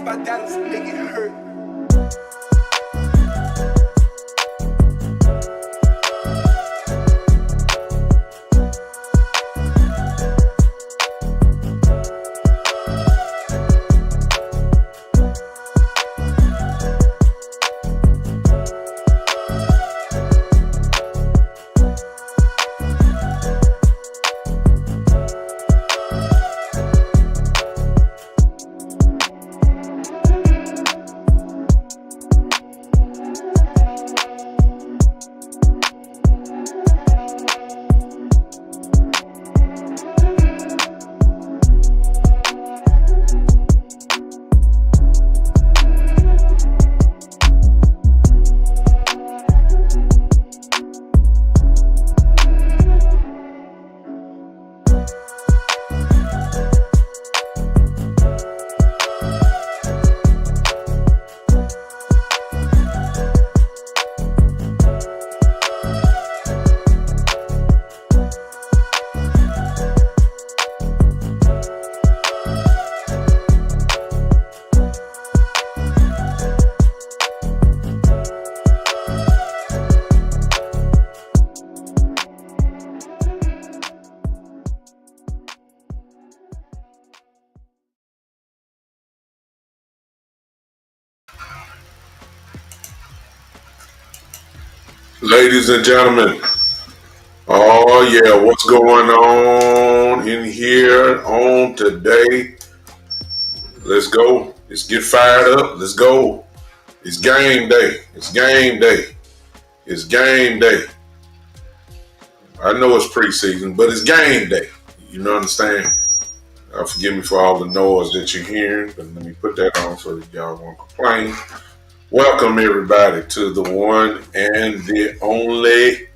by Dallas make it hurt. Ladies and gentlemen, oh yeah, what's going on in here on today? Let's go. Let's get fired up. Let's go. It's game day. It's game day. It's game day. I know it's preseason, but it's game day. You know what I'm saying? Forgive me for all the noise that you're hearing, but let me put that on so that y'all won't complain. Welcome everybody to the one and the only.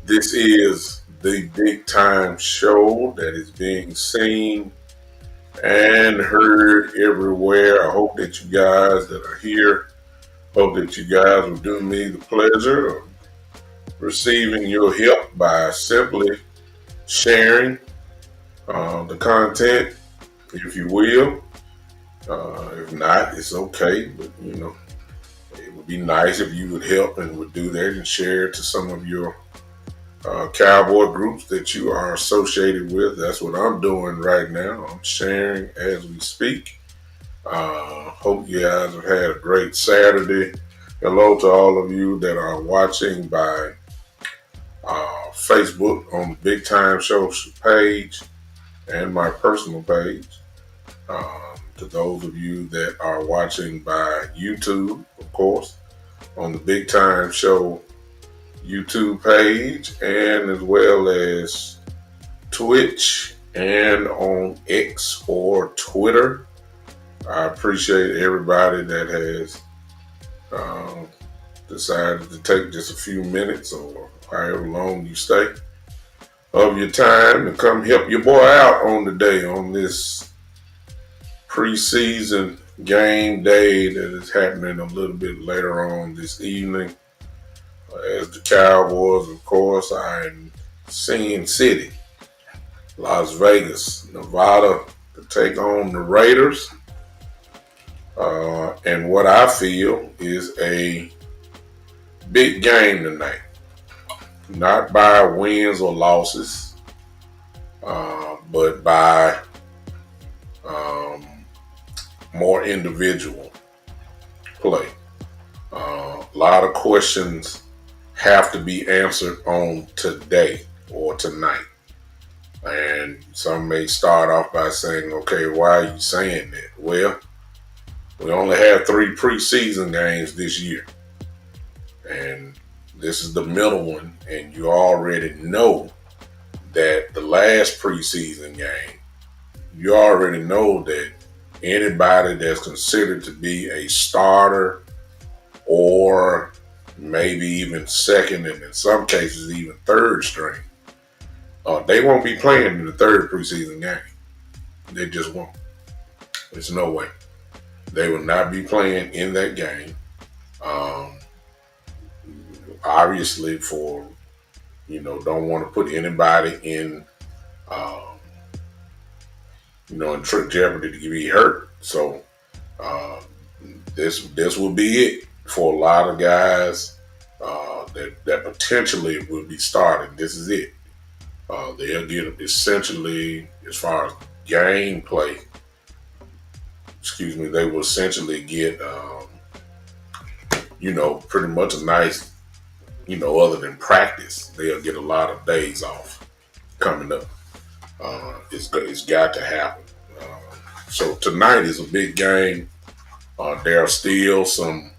This is the big time show that is being seen and heard everywhere. I hope that you guys that are here, hope that you guys will do me the pleasure of receiving your help by simply sharing the content, if you will. If not, it's okay, but you know, it would be nice if you would help and would do that and share it to some of your Cowboy groups that you are associated with. That's what I'm doing right now. I'm sharing as we speak. Hope you guys have had a great Saturday. Hello to all of you that are watching by Facebook on the Big Time Show page and my personal page. To those of you that are watching by YouTube, of course, on the Big Time Show YouTube page, and as well as Twitch and on X or Twitter. I appreciate everybody that has decided to take just a few minutes or however long you stay of your time and come help your boy out on the day on this preseason game day that is happening a little bit later on this evening. As the Cowboys, of course, are in Sin City, Las Vegas, Nevada, to take on the Raiders. And what I feel is a big game tonight. Not by wins or losses, but by more individual play. A lot of questions have to be answered on today or tonight. And some may start off by saying, okay, why are you saying that? Well, we only have 3 preseason games this year. And this is the middle one. And you already know that the last preseason game, you already know that anybody that's considered to be a starter or maybe even second, and in some cases even third string, they won't be playing in the third preseason game. They just won't. There's no way. They will not be playing in that game. Obviously for, don't want to put anybody in, in jeopardy to be hurt. So this will be it for a lot of guys that potentially will be starting. This is it. They'll get essentially, as far as gameplay, they will essentially get, pretty much a nice, other than practice, they'll get a lot of days off coming up. It's got to happen. So tonight is a big game. There are still some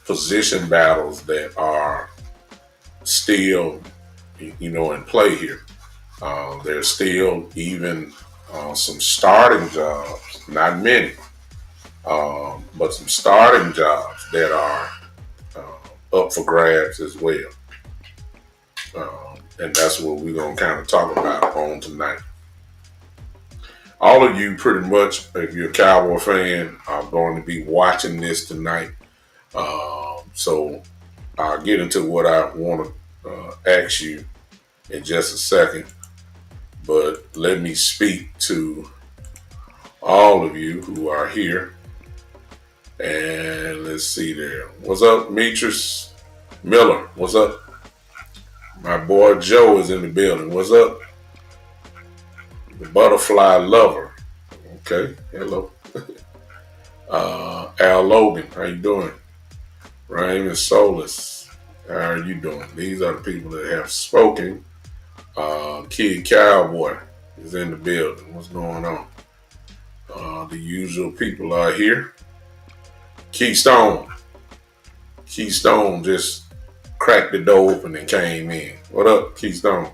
position battles that are still, in play here. There's still even some starting jobs, not many, but some starting jobs that are up for grabs as well. And that's what we're going to kind of talk about on tonight. All of you, pretty much, if you're a Cowboy fan, are going to be watching this tonight. So I'll get into what I want to ask you in just a second. But let me speak to all of you who are here. And let's see there. What's up, Metris Miller? What's up? My boy Joe is in the building. What's up? The butterfly lover. Okay, hello. Al Logan, how you doing? Raymond Solis, how are you doing? These are the people that have spoken. Kid Cowboy is in the building. What's going on? The usual people are here. Keystone just cracked the door open and came in. What up, Keystone?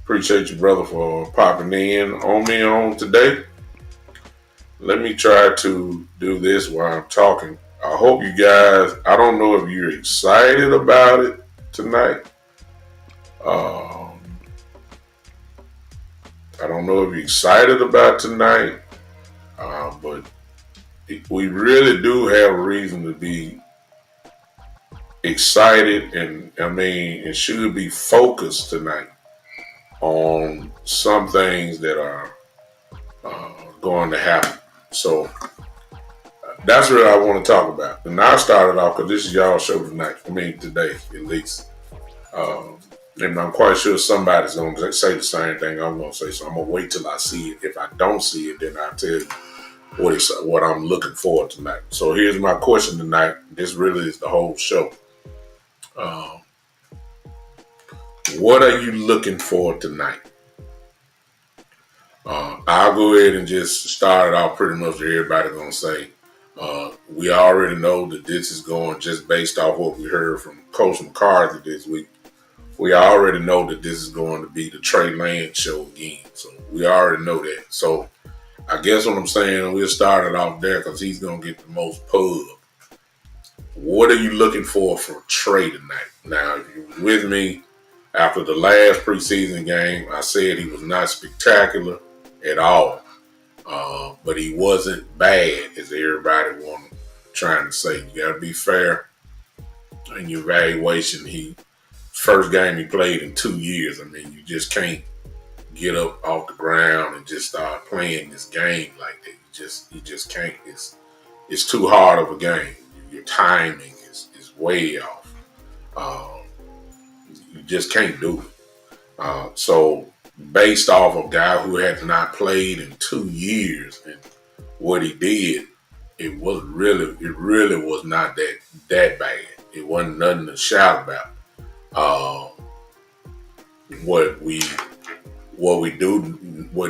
Appreciate you, brother, for popping in on me on today. Let me try to do this while I'm talking. I hope you guys, I don't know if you're excited about it tonight. I don't know if you're excited about tonight, but we really do have a reason to be excited, and it should be focused tonight on some things that are going to happen. So that's what I want to talk about. And I started off because this is y'all's show tonight. Today at least. And I'm quite sure somebody's going to say the same thing I'm going to say. So I'm going to wait till I see it. If I don't see it, then I'll tell you what I'm looking for tonight. So here's my question tonight. This really is the whole show. What are you looking for tonight? I'll go ahead and just start it off pretty much what everybody's going to say. We already know that this is going just based off what we heard from Coach McCarthy this week. We already know that this is going to be the Trey Lance show again. So we already know that. So I guess what I'm saying, we'll start it off there because he's going to get the most pub. What are you looking for Trey tonight? Now, if you're with me, after the last preseason game, I said he was not spectacular at all. But he wasn't bad, as everybody trying to say. You got to be fair in your evaluation. First game he played in 2 years. You just can't get up off the ground and just start playing this game like that. You just can't. It's too hard of a game. Your timing is way off. You just can't do it. So based off a guy who had not played in 2 years and what he did, it really was not that bad. It wasn't nothing to shout about. What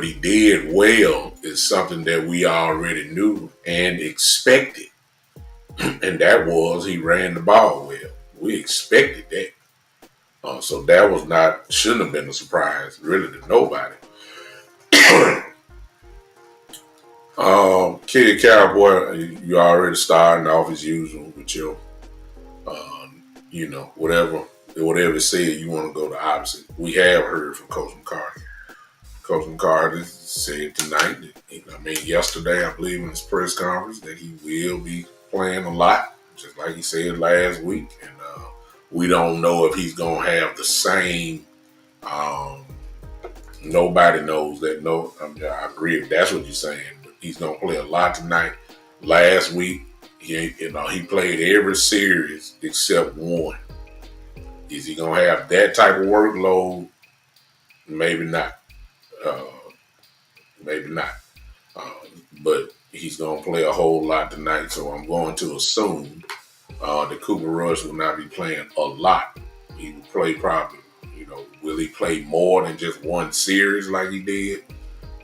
he did well is something that we already knew and expected. And that was he ran the ball well. We expected that. So that shouldn't have been a surprise really to nobody. Kid Cowboy, you already starting off as usual with your, whatever it said, you want to go the opposite. We have heard from Coach McCarthy. Coach McCarthy said tonight, yesterday, I believe in his press conference, that he will be playing a lot, just like he said last week. And we don't know if he's going to have the same. Nobody knows that. I agree if that's what you're saying. But he's going to play a lot tonight. Last week, he played every series except one. Is he gonna have that type of workload? Maybe not. Uh, maybe not. Uh, but he's gonna play a whole lot tonight, so I'm going to assume that Cooper Rush will not be playing a lot. He will play probably. Will he play more than just one series like he did?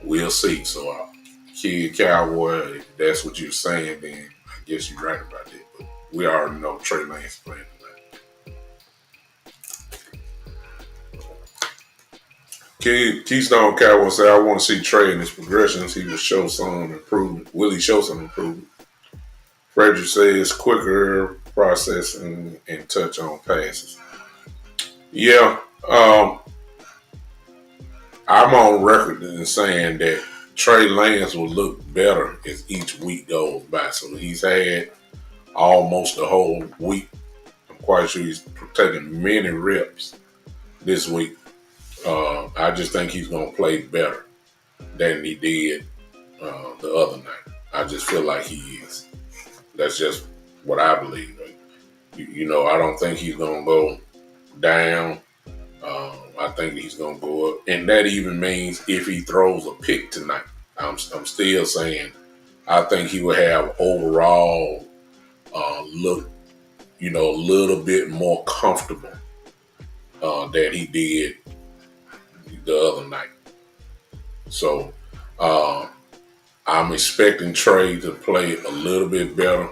We'll see. So, kid Cowboy, if that's what you're saying, then I guess you're right about that. But we already know Trey Lance playing tonight. Keystone Cowboy said, I want to see Trey in his progressions. He will show some improvement. Will he show some improvement? Frederick says quicker processing and touch on passes. Yeah, I'm on record in saying that Trey Lance will look better as each week goes by. So he's had almost the whole week. I'm quite sure he's taking many reps this week. I just think he's going to play better than he did the other night. I just feel like he is. That's just what I believe. I don't think he's going to go down. I think he's going to go up. And that even means if he throws a pick tonight. I'm still saying I think he will have overall look, a little bit more comfortable than he did the other night. So I'm expecting Trey to play a little bit better.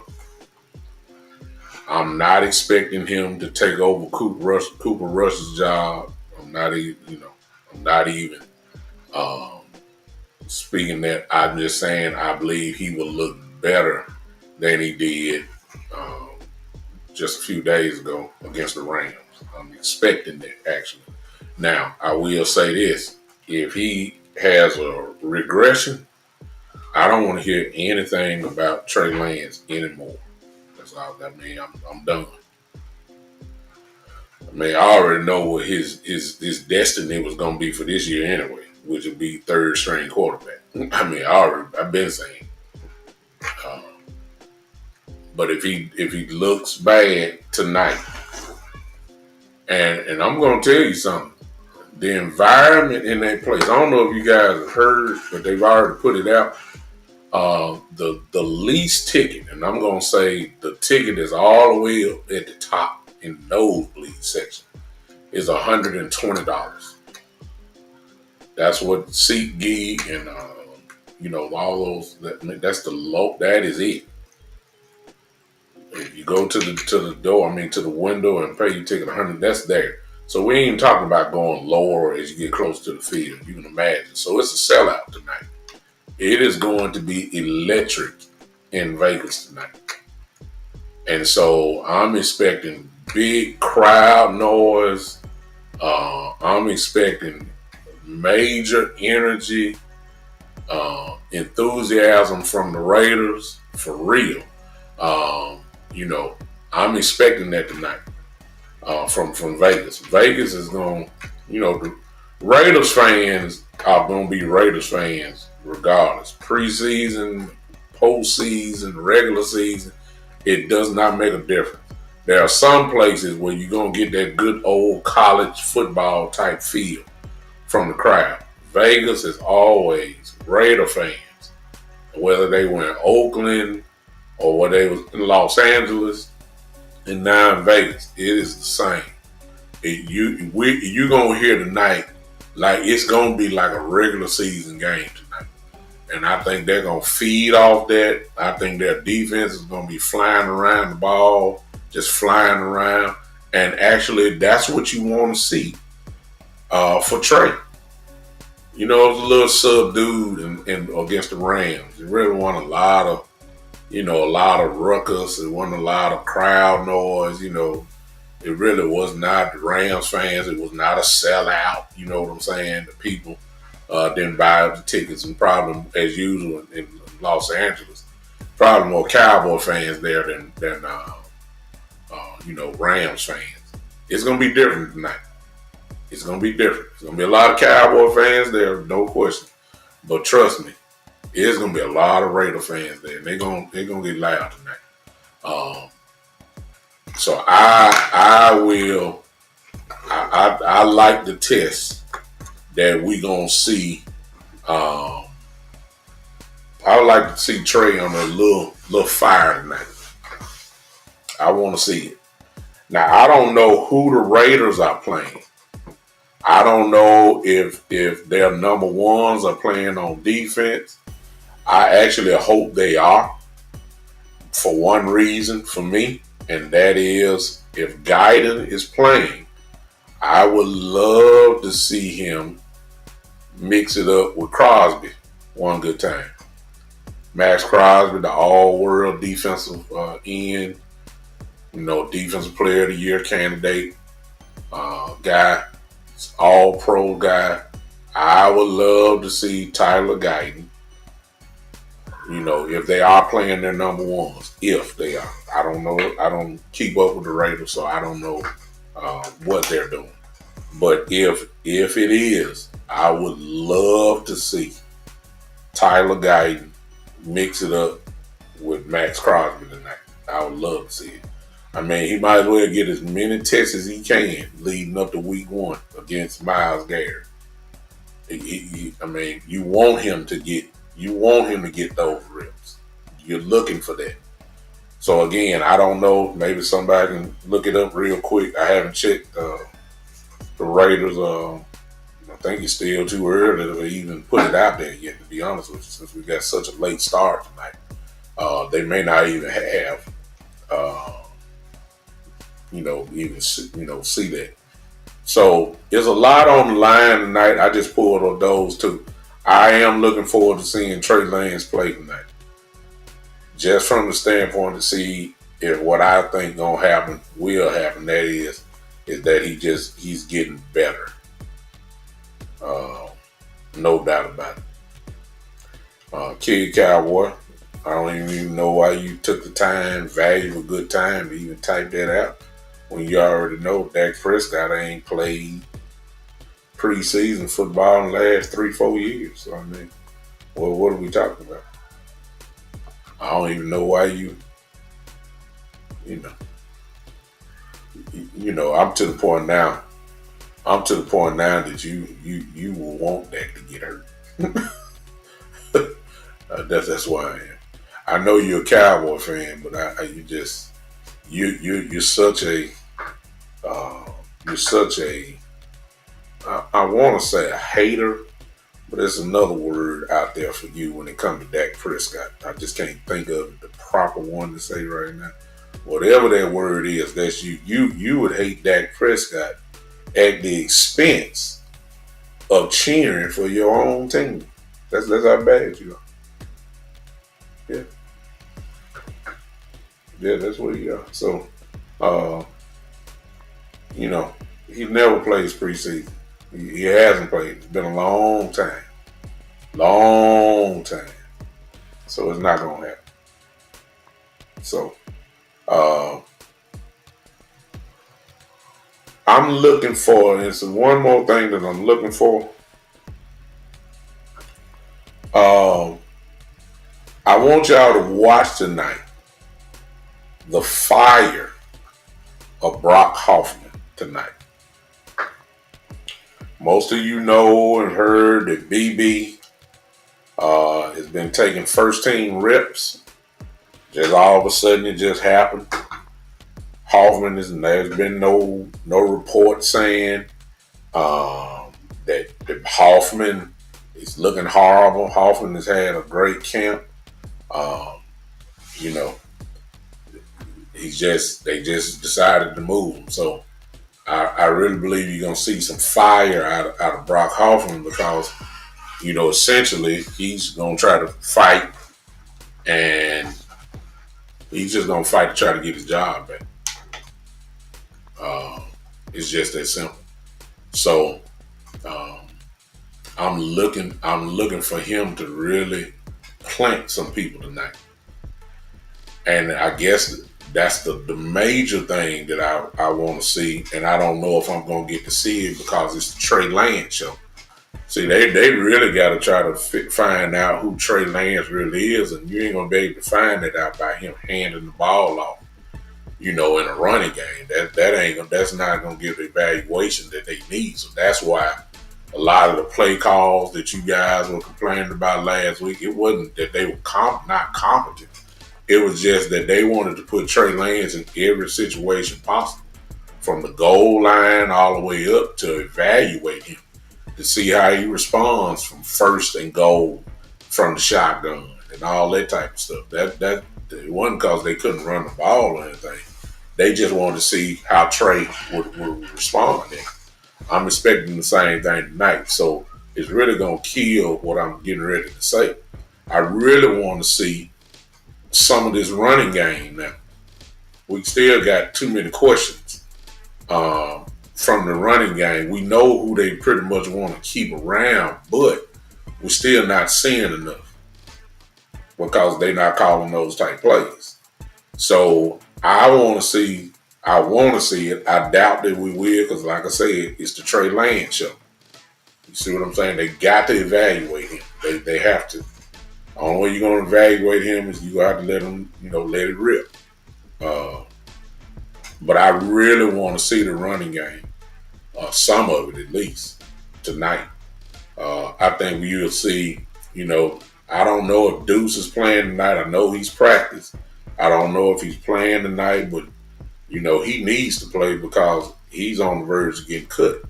I'm not expecting him to take over Cooper Rush's job. I'm not even speaking that. I'm just saying I believe he will look better than he did just a few days ago against the Rams. I'm expecting that, actually. Now, I will say this. If he has a regression, I don't want to hear anything about Trey Lance anymore. That's all. I'm done. I already know what his destiny was going to be for this year anyway, which would be third string quarterback. I've been saying. But if he looks bad tonight, and I'm going to tell you something, the environment in that place. I don't know if you guys have heard, but they've already put it out. The least ticket, and I'm going to say the ticket is all the way up at the top in the nosebleed section, is $120. That's what SeatGeek and all those. That's the low. That is it. If you go to the door, to the window and pay your ticket $100, that's there. So we ain't talking about going lower as you get close to the field. You can imagine. So it's a sellout tonight. It is going to be electric in Vegas tonight. And so I'm expecting big crowd noise. I'm expecting major energy, enthusiasm from the Raiders for real. I'm expecting that tonight from Vegas. Vegas is going, the Raiders fans are going to be Raiders fans regardless. Preseason, postseason, regular season, it does not make a difference. There are some places where you're going to get that good old college football type feel from the crowd. Vegas is always Raider fans, whether they were in Oakland or whether they was in Los Angeles and now in Vegas. It is the same. You're going to hear tonight like it's going to be like a regular season game tonight. And I think they're going to feed off that. I think their defense is going to be flying around the ball, just flying around. And actually, that's what you want to see for Trey. It was a little subdued against the Rams. It really wasn't a lot of ruckus. It wasn't a lot of crowd noise. It really was not the Rams fans. It was not a sellout. You know what I'm saying? The people didn't buy the tickets, and probably, as usual in Los Angeles, probably more Cowboy fans there than Rams fans. It's going to be different tonight. It's going to be different. There's going to be a lot of Cowboy fans there, no question. But trust me, It's gonna be a lot of Raider fans there, and they're gonna get loud tonight. Um, so I like the test that we gonna see. Um, I would like to see Trey on a little fire tonight. I want to see it. Now I don't know who the Raiders are playing. I don't know if their number ones are playing on defense. I actually hope they are, for one reason for me, and that is if Guyton is playing, I would love to see him mix it up with Crosby one good time. Max Crosby, the all-world defensive end, defensive player of the year candidate, guy, all-pro guy. I would love to see Tyler Guyton. If they are playing their number ones, if they are. I don't know. I don't keep up with the Raiders, so I don't know what they're doing. But if it is, I would love to see Tyler Guyton mix it up with Max Crosby tonight. I would love to see it. I mean, he might as well get as many tests as he can leading up to week 1 against Myles Garrett. I mean, you want him to get those reps. You're looking for that. So again, I don't know. Maybe somebody can look it up real quick. I haven't checked the Raiders. I think it's still too early to even put it out there yet, to be honest with you, since we got such a late start tonight. They may not even have, see that. So there's a lot on the line tonight. I just pulled on those two. I am looking forward to seeing Trey Lance play tonight. Just from the standpoint to see if what I think will happen. That is that he's getting better. No doubt about it. Kid Cowboy, I don't even know why you took the time, valuable good time to even type that out when you already know Dak Prescott ain't played preseason football in the last 3-4 years. So I mean, well, what are we talking about? I don't even know why I'm to the point now. That you will want Dak to get hurt. That's why I am. I know you're a Cowboy fan, but you're such a I want to say a hater, but there's another word out there for you when it comes to Dak Prescott. I just can't think of the proper one to say right now. Whatever that word is, that's you. You would hate Dak Prescott at the expense of cheering for your own team. That's how bad you are. Yeah. Yeah, that's what you are. So, he never plays preseason. He hasn't played. It's been a long time. Long time. So it's not going to happen. So, I'm looking for, and it's one more thing that I'm looking for. I want y'all to watch tonight the fire of Brock Hoffman tonight. Most of you know and heard that BB has been taking first team reps. Just all of a sudden it just happened. Hoffman there's been no report saying that Hoffman is looking horrible. Hoffman has had a great camp. They just decided to move him. So I really believe you're gonna see some fire out of Brock Hoffman because essentially he's gonna try to fight, and he's just gonna fight to try to get his job back. It's just that simple. So I'm looking for him to really plant some people tonight, and I guess that's the major thing that I want to see, and I don't know if I'm going to get to see it because it's the Trey Lance show. See, they really got to try to find out who Trey Lance really is, and you ain't gonna be able to find it out by him handing the ball off. In a running game, that's not gonna give the evaluation that they need. So that's why a lot of the play calls that you guys were complaining about last week, it wasn't that they were not competent. It was just that they wanted to put Trey Lance in every situation possible, from the goal line all the way up, to evaluate him, to see how he responds from first and goal, from the shotgun, and all that type of stuff. That it wasn't because they couldn't run the ball or anything. They just wanted to see how Trey would respond. And I'm expecting the same thing tonight. So it's really going to kill what I'm getting ready to say. I really want to see some of this running game now. We still got too many questions from the running game. We know who they pretty much want to keep around, but we're still not seeing enough because they're not calling those type plays. So I want to see it. I doubt that we will, because like I said, it's the Trey Lance show. You see what I'm saying? They got to evaluate him. They have to. The only way you're going to evaluate him is you have to let him, let it rip. But I really want to see the running game, some of it at least, tonight. I think you'll see, I don't know if Deuce is playing tonight. I know he's practiced. I don't know if he's playing tonight, but, he needs to play because he's on the verge of getting cut.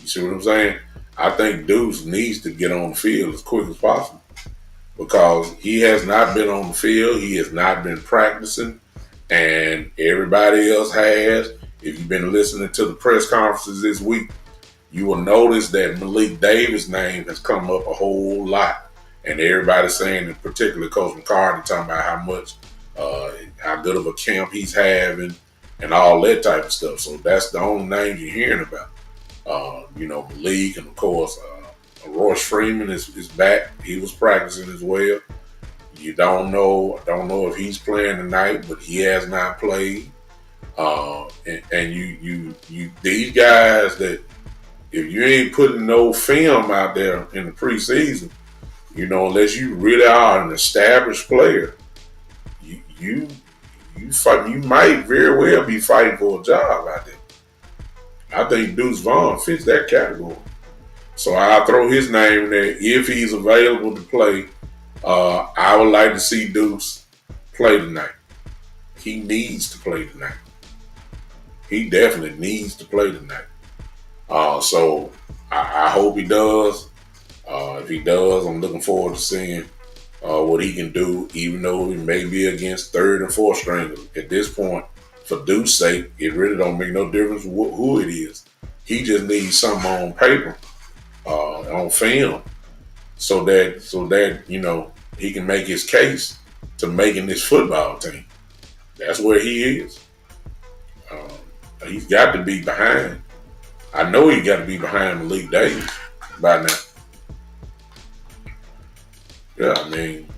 You see what I'm saying? I think Deuce needs to get on the field as quick as possible because he has not been on the field. He has not been practicing, and everybody else has. If you've been listening to the press conferences this week, you will notice that Malik Davis' name has come up a whole lot. And everybody's saying, in particular, Coach McCarthy, talking about how good of a camp he's having and all that type of stuff. So that's the only names you're hearing about. Malik, and of course, Royce Freeman is back. He was practicing as well. You don't know if he's playing tonight, but he has not played. And you these guys that, if you ain't putting no film out there in the preseason, unless you really are an established player, you might very well be fighting for a job out there. I think Deuce Vaughn fits that category. So I'll throw his name in there if he's available to play. I would like to see Deuce play tonight. He needs to play tonight. He definitely needs to play tonight. So I hope he does. If he does, I'm looking forward to seeing what he can do, even though he may be against third and fourth stringers. At this point, for Deuce's sake, it really don't make no difference who it is. He just needs something on paper, on film, so that he can make his case to making this football team. That's where he is. He's got to be behind. I know he got to be behind Malik Davis by now. Yeah, I mean,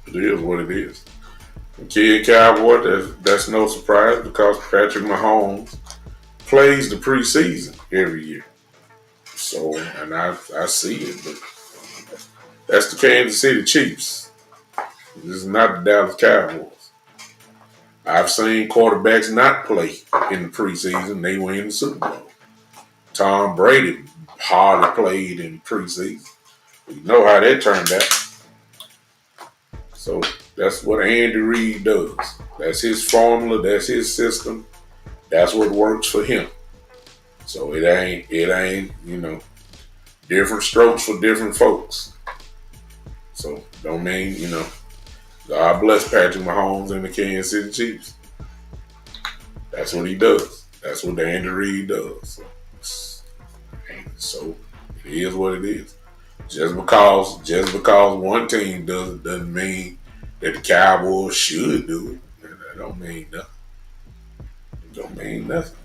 it is what it is. The kid Cowboy, that's no surprise because Patrick Mahomes plays the preseason every year. So, and I see it, but that's the Kansas City Chiefs. This is not the Dallas Cowboys. I've seen quarterbacks not play in the preseason. They win in the Super Bowl. Tom Brady hardly played in the preseason. You know how that turned out. So that's what Andy Reid does. That's his formula. That's his system. That's what works for him. So it ain't, different strokes for different folks. So don't mean, God bless Patrick Mahomes and the Kansas City Chiefs. That's what he does. That's what Andy Reid does. So it is what it is. Just because one team does it doesn't mean that the Cowboys should do it. That don't mean nothing. It don't mean nothing.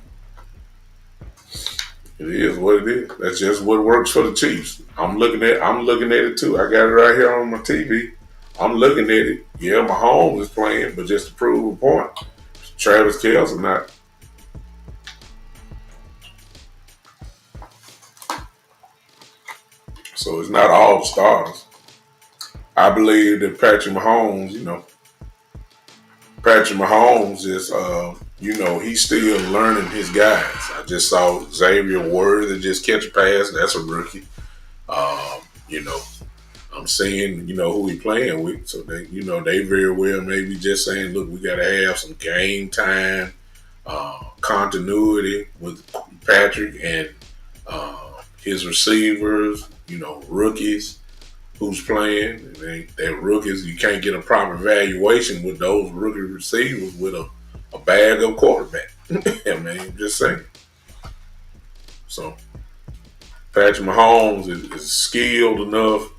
It is what it is. That's just what works for the Chiefs. I'm looking at it too. I got it right here on my TV. I'm looking at it. Yeah, Mahomes is playing, but just to prove a point, Travis Kelce not. So it's not all the starters. I believe that Patrick Mahomes is, he's still learning his guys. I just saw Xavier Worthy just catch a pass. That's a rookie. Um, you know, I'm seeing, who he playing with. So they very well maybe just saying, look, we got to have some game time continuity with Patrick and his receivers, rookies who's playing. They're rookies. You can't get a proper evaluation with those rookie receivers with a bag of quarterback. I mean, just saying. So Patrick Mahomes is skilled enough,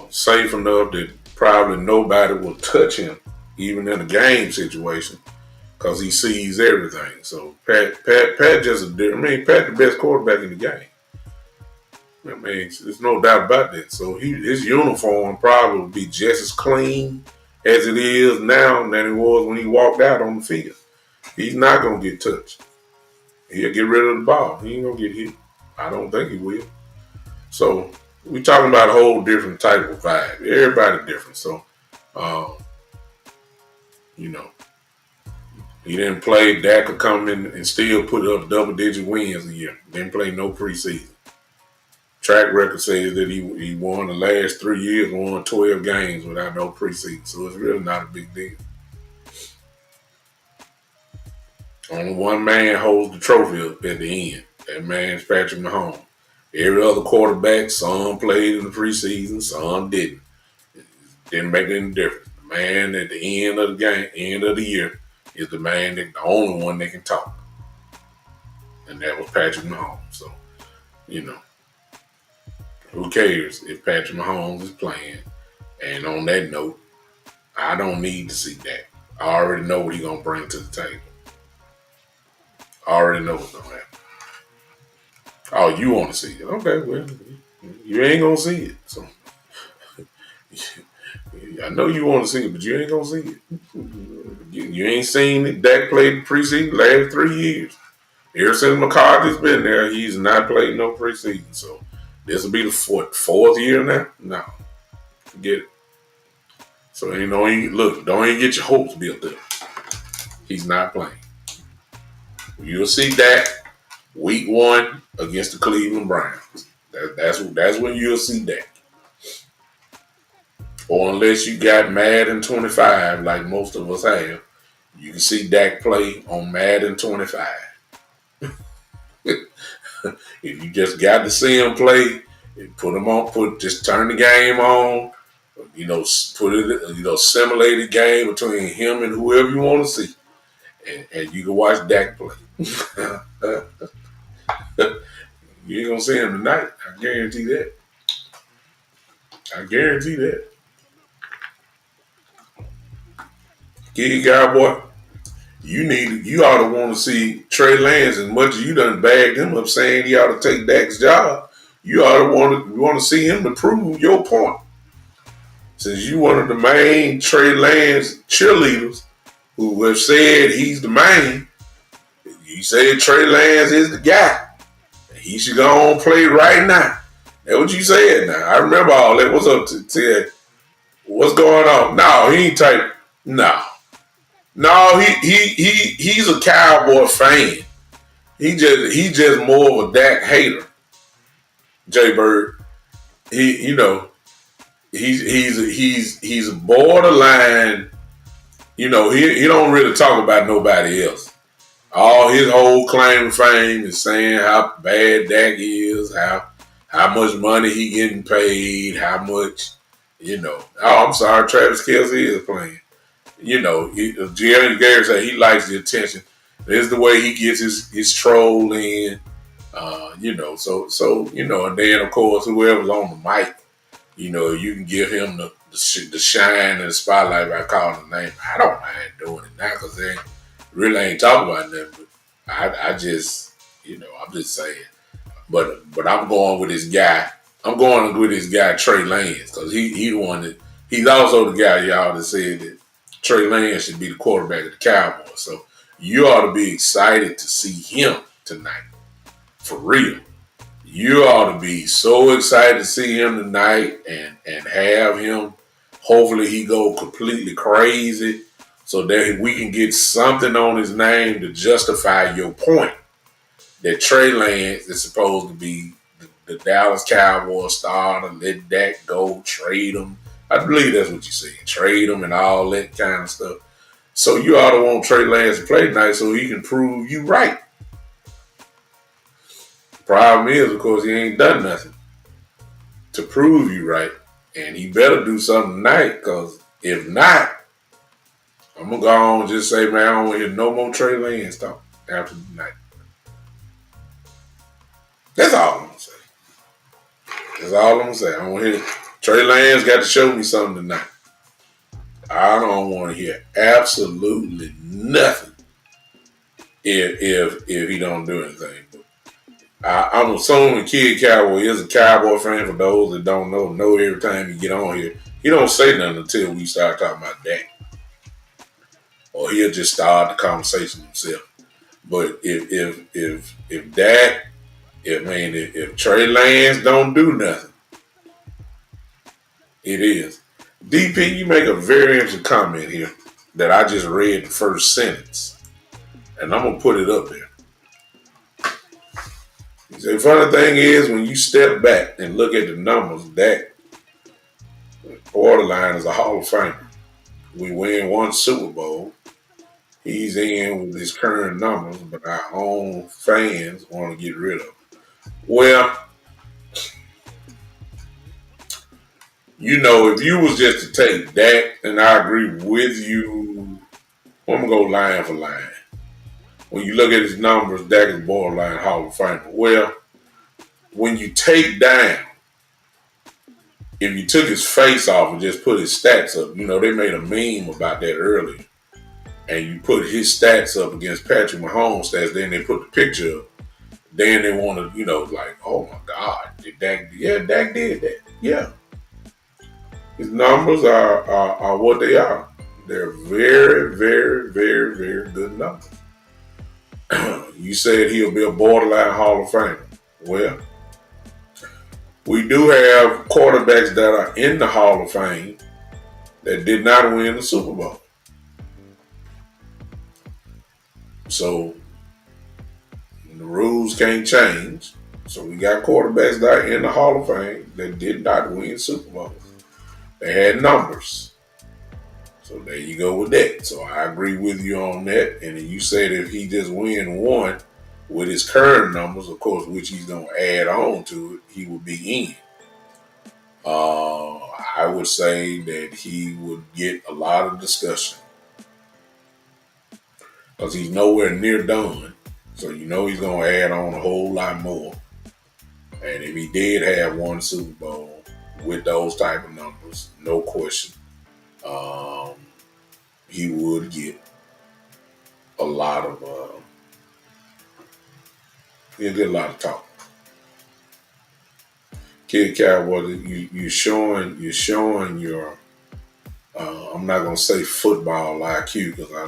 safe enough that probably nobody will touch him, even in a game situation, because he sees everything. So Pat just Pat the best quarterback in the game. I mean, there's no doubt about that. So his uniform probably will be just as clean as it is now than it was when he walked out on the field. He's not gonna get touched. He'll get rid of the ball. He ain't gonna get hit. I don't think he will. So we talking about a whole different type of vibe. Everybody different. So, he didn't play. Dak could come in and still put up double-digit wins a year. Didn't play no preseason. Track record says that he won the last 3 years, won 12 games without no preseason. So it's really not a big deal. Only one man holds the trophy up at the end. That man's Patrick Mahomes. Every other quarterback, some played in the preseason, some didn't. It didn't make any difference. The man at the end of the game, end of the year, is the only one that can talk. And that was Patrick Mahomes. So, who cares if Patrick Mahomes is playing? And on that note, I don't need to see that. I already know what he's going to bring to the table. I already know what's going to happen. Oh, you want to see it? Okay, well, you ain't going to see it. So I know you want to see it, but you ain't going to see it. You ain't seen it. Dak played preseason last 3 years. Ever since McCarthy's been there, he's not played no preseason. So this will be the fourth year now? No. Forget it. So don't even get your hopes built up. He's not playing. You'll see that week 1 against the Cleveland Browns. That's when you'll see that. Or unless you got Madden 25, like most of us have, you can see Dak play on Madden 25. If you just got to see him play, put him on, just turn the game on, put it, simulate a game between him and whoever you want to see. And you can watch Dak play. You ain't gonna see him tonight. I guarantee that. Kid Cowboy, you ought to want to see Trey Lance as much as you done bagged him up saying he ought to take Dak's job. You ought to want to see him to prove your point. Since you one of the main Trey Lance cheerleaders who have said he's the man, you said Trey Lance is the guy. He should go on play right now. That's what you said now. I remember all that. What's up, Ted? What's going on? No, he ain't type. No. No, he's a Cowboy fan. He just more of a Dak hater. Jay Bird. He's a borderline. He don't really talk about nobody else. All his whole claim to fame is saying how bad Dak is, how much money he getting paid, how much, Oh, I'm sorry, Travis Kelce is playing. Jerry Gary said he likes the attention. This is the way he gets his troll in. And then of course whoever's on the mic, you can give him the shine and the spotlight by calling the name. I don't mind doing it now because they really ain't talking about nothing. But I just, I'm just saying. But I'm going with this guy. I'm going with this guy Trey Lance because he the one that he's also the guy y'all that said that Trey Lance should be the quarterback of the Cowboys. So you ought to be excited to see him tonight. For real. You ought to be so excited to see him tonight and have him. Hopefully he go completely crazy so that we can get something on his name to justify your point that Trey Lance is supposed to be the Dallas Cowboys star to let Dak go, trade him. I believe that's what you said. Trade him and all that kind of stuff. So you ought to want Trey Lance to play tonight so he can prove you right. Problem is, of course, he ain't done nothing to prove you right. And he better do something tonight, because if not, I'm going to go on and just say, man, I don't want to hear no more Trey Lance talk after tonight. That's all I'm going to say. That's all I'm going to say. I want to hear Trey Lance got to show me something tonight. I don't want to hear absolutely nothing if he don't do anything. I'm assuming Kid Cowboy is a Cowboy fan. For those that don't know every time you get on here, he don't say nothing until we start talking about Dak. Or he'll just start the conversation himself. But if Dak, if Trey Lance don't do nothing, it is. DP, you make a very interesting comment here that I just read the first sentence. And I'm going to put it up there. The funny thing is, when you step back and look at the numbers, Dak borderline is a Hall of Famer. We win one Super Bowl. He's in with his current numbers, but our own fans want to get rid of him. Well, you know, if you was just to take Dak, and I agree with you, I'm going to go line for line. When you look at his numbers, Dak is borderline Hall of Famer. Well, when you take down, if you took his face off and just put his stats up, you know, they made a meme about that earlier. And you put his stats up against Patrick Mahomes' stats, then they put the picture up. Then they want to, you know, like, oh my God, Dak did that. Yeah. His numbers are what they are. They're very, very, very, very good numbers. You said he'll be a borderline Hall of Famer. Well, we do have quarterbacks that are in the Hall of Fame that did not win the Super Bowl. So the rules can't change. So we got quarterbacks that are in the Hall of Fame that did not win Super Bowls. They had numbers. So there you go with that. So I agree with you on that. And then you said if he just win one with his current numbers, of course, which he's going to add on to it, he would be in. I would say that he would get a lot of discussion because he's nowhere near done. So you know he's going to add on a whole lot more. And if he did have one Super Bowl with those type of numbers, no question, he would get a lot of he'll get a lot of talk. Kid Cowboy, you're showing your I'm not gonna say football IQ because I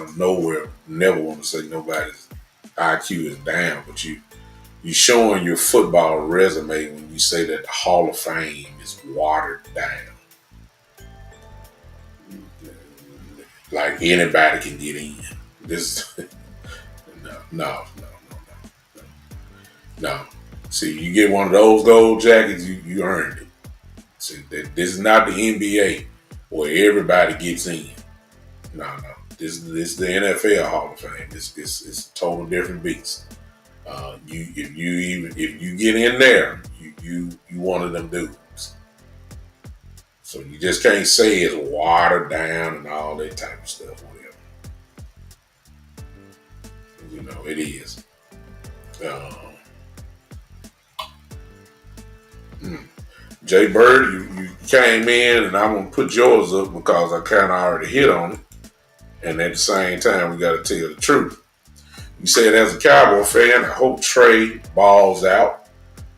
never want to say nobody's IQ is down, but you're showing your football resume when you say that the Hall of Fame is watered down. Like anybody can get in. This no. See, you get one of those gold jackets, you earned it. See, this is not the NBA where everybody gets in. No. This is the NFL Hall of Fame. It's a total different beast. If you get in there, you one of them dudes. So you just can't say it's watered down and all that type of stuff, whatever. You know, it is. Jay Bird, you came in, and I'm going to put yours up because I kind of already hit on it. And at the same time, we got to tell the truth. You said, as a Cowboy fan, I hope Trey balls out.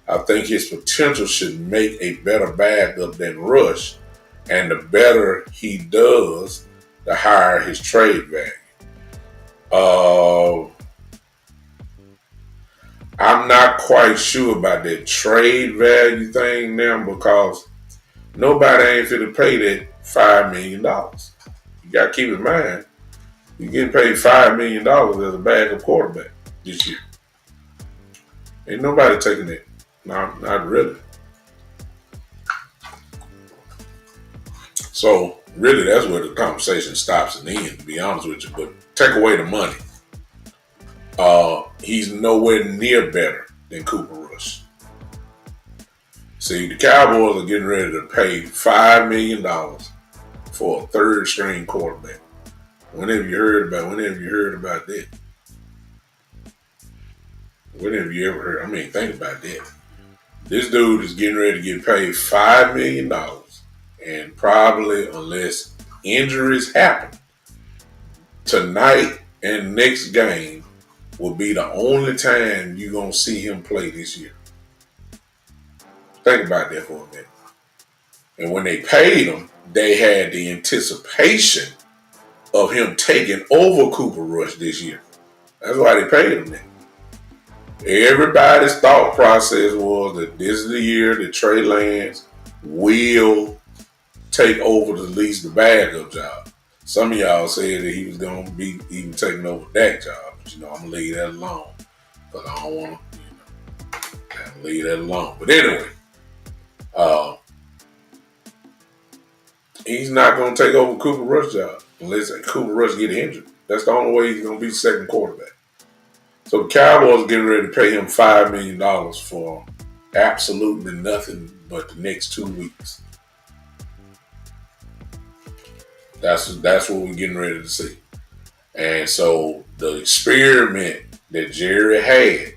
I think his potential should make a better backup than Rush. And the better he does, the higher his trade value. I'm not quite sure about that trade value thing now because nobody ain't fit to pay that $5 million. You got to keep in mind, you're getting paid $5 million as a backup quarterback this year. Ain't nobody taking it. Not really. So, really, that's where the conversation stops and ends, to be honest with you. But take away the money. He's nowhere near better than Cooper Rush. See, the Cowboys are getting ready to pay $5 million for a third-string quarterback. When have you heard about that? When have you ever heard? I mean, think about that. This dude is getting ready to get paid $5 million, and probably, unless injuries happen, tonight and next game will be the only time you're going to see him play this year. Think about that for a minute. And when they paid him, they had the anticipation of him taking over Cooper Rush this year. That's why they paid him that. Everybody's thought process was that this is the year that Trey Lance will take over at least the backup job. Some of y'all said that he was going to be even taking over that job. But, I'm going to leave that alone. Because I don't want to, leave that alone. But anyway, he's not going to take over Cooper Rush's job unless Cooper Rush get injured. That's the only way he's going to be the second quarterback. So the Cowboys are getting ready to pay him $5 million for absolutely nothing but the next 2 weeks. That's what we're getting ready to see. And so the experiment that Jerry had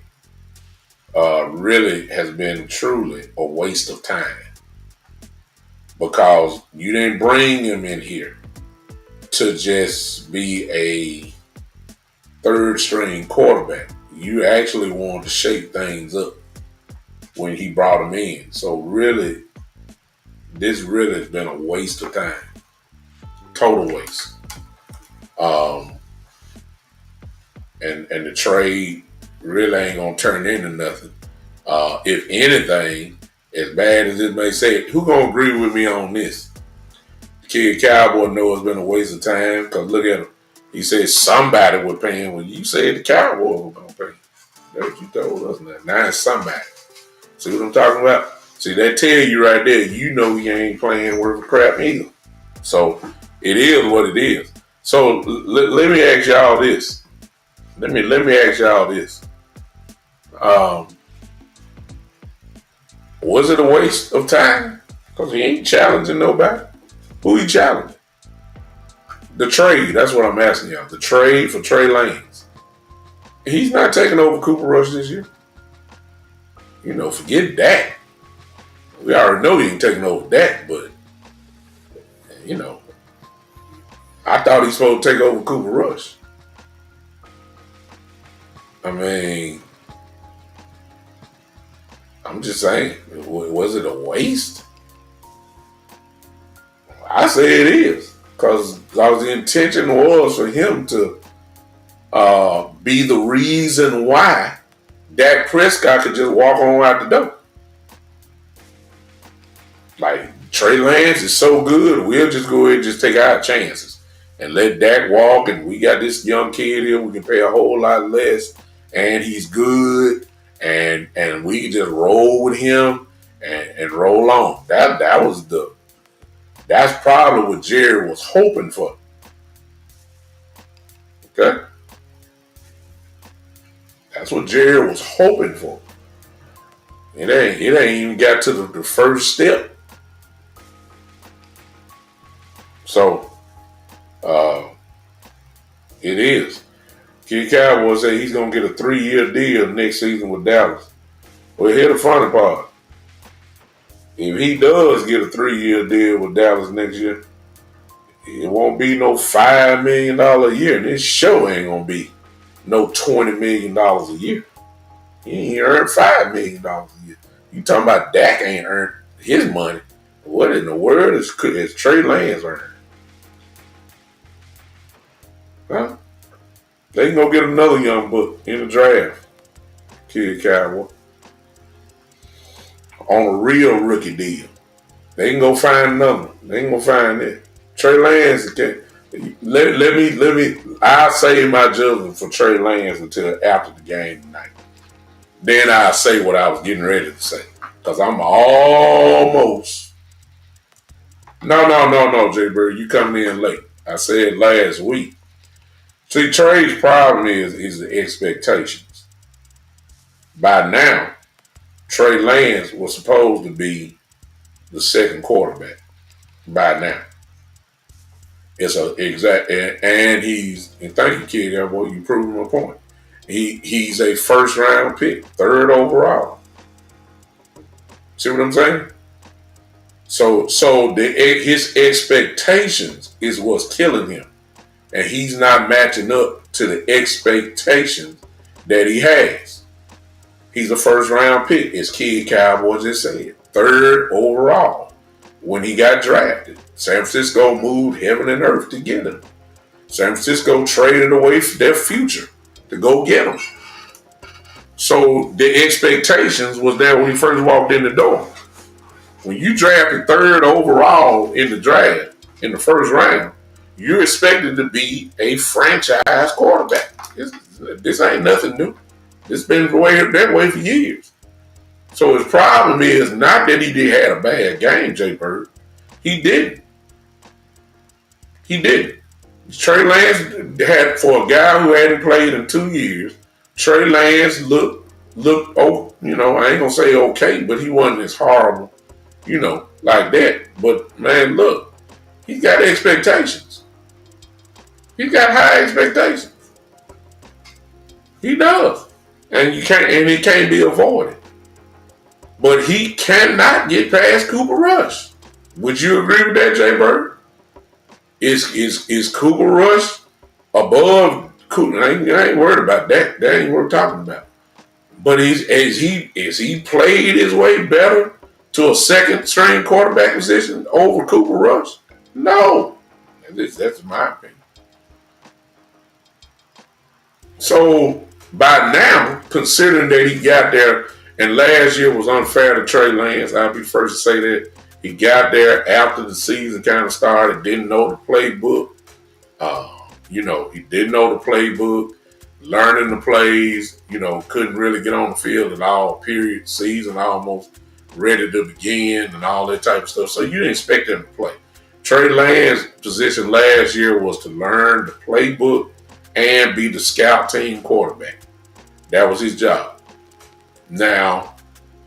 really has been truly a waste of time. Because you didn't bring him in here to just be a third string quarterback. You actually wanted to shake things up when he brought him in. So really, this really has been a waste of time. Total waste. And the trade really ain't gonna turn into nothing. If anything, as bad as it may say, who gonna agree with me on this? The kid Cowboy knows it's been a waste of time because look at him. He said somebody would pay him. Well, you said the Cowboys were gonna pay him. That's what you told us now. Now it's somebody. See what I'm talking about? See, that tell you right there, you know he ain't playing worth a crap either. So it is what it is. So let me ask y'all this. Let me ask y'all this. Was it a waste of time? Because he ain't challenging nobody. Who he challenging? The trade. That's what I'm asking y'all. The trade for Trey Lance. He's not taking over Cooper Rush this year. Forget that. We already know he ain't taking over that, but I thought he's supposed to take over Cooper Rush. I mean, I'm just saying, was it a waste? I say it is. Because the intention was for him to be the reason why Dak Prescott could just walk on out the door. Like, Trey Lance is so good, we'll just go ahead and just take our chances and let Dak walk, and we got this young kid here, we can pay a whole lot less, and he's good, and we can just roll with him and roll on. That's probably what Jerry was hoping for. Okay? That's what Jerry was hoping for. It ain't even got to the first step. So, it is. Kid Cowboy say he's going to get a 3-year deal next season with Dallas. Well, here's the funny part. If he does get a 3-year deal with Dallas next year, it won't be no $5 million a year. And this show ain't going to be no $20 million a year. He ain't earned $5 million a year. You talking about Dak ain't earned his money. What in the world is Trey Lance earning? Huh? They can go get another young buck in the draft. Kid Cowboy. on a real rookie deal. They can go find another one. They ain't gonna find it. Trey Lance, let me. I'll save my judgment for Trey Lance until after the game tonight. Then I'll say what I was getting ready to say. Because I'm almost. No, Jay Bird, you come in late. I said last week. See, Trey's problem is the expectations. By now, Trey Lance was supposed to be the second quarterback. By now. It's a exact and thank you, kid, that boy, you proved my point. He's a first round pick, third overall. See what I'm saying? So his expectations is what's killing him. And he's not matching up to the expectations that he has. He's a first round pick, as kid Cowboys just said. Third overall when he got drafted. San Francisco moved heaven and earth to get him. San Francisco traded away their future to go get him. So the expectations was there when he first walked in the door. When you drafted third overall in the draft, in the first round, you're expected to be a franchise quarterback. This ain't nothing new. It's been that way for years. So his problem is not that he had a bad game, Jay Bird. He didn't. Trey Lance had, for a guy who hadn't played in 2 years, Trey Lance looked, I ain't gonna say okay, but he wasn't as horrible, like that. But man, look, he's got expectations. He's got high expectations. He does. And it can't be avoided. But he cannot get past Cooper Rush. Would you agree with that, Jay Bird? Is Cooper Rush above Cooper? I ain't worried about that. That ain't what we're talking about. But is he played his way better to a second string quarterback position over Cooper Rush? No. That's my opinion. So by now, considering that he got there, and last year was unfair to Trey Lance, I'll be first to say that. He got there after the season kind of started, didn't know the playbook. He didn't know the playbook, learning the plays, couldn't really get on the field at all, period. Season almost ready to begin and all that type of stuff. So you didn't expect him to play. Trey Lance's position last year was to learn the playbook and be the scout team quarterback. That was his job. Now,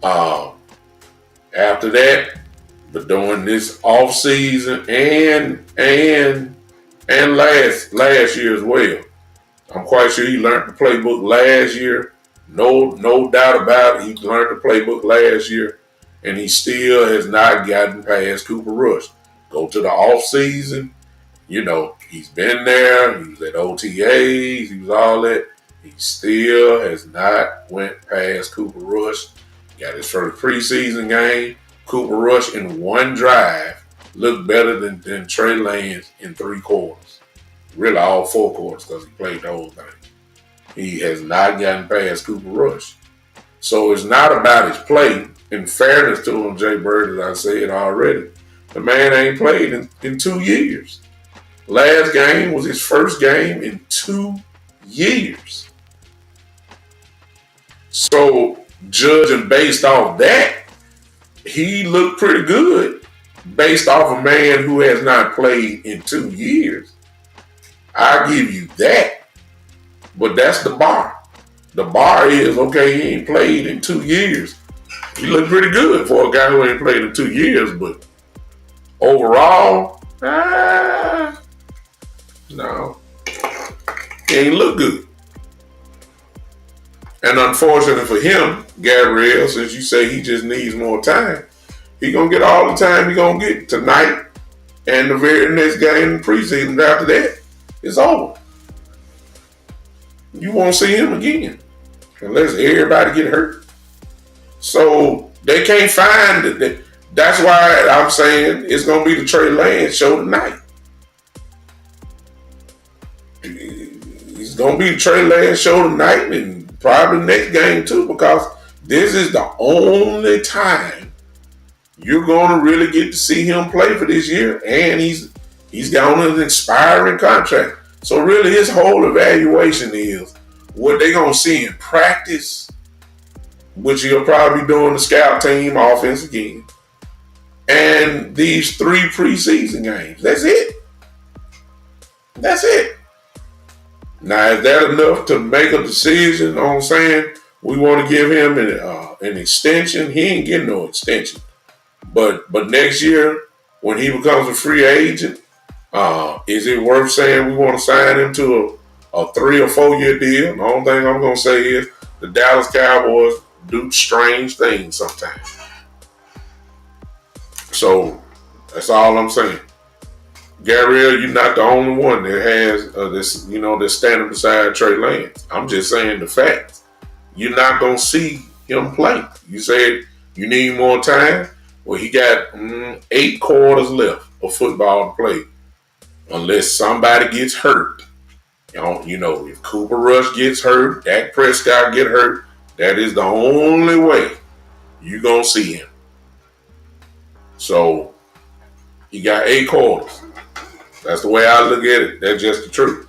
after that, but during this off season and last year as well, I'm quite sure he learned the playbook last year. No doubt about it. He learned the playbook last year, and he still has not gotten past Cooper Rush. Go to the off season, he's been there. He was at OTAs. He was all that. He still has not went past Cooper Rush. Got his first preseason game. Cooper Rush in one drive looked better than Trey Lance in 3 quarters. Really all 4 quarters because he played the whole thing. He has not gotten past Cooper Rush. So it's not about his play. In fairness to him, Jay Bird, as I said already, the man ain't played in 2 years. Last game was his first game in 2 years. So judging based off that, he looked pretty good based off a man who has not played in 2 years. I'll give you that. But that's the bar. The bar is, okay, he ain't played in 2 years. He looked pretty good for a guy who ain't played in 2 years, but overall, no. He ain't look good. And unfortunately for him, Gabriel, since you say he just needs more time, he gonna get all the time he gonna get tonight and the very next game in the preseason. After that, it's over. You won't see him again unless everybody get hurt. So they can't find it. That's why I'm saying it's gonna be the Trey Lance show tonight. It's gonna be the Trey Lance show tonight and probably next game too, because this is the only time you're going to really get to see him play for this year, and he's got on an expiring contract. So really, his whole evaluation is what they're going to see in practice, which he'll probably be doing the scout team offense again, and these 3 preseason games. That's it. That's it. Now, is that enough to make a decision on saying we want to give him an extension? He ain't getting no extension. But next year, when he becomes a free agent, is it worth saying we want to sign him to a 3 or 4 year deal? The only thing I'm going to say is the Dallas Cowboys do strange things sometimes. So that's all I'm saying. Gabrielle, you're not the only one that has this, that's standing beside Trey Lance. I'm just saying the facts. You're not going to see him play. You said you need more time. Well, he got 8 quarters left of football to play. Unless somebody gets hurt. If Cooper Rush gets hurt, Dak Prescott get hurt, that is the only way you're going to see him. So, he got 8 quarters. That's the way I look at it. That's just the truth.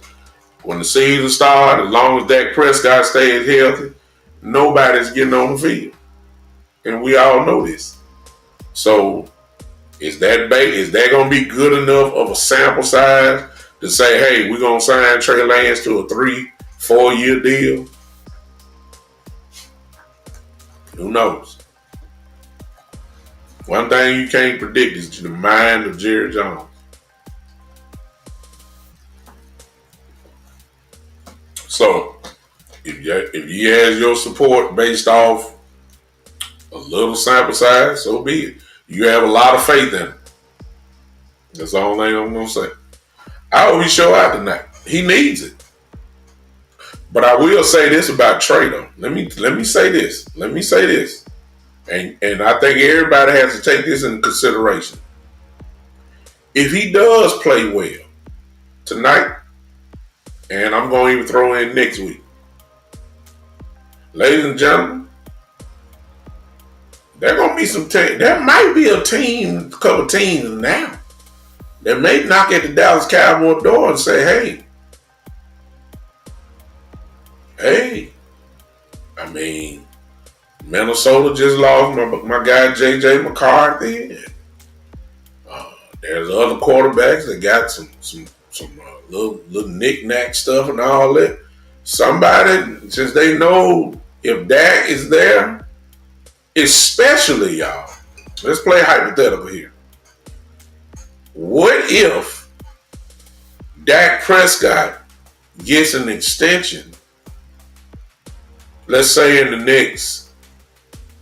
When the season starts, as long as Dak Prescott stays healthy, nobody's getting on the field. And we all know this. So, is that going to be good enough of a sample size to say, hey, we're going to sign Trey Lance to a 3-4 year deal? Who knows? One thing you can't predict is the mind of Jerry Jones. So, if he has your support based off a little sample size, so be it. You have a lot of faith in him. That's the only thing I'm going to say. I hope he show out tonight. He needs it. But I will say this about Trey, though. Let me say this. And I think everybody has to take this into consideration. If he does play well tonight, and I'm going to even throw in next week, ladies and gentlemen, there going to be some team. There might be a couple teams now that may knock at the Dallas Cowboys door and say, hey, I mean, Minnesota just lost my guy J.J. McCarthy. There's other quarterbacks that got some little knick-knack stuff and all that. Somebody, since they know if Dak is there, especially y'all, let's play hypothetical here. What if Dak Prescott gets an extension, let's say in the next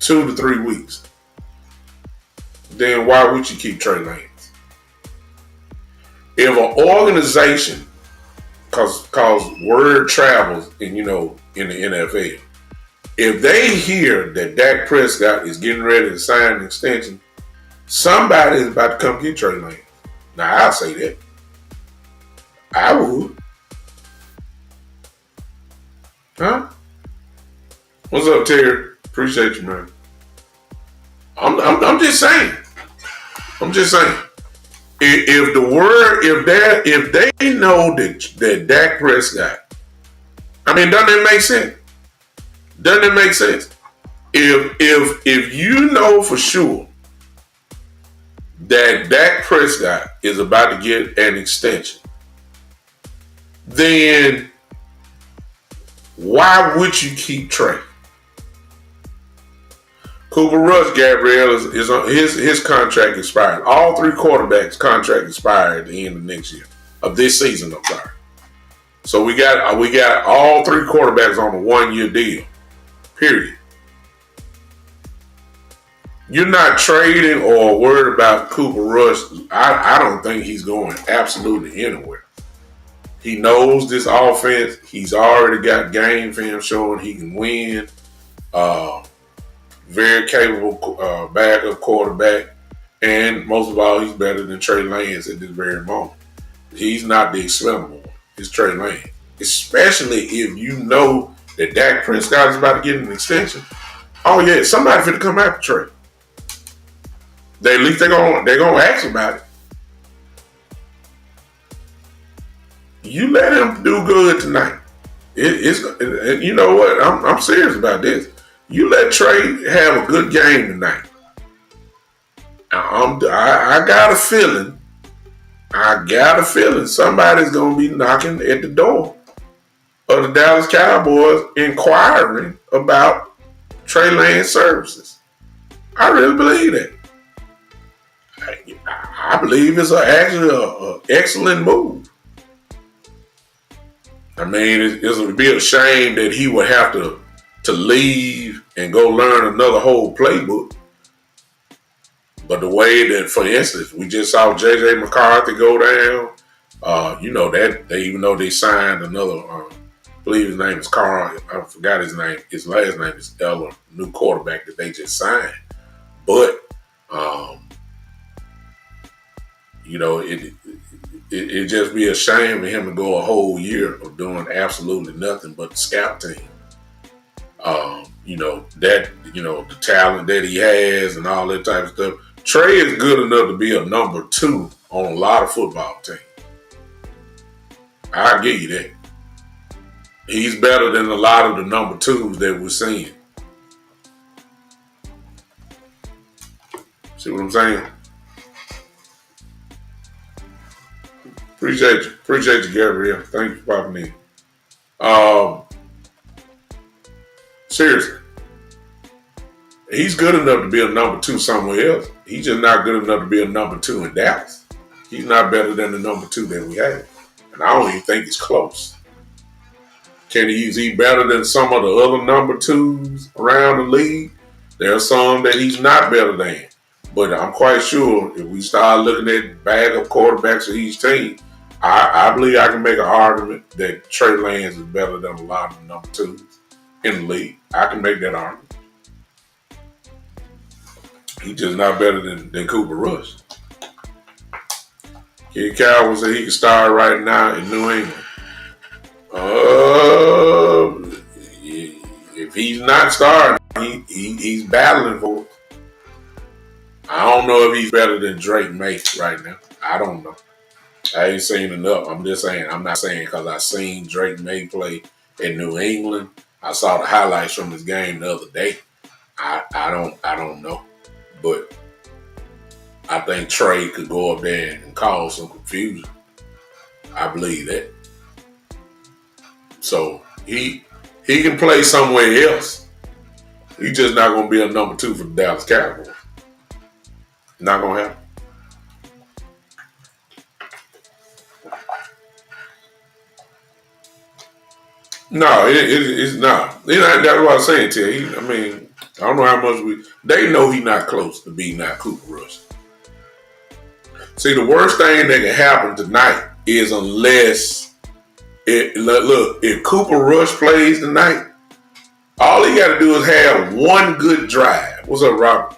2 to 3 weeks? Then why would you keep Trey Lance? If an organization, cause word travels in the NFL, if they hear that Dak Prescott is getting ready to sign an extension, somebody is about to come get Trey Lance. Now, I'll say that. I would. Huh? What's up, Terry? Appreciate you, man. I'm just saying. If they know that Dak Prescott, I mean, doesn't it make sense? Doesn't it make sense? If you know for sure that Dak Prescott is about to get an extension, then why would you keep Trey? Cooper Rush, Gabrielle, is on his contract expired. All 3 quarterbacks' contract expired at the end of next year, of this season. I'm sorry. So we got all 3 quarterbacks on a 1-year deal. Period. You're not trading or worried about Cooper Rush. I don't think he's going absolutely anywhere. He knows this offense. He's already got game film showing he can win. Very capable backup quarterback. And most of all, he's better than Trey Lance at this very moment. He's not the expendable one. It's Trey Lance. Especially if you know that Dak Prescott is about to get an extension. Oh, yeah, somebody finna come after Trey. At least they're gonna ask about it. You let him do good tonight. You know what? I'm serious about this. You let Trey have a good game tonight. I got a feeling. Somebody's gonna be knocking at the door of the Dallas Cowboys inquiring about Trey Lance services. I really believe that. I believe it's actually an excellent move. I mean, it would be a shame that he would have to leave and go learn another whole playbook. But the way that, for instance, we just saw J.J. McCarthy go down, that even though they signed another, I believe his name is Carl, I forgot his name. His last name is Eller, new quarterback that they just signed. But, it'd just be a shame for him to go a whole year of doing absolutely nothing but the scout team. The talent that he has and all that type of stuff. Trey is good enough to be a number 2 on a lot of football teams. I'll give you that. He's better than a lot of the number 2s that we're seeing. See what I'm saying? Appreciate you, Gabrielle. Thank you for popping in. Seriously. He's good enough to be a number 2 somewhere else. He's just not good enough to be a number 2 in Dallas. He's not better than the number 2 that we have. And I don't even think he's close. Is he better than some of the other number 2s around the league? There are some that he's not better than. But I'm quite sure if we start looking at backup quarterbacks for each team, I believe I can make an argument that Trey Lance is better than a lot of the number 2s in the league. I can make that argument. He's just not better than Cooper Rush. Kid Cowboys said he can start right now in New England. If he's not starting, he's battling for it. I don't know if he's better than Drake May right now. I don't know. I ain't seen enough. I'm just saying. I'm not saying because I seen Drake May play in New England. I saw the highlights from his game the other day. I don't know. But I think Trey could go up there and cause some confusion. I believe that. So he can play somewhere else. He's just not going to be a number 2 for the Dallas Cowboys. Not going to happen. No, it's not. That's what I was saying to you. I mean, I don't know how much they know he's not close to being not Cooper Rush. See, the worst thing that can happen tonight is if Cooper Rush plays tonight, all he got to do is have one good drive. What's up, Robert?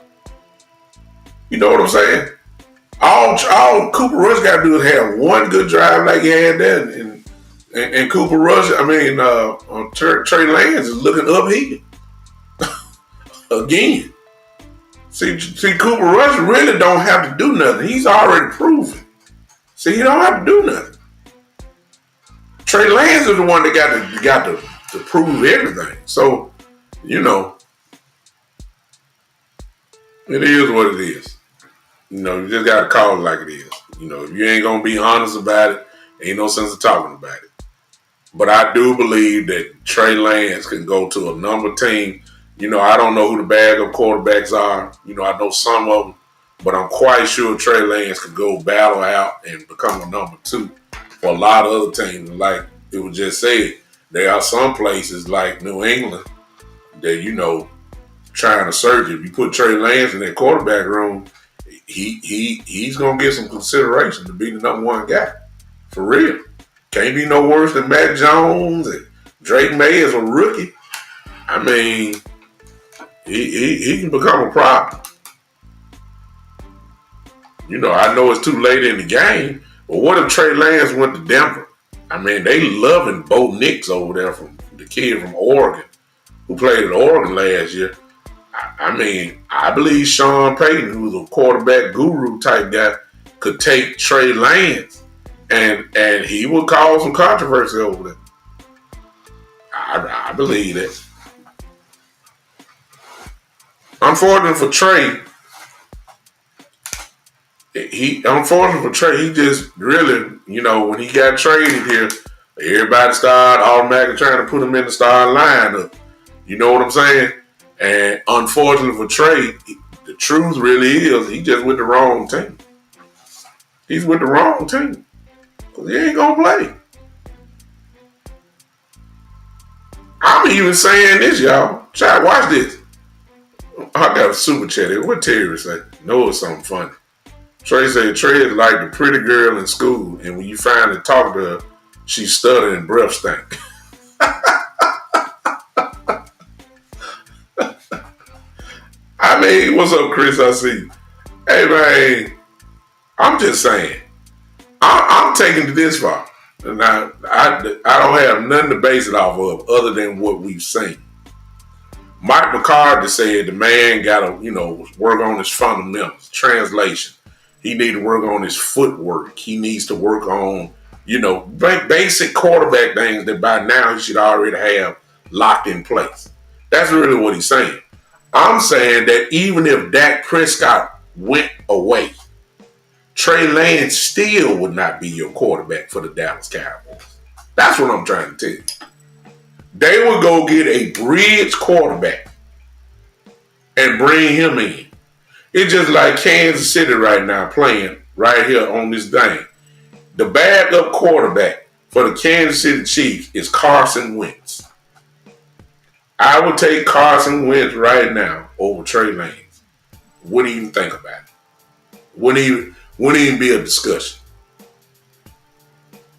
You know what I'm saying? All Cooper Rush got to do is have one good drive like he had there, and Cooper Rush, Trey Lance is looking uphill. Again. See, Cooper Rush really don't have to do nothing. He's already proven. See, he don't have to do nothing. Trey Lance is the one that got to prove everything. So, it is what it is. You just got to call it like it is. If you ain't going to be honest about it, ain't no sense of talking about it. But I do believe that Trey Lance can go to a number team. I don't know who the backup quarterbacks are. I know some of them. But I'm quite sure Trey Lance could go battle out and become a number 2 for a lot of other teams. Like it was just said, there are some places like New England that, trying to search. If you put Trey Lance in that quarterback room, he's going to get some consideration to be the number 1 guy. For real. Can't be no worse than Matt Jones and Drake May is a rookie. I mean, he can become a problem. I know it's too late in the game, but what if Trey Lance went to Denver? I mean, they loving Bo Nix over there, from the kid from Oregon who played at Oregon last year. I mean, I believe Sean Payton, who's a quarterback guru type guy, could take Trey Lance and he would cause some controversy over there. I believe that. Unfortunately for Trey, he just really, when he got traded here, everybody started automatically trying to put him in the starting lineup. You know what I'm saying? And unfortunately for Trey, the truth really is he just with the wrong team. He's with the wrong team. Because he ain't going to play. I'm even saying this, y'all. Child, watch this. I got a super chat here. What Terry say? No, it's something funny. Trey said Trey is like the pretty girl in school, and when you finally talk to her, she stutter and breath stink. I mean, what's up, Chris? I see. Hey, man, I'm just saying. I'm taking it this far. And I don't have nothing to base it off of other than what we've seen. Mike McCarthy said the man got to, work on his fundamentals. Translation. He need to work on his footwork. He needs to work on, basic quarterback things that by now he should already have locked in place. That's really what he's saying. I'm saying that even if Dak Prescott went away, Trey Lance still would not be your quarterback for the Dallas Cowboys. That's what I'm trying to tell you. They would go get a bridge quarterback and bring him in. It's just like Kansas City right now playing right here on this thing. The backup quarterback for the Kansas City Chiefs is Carson Wentz. I would take Carson Wentz right now over Trey Lance. Wouldn't even think about it. Wouldn't even be a discussion.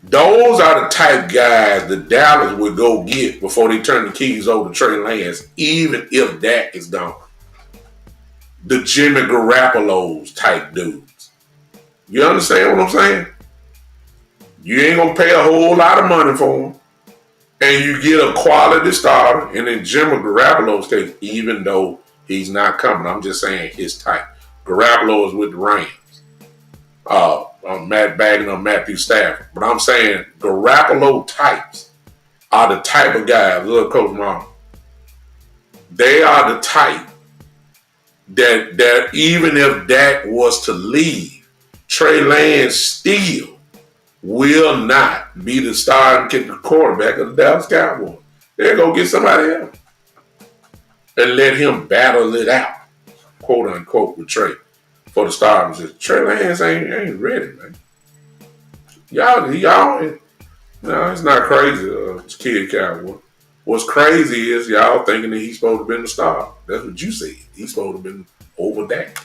Those are the type guys that Dallas would go get before they turn the keys over to Trey Lance, even if Dak is gone. The Jimmy Garoppolo's type dudes. You understand what I'm saying? You ain't going to pay a whole lot of money for them. And you get a quality starter. And in Jimmy Garoppolo's case, even though he's not coming, I'm just saying his type. Garoppolo is with the Rams. Matt Bagging on Matthew Stafford. But I'm saying Garoppolo types are the type of guys, look, Coach Mom, they are the type that even if Dak was to leave, Trey Lance still will not be the starting quarterback of the Dallas Cowboys. They're going to get somebody else and let him battle it out, quote unquote, with Trey for the starters. Trey Lance ain't ready, man. Y'all, no, it's not crazy, kid Cowboy. What's crazy is y'all thinking that he's supposed to have been the star. That's what you said. He's supposed to have been over Dak.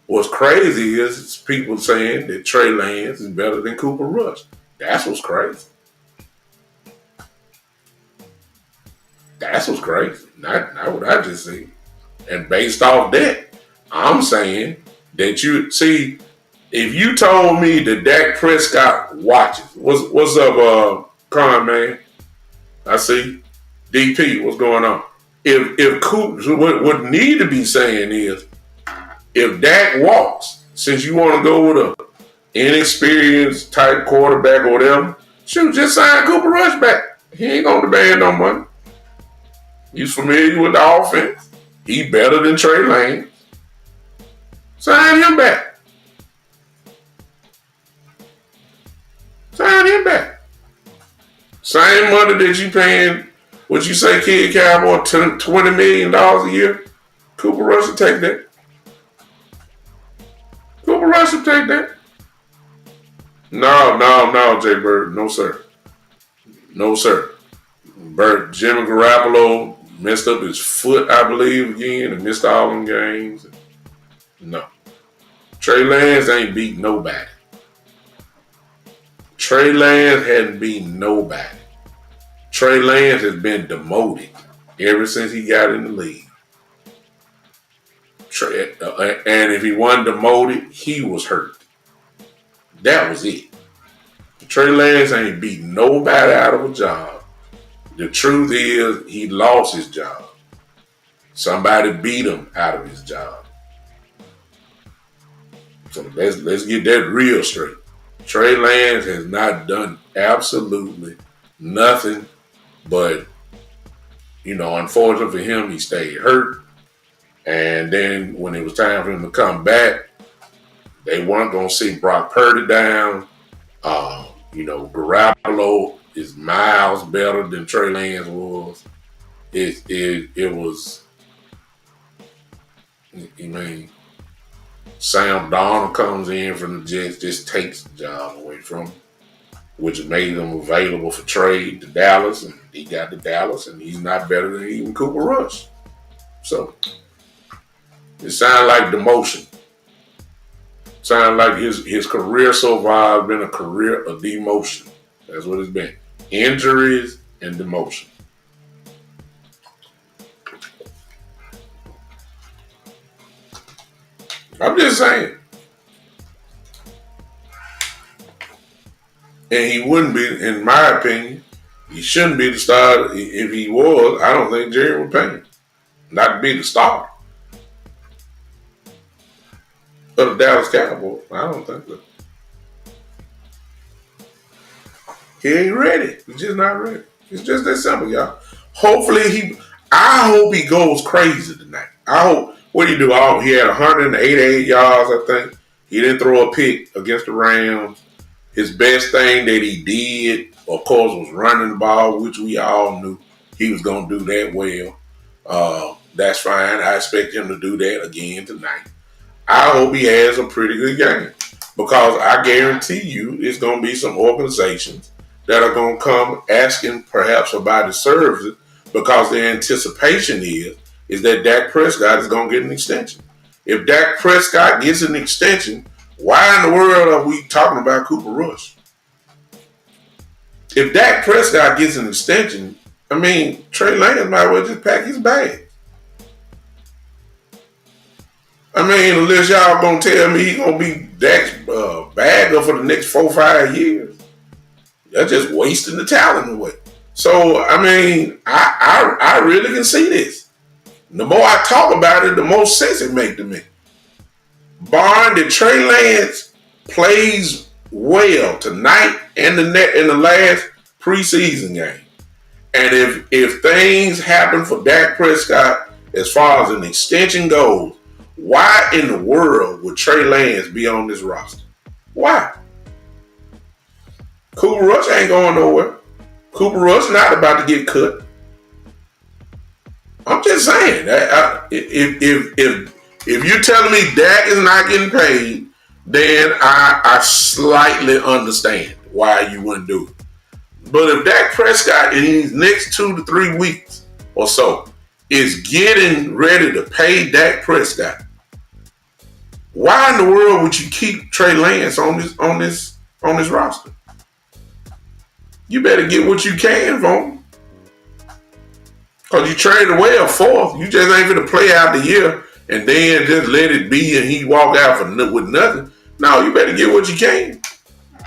What's crazy is people saying that Trey Lance is better than Cooper Rush. That's what's crazy. That's what's crazy. Not what I just said. And based off that, I'm saying that you see, if you told me that Dak Prescott watches, what's up, Con, man? I see. DP, what's going on? If Cooper, what need to be saying is, if Dak walks, since you want to go with a inexperienced type quarterback or whatever, shoot, just sign Cooper Rush back. He ain't going to demand no money. He's familiar with the offense. He better than Trey Lance. Sign him back. Sign him back. Same money that you paying, what you say, kid Cowboy, $20 million a year. Cooper Rush will take that. Cooper Rush will take that. No, Jay Bird. No, sir. No, sir. Jimmy Garoppolo messed up his foot, I believe, again, and missed all them games. No. Trey Lance ain't beat nobody. Trey Lance hadn't beaten nobody. Trey Lance has been demoted ever since he got in the league. And if he wasn't demoted, he was hurt. That was it. Trey Lance ain't beat nobody out of a job. The truth is, he lost his job. Somebody beat him out of his job. So let's get that real straight. Trey Lance has not done absolutely nothing but, unfortunately for him, he stayed hurt. And then when it was time for him to come back, they weren't going to sit Brock Purdy down. Garoppolo is miles better than Trey Lance was. It was, Sam Darnold comes in from the Jets, just takes the job away from him, which made him available for trade to Dallas, and he got to Dallas, and he's not better than even Cooper Rush. So it sounds like demotion. Sounds like his career so far has been a career of demotion. That's what it's been. Injuries and demotion. I'm just saying. And he wouldn't be, in my opinion, he shouldn't be the starter. If he was, I don't think Jerry would pay him. Not to be the starter. For the Dallas Cowboys, I don't think so. He ain't ready. He's just not ready. It's just that simple, y'all. I hope he goes crazy tonight. I hope, what did he do? He had 188 yards, I think. He didn't throw a pick against the Rams. His best thing that he did, of course, was running the ball, which we all knew he was going to do that well. That's fine. I expect him to do that again tonight. I hope he has a pretty good game, because I guarantee you it's going to be some organizations that are going to come asking perhaps about his services, because their anticipation is that Dak Prescott is going to get an extension. If Dak Prescott gets an extension, why in the world are we talking about Cooper Rush? If Dak Prescott gets an extension, Trey Lance might well just pack his bag. Unless y'all gonna tell me he's gonna be Dak's bagger for the next 4 or 5 years, that's just wasting the talent away. So I really can see this. The more I talk about it, the more sense it makes to me. Barring that Trey Lance plays well tonight and in the last preseason game, and if things happen for Dak Prescott as far as an extension goes, why in the world would Trey Lance be on this roster? Why? Cooper Rush ain't going nowhere. Cooper Rush not about to get cut. I'm just saying, if you're telling me Dak is not getting paid, then I slightly understand why you wouldn't do it. But if Dak Prescott in these next 2 to 3 weeks or so is getting ready to pay Dak Prescott, why in the world would you keep Trey Lance on this roster? You better get what you can from him. Because you traded away a fourth. You just ain't going to play out the year and then just let it be and he walk out with nothing. No, you better get what you can.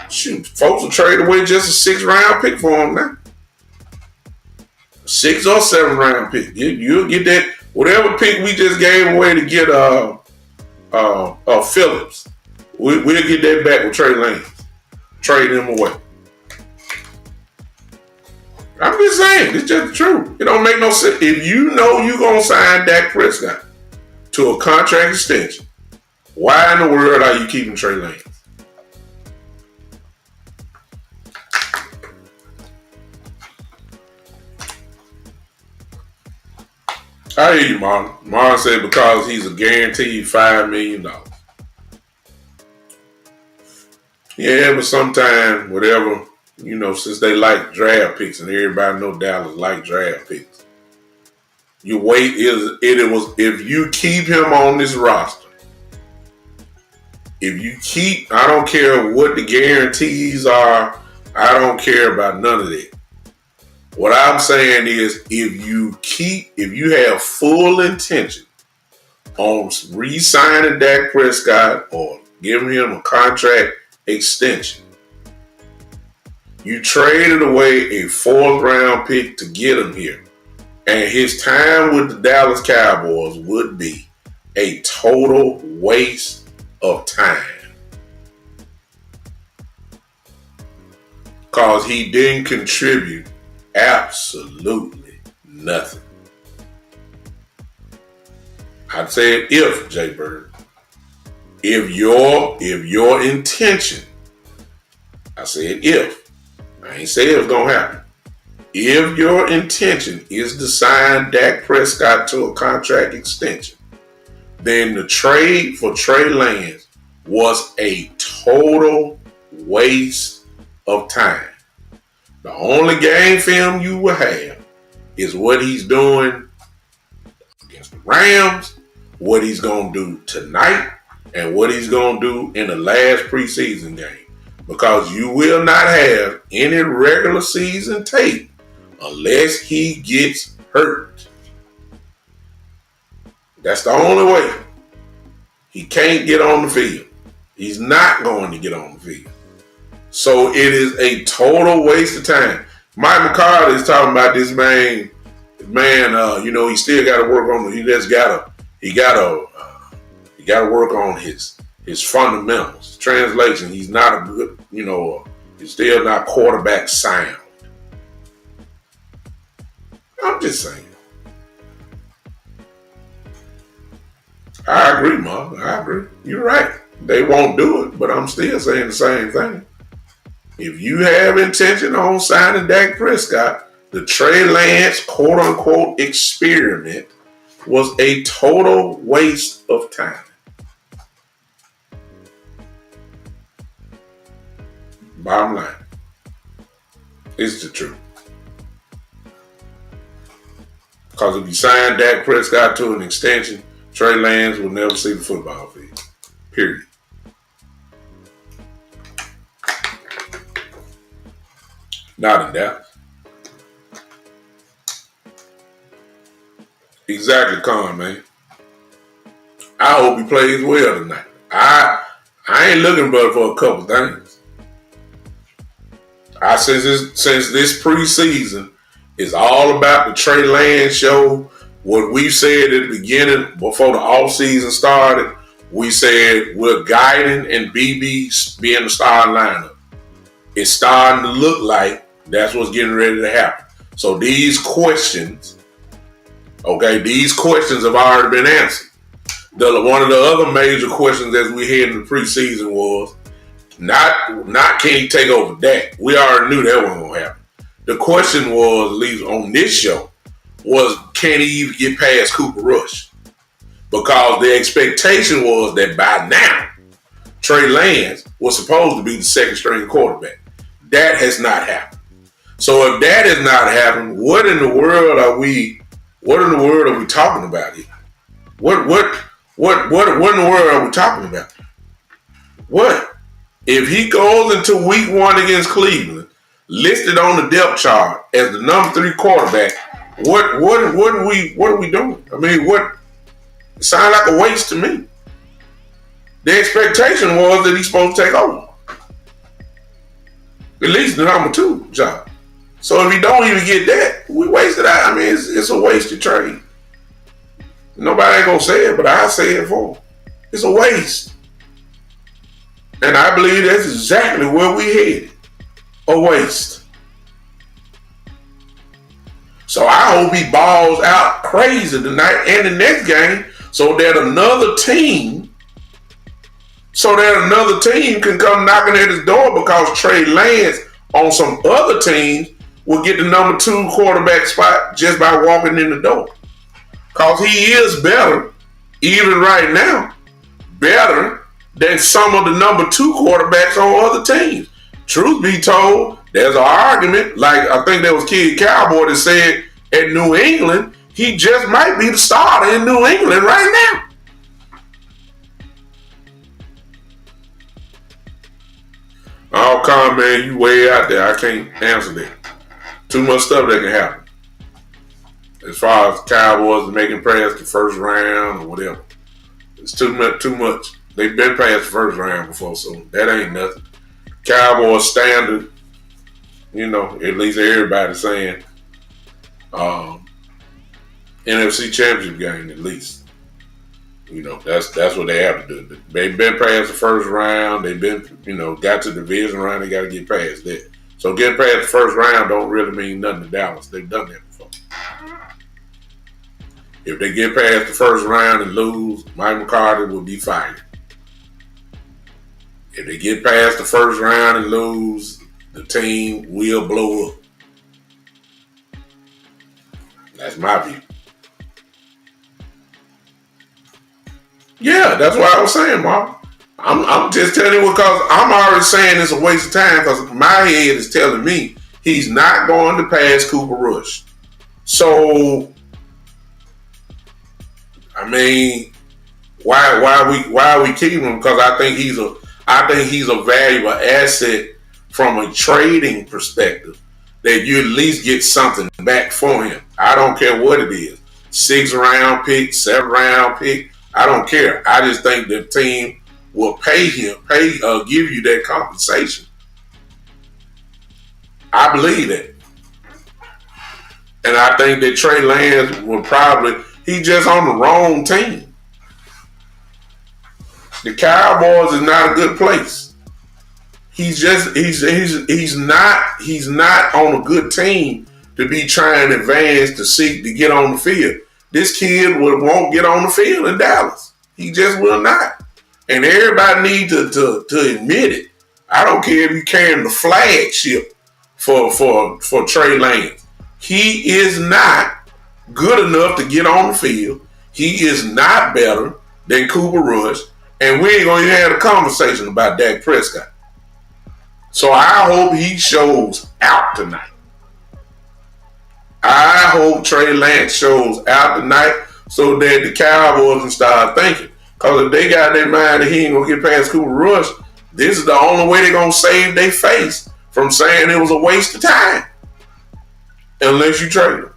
Shoot, folks will trade away just a 6th round pick for him now. 6th or 7th round pick. You'll get that, whatever pick we just gave away to get Phillips. We'll get that back with Trey Lance. Trade him away. I'm just saying, it's just the truth. It don't make no sense. If you know you're going to sign Dak Prescott to a contract extension, why in the world are you keeping Trey Lance? I hear you, Marlon. Marlon said because he's a guaranteed $5 million. Yeah, but sometimes, whatever, since they like draft picks and everybody know Dallas like draft picks, you wait, if you keep him on this roster, I don't care what the guarantees are, I don't care about none of that. What I'm saying is, if you have full intention on re-signing Dak Prescott or giving him a contract extension, you traded away a 4th round pick to get him here. And his time with the Dallas Cowboys would be a total waste of time. Because he didn't contribute absolutely nothing. I'd say if, Jay Bird, if your intention, I said if, I ain't say it's gonna happen. If your intention is to sign Dak Prescott to a contract extension, then the trade for Trey Lance was a total waste of time. The only game film you will have is what he's doing against the Rams, what he's going to do tonight, and what he's going to do in the last preseason game. Because you will not have any regular season tape unless he gets hurt. That's the only way. He can't get on the field. He's not going to get on the field. So it is a total waste of time. Mike McCarthy is talking about this man. He still got to work on. He got to work on his fundamentals. Translation: he's not a good. He's still not quarterback sound. I'm just saying. I agree, Mark. I agree. You're right. They won't do it, but I'm still saying the same thing. If you have intention on signing Dak Prescott, the Trey Lance quote-unquote experiment was a total waste of time. Bottom line. It's the truth. Because if you sign Dak Prescott to an extension, Trey Lance will never see the football field. Period. Not in Dallas. Exactly, Con, man. I hope he plays well tonight. I ain't looking but for a couple things. Since this preseason is all about the Trey Lance show, what we said at the beginning before the offseason started, we said we're guiding and BB being the starting lineup. It's starting to look like that's what's getting ready to happen. So these questions have already been answered. One of the other major questions as we head into the preseason was not can he take over Dak. We already knew that wasn't going to happen. The question was, at least on this show, was can he even get past Cooper Rush? Because the expectation was that by now, Trey Lance was supposed to be the second string quarterback. That has not happened. So if that has not happened, what in the world are we talking about here? What in the world are we talking about? What? If he goes into week 1 against Cleveland, listed on the depth chart as the number 3 quarterback, what are we doing? I mean, it sounds like a waste to me. The expectation was that he's supposed to take over. At least the number 2 job. So if he don't even get that, we wasted out. I mean, it's a wasted trade. Nobody ain't gonna say it, but I say it for him. It's a waste. And I believe that's exactly where we headed. A waste. So I hope he balls out crazy tonight and the next game so that another team can come knocking at his door, because Trey Lance on some other teams will get the number 2 quarterback spot just by walking in the door. Because he is better, even right now, better than some of the number 2 quarterbacks on other teams. Truth be told, there's an argument, like I think there was Kid Cowboy that said at New England, he just might be the starter in New England right now. Oh, come on, man, you way out there. I can't answer that. Too much stuff that can happen. As far as Cowboys making past the first round or whatever. It's too much. They've been past the first round before, so that ain't nothing. Cowboys standard, at least everybody's saying, NFC Championship game at least. That's what they have to do. They've been past the first round. They've been, got to the division round. They got to get past that. So getting past the first round don't really mean nothing to Dallas. They've done that before. If they get past the first round and lose, Mike McCarthy will be fired. If they get past the first round and lose, the team will blow up. That's my view. Yeah, that's what I was saying, Mark. I'm just telling you because I'm already saying it's a waste of time because my head is telling me he's not going to pass Cooper Rush. So, I mean, why are we keeping him? Because I think he's a valuable asset from a trading perspective that you at least get something back for him. I don't care what it is. 6th round pick, 7th round pick. I don't care. I just think the team will give you that compensation. I believe that. And I think that Trey Lance he's just on the wrong team. The Cowboys is not a good place. He's not on a good team to be trying to advance to seek to get on the field. This kid won't get on the field in Dallas. He just will not. And everybody needs to admit it. I don't care if you're carrying the flagship for Trey Lance. He is not good enough to get on the field. He is not better than Cooper Rush. And we ain't going to have a conversation about Dak Prescott. So I hope he shows out tonight. I hope Trey Lance shows out tonight so that the Cowboys can start thinking. Because if they got their mind that he ain't going to get past Cooper Rush, this is the only way they're going to save their face from saying it was a waste of time. Unless you trade him.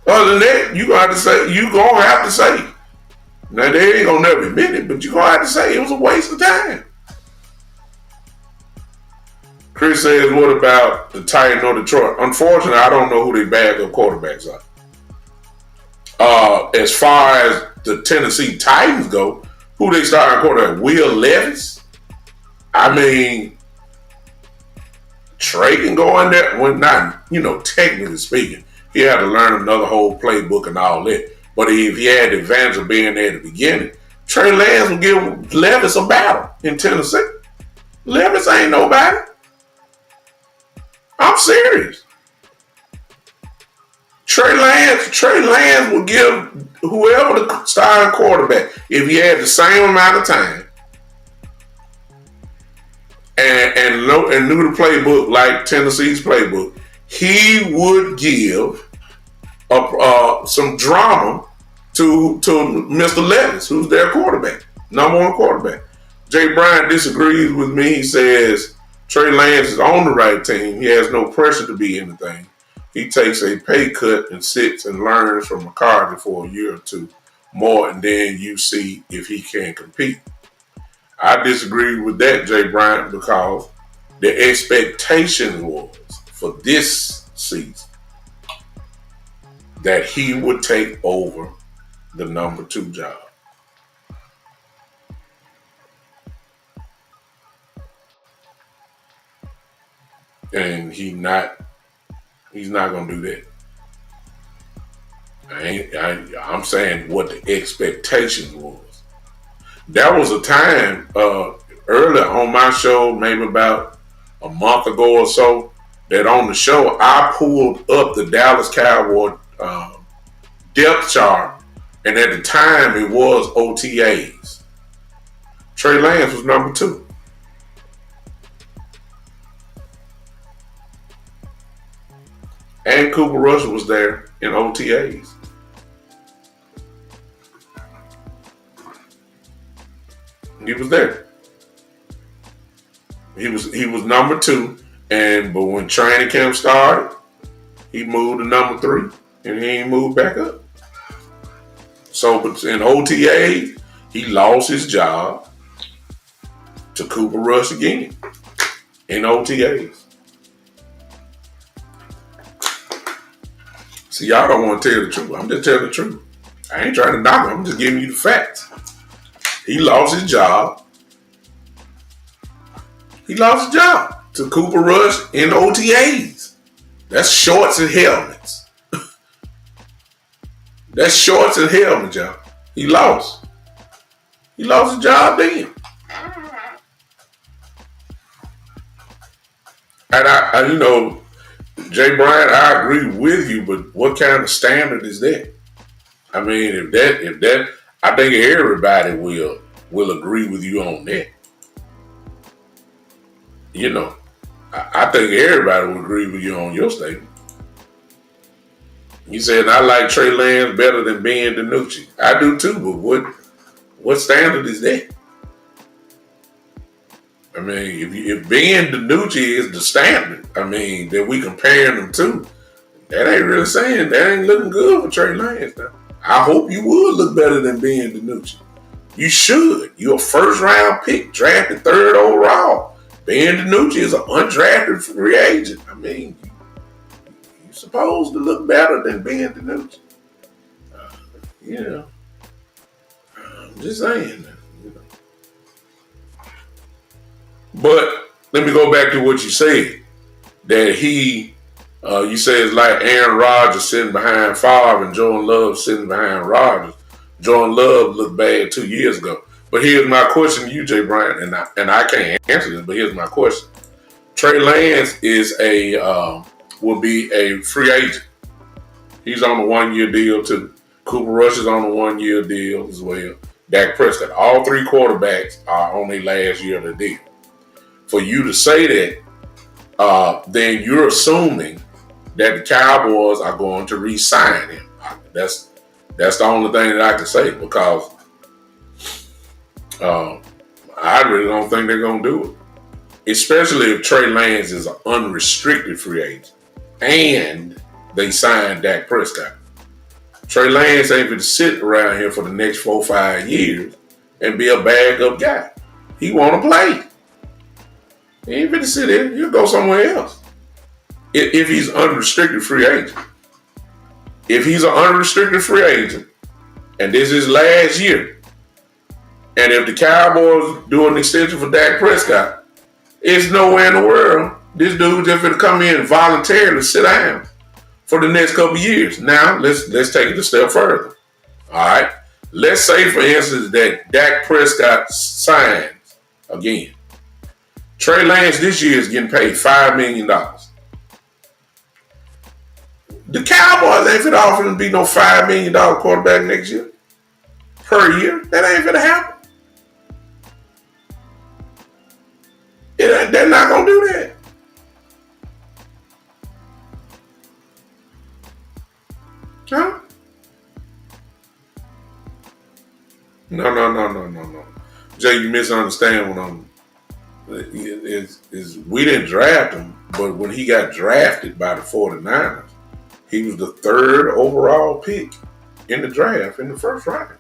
Other than that, you're going to have to say. Now, they ain't going to never admit it, but you're going to have to say it was a waste of time. Chris says, what about the Titans or Detroit? Unfortunately, I don't know who their backup quarterbacks are. As far as the Tennessee Titans go, who they starting quarterback? Will Levis? I mean, Trey can go in there. Well, not, technically speaking. He had to learn another whole playbook and all that. But if he had the advantage of being there at the beginning, Trey Lance will give Levis a battle in Tennessee. Levis ain't nobody. I'm serious. Trey Lance will give whoever the starting quarterback, if he had the same amount of time and knew the playbook like Tennessee's playbook, he would give some drama to Mr. Levis, who's their quarterback, number one quarterback. Jay Bryant disagrees with me. He says Trey Lance is on the right team. He has no pressure to be anything. He takes a pay cut and sits and learns from McCarthy for a year or two more, and then you see if he can compete. I disagree with that, Jay Bryant, because the expectation was for this season that he would take over the number 2 job. And he's not going to do that. I'm saying what the expectation was. There was a time earlier on my show, maybe about a month ago or so, that on the show I pulled up the Dallas Cowboys depth chart, and at the time it was OTAs. Trey Lance was number 2. And Cooper Rush was there in OTAs. He was there. He was number 2, but when training camp started, he moved to number 3, and he ain't moved back up. So, but in OTAs, he lost his job to Cooper Rush again in OTAs. See, y'all don't want to tell the truth. I'm just telling the truth. I ain't trying to knock him. I'm just giving you the facts. He lost his job. He lost his job to Cooper Rush in OTAs. That's shorts and helmets. That's shorts and helmets, y'all. He lost. He lost his job then. And I Jay Bryant, I agree with you, but what kind of standard is that? I mean, if that, I think everybody will agree with you on that. I think everybody will agree with you on your statement. You said I like Trey Lance better than Ben DiNucci. I do too, but what standard is that? I mean, if Ben DiNucci is the standard, I mean, that we comparing them to, that ain't really saying that ain't looking good for Trey Lance now. I hope you would look better than Ben DiNucci. You should. You're a first round pick, drafted 3rd overall. Ben DiNucci is an undrafted free agent. I mean, you're supposed to look better than Ben DiNucci. I'm just saying. But let me go back to what you said. That you say it's like Aaron Rodgers sitting behind Favre and Jordan Love sitting behind Rodgers. Jordan Love looked bad 2 years ago. But here's my question to you, Jay Bryant, and I can't answer this, but here's my question. Trey Lance will be a free agent. He's on a 1-year deal too. Cooper Rush is on a 1-year deal as well. Dak Prescott. All 3 quarterbacks are on their last year of the deal. For you to say that, then you're assuming that the Cowboys are going to re-sign him. That's the only thing that I can say, because I really don't think they're going to do it. Especially if Trey Lance is an unrestricted free agent and they sign Dak Prescott. Trey Lance ain't going to sit around here for the next 4 or 5 years and be a backup guy. He want to play. He ain't going to sit there. He'll go somewhere else. If he's unrestricted free agent. If he's an unrestricted free agent and this is his last year, and if the Cowboys do an extension for Dak Prescott, it's nowhere in the world this dude just going to come in and voluntarily sit down for the next couple of years. Now, let's take it a step further. All right? Let's say, for instance, that Dak Prescott signs again. Trey Lance this year is getting paid $5 million. The Cowboys ain't going to offer him to be no $5 million quarterback next year. Per year. That ain't going to happen. They're not going to do that. Huh? No. Jay, you misunderstand what I'm... We didn't draft him, but when he got drafted by the 49ers, he was the 3rd overall pick in the draft in the 1st round.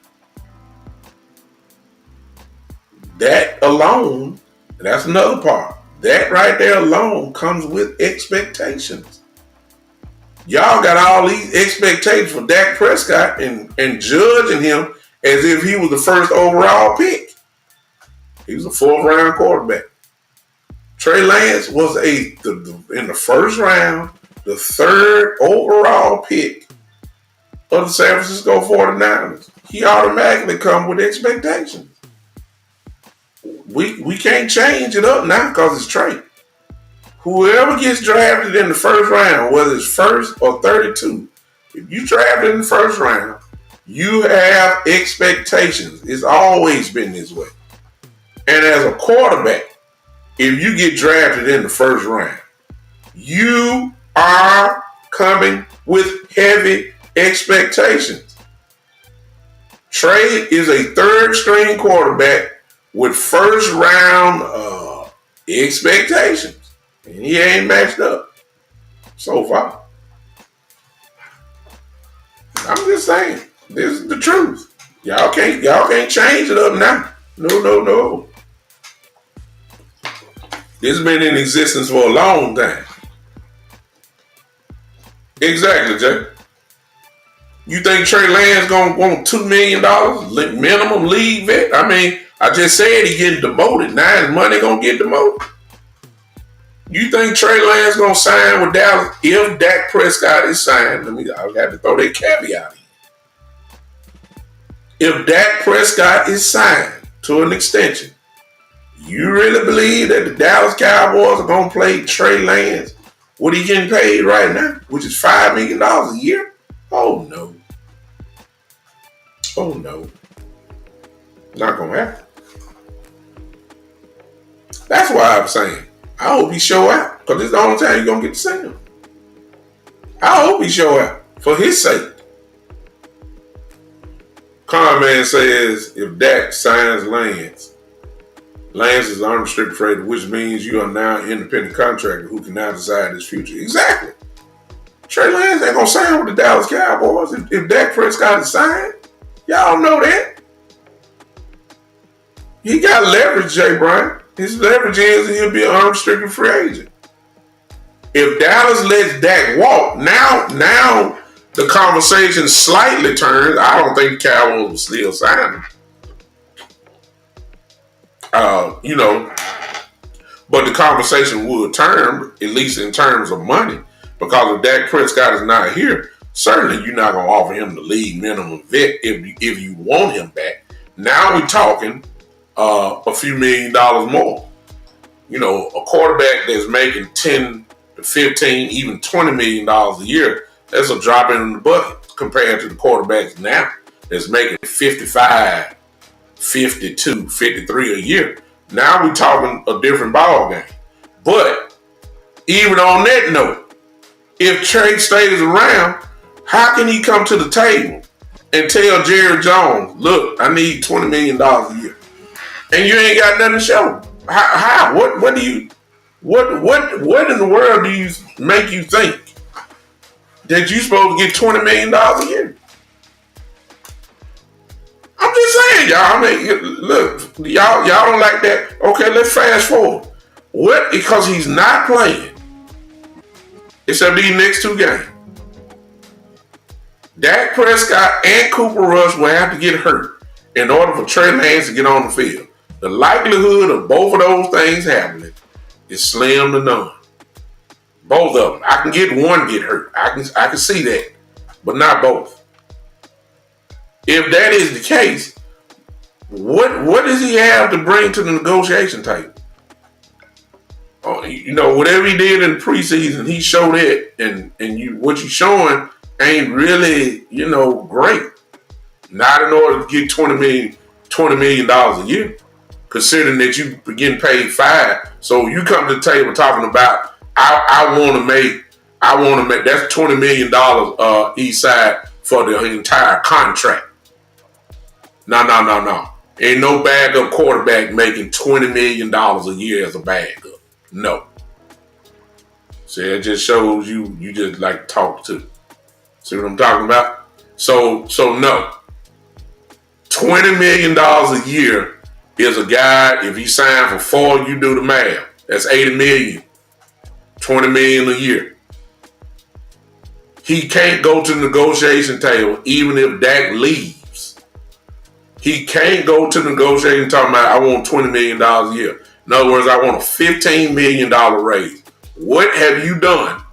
That alone, that's another part. That right there alone comes with expectations. Y'all got all these expectations for Dak Prescott and judging him as if he was the 1st overall pick. He was a 4th round quarterback. Trey Lance was in the 1st round, the 3rd overall pick of the San Francisco 49ers. He automatically come with expectations. We can't change it up now because it's Trey. Whoever gets drafted in the 1st round, whether it's 1st or 32, if you drafted in the 1st round, you have expectations. It's always been this way. And as a quarterback, if you get drafted in the 1st round, you are coming with heavy expectations. Trey is a 3rd string quarterback with 1st round expectations. And he ain't matched up so far. I'm just saying, this is the truth. Y'all can't change it up now. No. This has been in existence for a long time. Exactly, Jay. You think Trey Lance gonna want $2 million minimum league vet? I mean, I just said he getting demoted. Now his money gonna get demoted. You think Trey Lance gonna sign with Dallas if Dak Prescott is signed? I got to throw that caveat in. If Dak Prescott is signed to an extension, you really believe that the Dallas Cowboys are gonna play Trey Lance what he getting paid right now, which is $5 million a year? Oh no. Oh no. Not gonna happen. That's why I'm saying I hope he show out, because this is the only time you're gonna get to see him. I hope he show out for his sake. Conman says if Dak signs Lance is an unrestricted free agent, which means you are now an independent contractor who can now decide his future. Exactly. Trey Lance ain't gonna sign with the Dallas Cowboys if Dak Prescott is signed. Y'all know that. He got leverage, Jay Bryant. His leverage is he'll be an unrestricted free agent. If Dallas lets Dak walk, now the conversation slightly turns. I don't think the Cowboys will still sign him. But the conversation would turn, at least in terms of money, because if Dak Prescott is not here, certainly you're not going to offer him the league minimum vet if you want him back. Now we're talking a few $1 million more. A quarterback that's making 10 to 15, even $20 million a year, that's a drop in the bucket compared to the quarterbacks now that's making 55, 52, 53 a year. Now we're talking a different ball game. But even on that note, if Trey stays around, how can he come to the table and tell Jerry Jones, look, I need $20 million a year, and you ain't got nothing to show? How? What in the world do you make you think that you supposed to get $20 million a year? I'm just saying, y'all. I mean, look, y'all don't like that. Okay, let's fast forward. What? Because he's not playing, except these next two games. Dak Prescott and Cooper Rush will have to get hurt in order for Trey Lance to get on the field. The likelihood of both of those things happening is slim to none. Both of them. I can get one get hurt. I can see that, but not both. If that is the case, what does he have to bring to the negotiation table? Whatever he did in the preseason, he showed it, and what you're showing ain't really, great. Not in order to get $20 million a year, considering that you getting paid $5. So you come to the table talking about I want to make that's $20 million each side for the entire contract. No. Ain't no backup quarterback making $20 million a year as a backup. No. See, it just shows you just like to talk to. See what I'm talking about? So no. $20 million a year is a guy, if he signed for 4, you do the math. That's $80 million. $20 million a year. He can't go to the negotiation table even if Dak leaves. He can't go to the negotiation talking about I want $20 million a year. In other words, I want a $15 million raise. What have you done?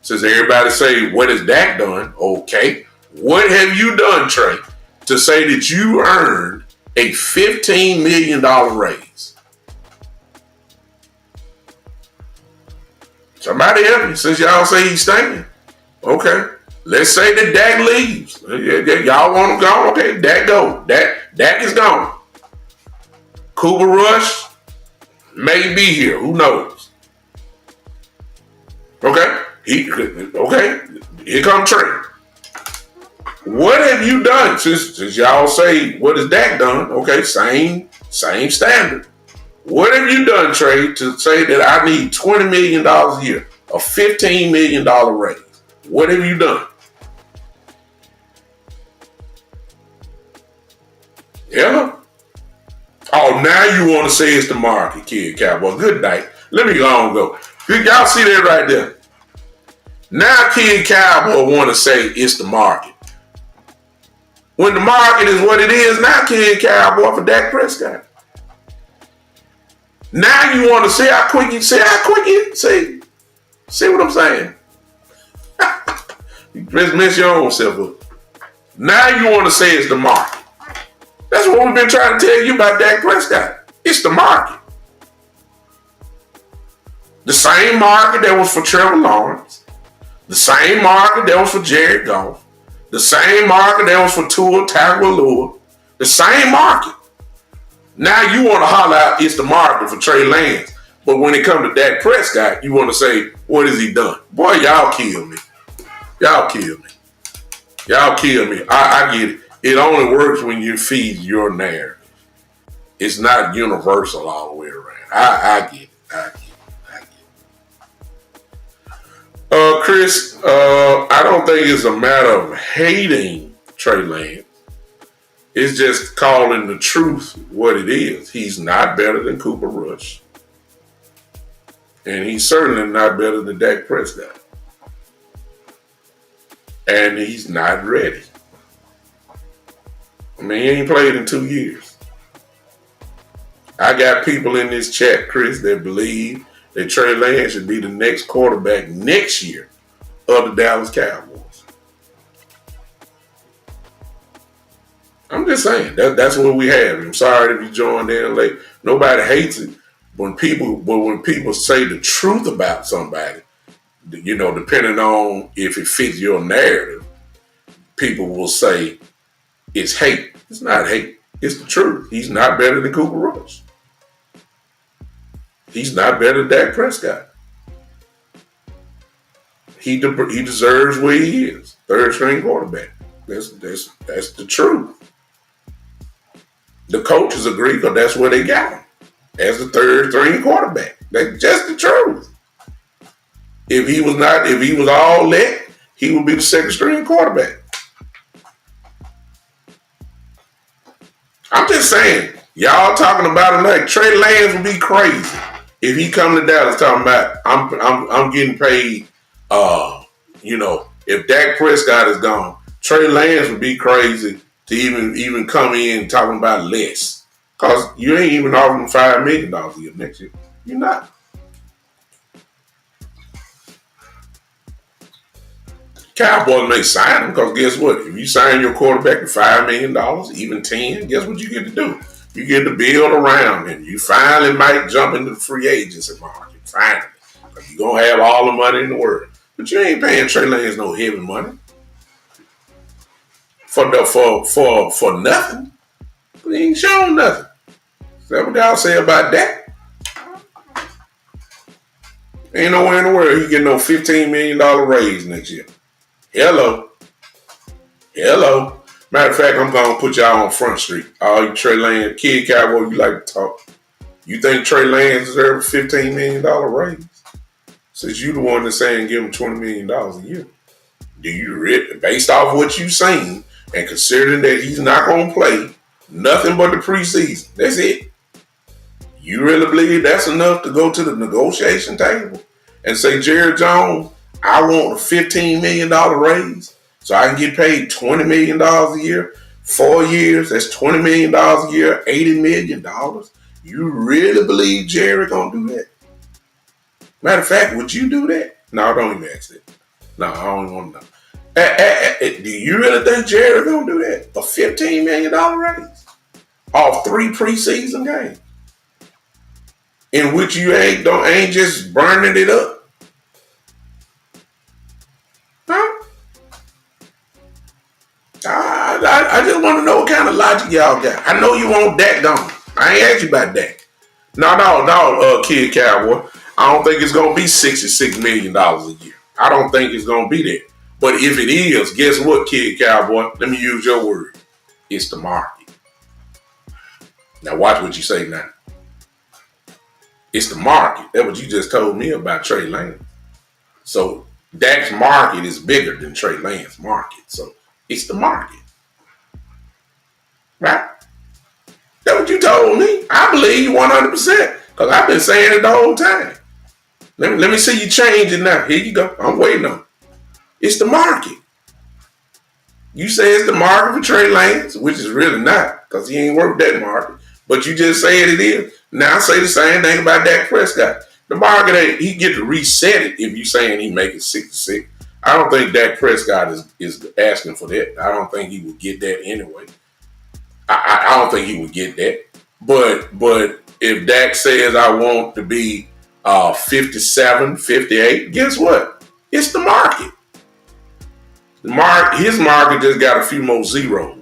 Since everybody say, what has Dak done? Okay. What have you done, Trey, to say that you earned a $15 million raise? Somebody help me, since y'all say he's staying. Okay. Let's say that Dak leaves. Y'all want him gone? Okay, Dak go. Dak is gone. Cooper Rush may be here. Who knows? Okay. Here comes Trey. What have you done since y'all say what has Dak done? Okay, same standard. What have you done, Trey, to say that I need $20 million a year, a $15 million raise? What have you done? Yeah. Oh, now you want to say it's the market, kid Cowboy. Good night. Let me go and go. Y'all see that right there? Now kid Cowboy want to say it's the market. When the market is what it is now, King Cowboy, for Dak Prescott. Now you want to see how quick you see what I'm saying? You just mess your own self up. Now you want to say it's the market. That's what we've been trying to tell you about Dak Prescott. It's the market. The same market that was for Trevor Lawrence. The same market that was for Jared Goff. The same market that was for Tua Tagovailoa. The same market. Now you want to holler out it's the market for Trey Lance. But when it comes to Dak Prescott, you want to say, what has he done? Boy, y'all kill me. Y'all kill me. Y'all kill me. I get it. It only works when you feed your narrative. It's not universal all the way around. I get it. Chris, I don't think it's a matter of hating Trey Lance. It's just calling the truth what it is. He's not better than Cooper Rush. And he's certainly not better than Dak Prescott. And he's not ready. I mean, he ain't played in 2 years. I got people in this chat, Chris, that believe that Trey Lance should be the next quarterback next year of the Dallas Cowboys. I'm just saying, that's what we have. I'm sorry if you joined in late. Nobody hates it. When people say the truth about somebody, you know, depending on if it fits your narrative, people will say it's hate. It's not hate. It's the truth. He's not better than Cooper Rush. He's not better than Dak Prescott. He deserves where he is. Third string quarterback. That's the truth. The coaches agree because that's where they got him. As the third string quarterback. That's just the truth. If he was all that, he would be the second string quarterback. I'm just saying, y'all talking about it like Trey Lance would be crazy if he come to Dallas talking about I'm getting paid. If Dak Prescott is gone, Trey Lance would be crazy to even come in talking about less, cause you ain't even offering $5 million a year next year. You're not. Cowboys may sign him because guess what? If you sign your quarterback for $5 million, even 10, guess what you get to do? You get to build around him. You finally might jump into the free agency market. Finally. Because you're going to have all the money in the world. But you ain't paying Trey Lance no heavy money. For nothing. He ain't shown nothing. Is that what y'all say about that? Ain't nowhere in the world he get no $15 million raise next year. Hello. Matter of fact, I'm going to put y'all on Front Street. All you Trey Lance, kid cowboy, you like to talk. You think Trey Lance deserves a $15 million raise? Since you the one that's saying give him $20 million a year. Do you really, based off what you seen, and considering that he's not going to play nothing but the preseason, that's it. You really believe that's enough to go to the negotiation table and say, Jared Jones, I want a $15 million raise so I can get paid $20 million a year, 4 years, that's $20 million a year, $80 million. You really believe Jared gonna do that? Matter of fact, would you do that? No, don't even ask it. No, I don't want to know. Do you really think Jared gonna do that? A $15 million raise off 3 preseason games in which you ain't just burning it up? I just want to know what kind of logic y'all got. I know you want Dak gone. I ain't asked you about Dak. No, kid cowboy. I don't think it's going to be $66 million a year. I don't think it's going to be that. But if it is, guess what, kid cowboy? Let me use your word. It's the market. Now watch what you say now. It's the market. That's what you just told me about Trey Lance. So Dak's market is bigger than Trey Lance's market. So it's the market. Right? That's what you told me. I believe you 100%. Because I've been saying it the whole time. Let me see you change it now. Here you go. I'm waiting on it. It's the market. You say it's the market for Trey Lance, which is really not, because he ain't worth that market. But you just said it is. Now I say the same thing about Dak Prescott. The market ain't, he get to reset it if you saying he make it 66. I don't think Dak Prescott is asking for that. I don't think he would get that anyway. I don't think he would get that. But if Dak says I want to be 57, 58, guess what? It's the market. His market just got a few more zeros.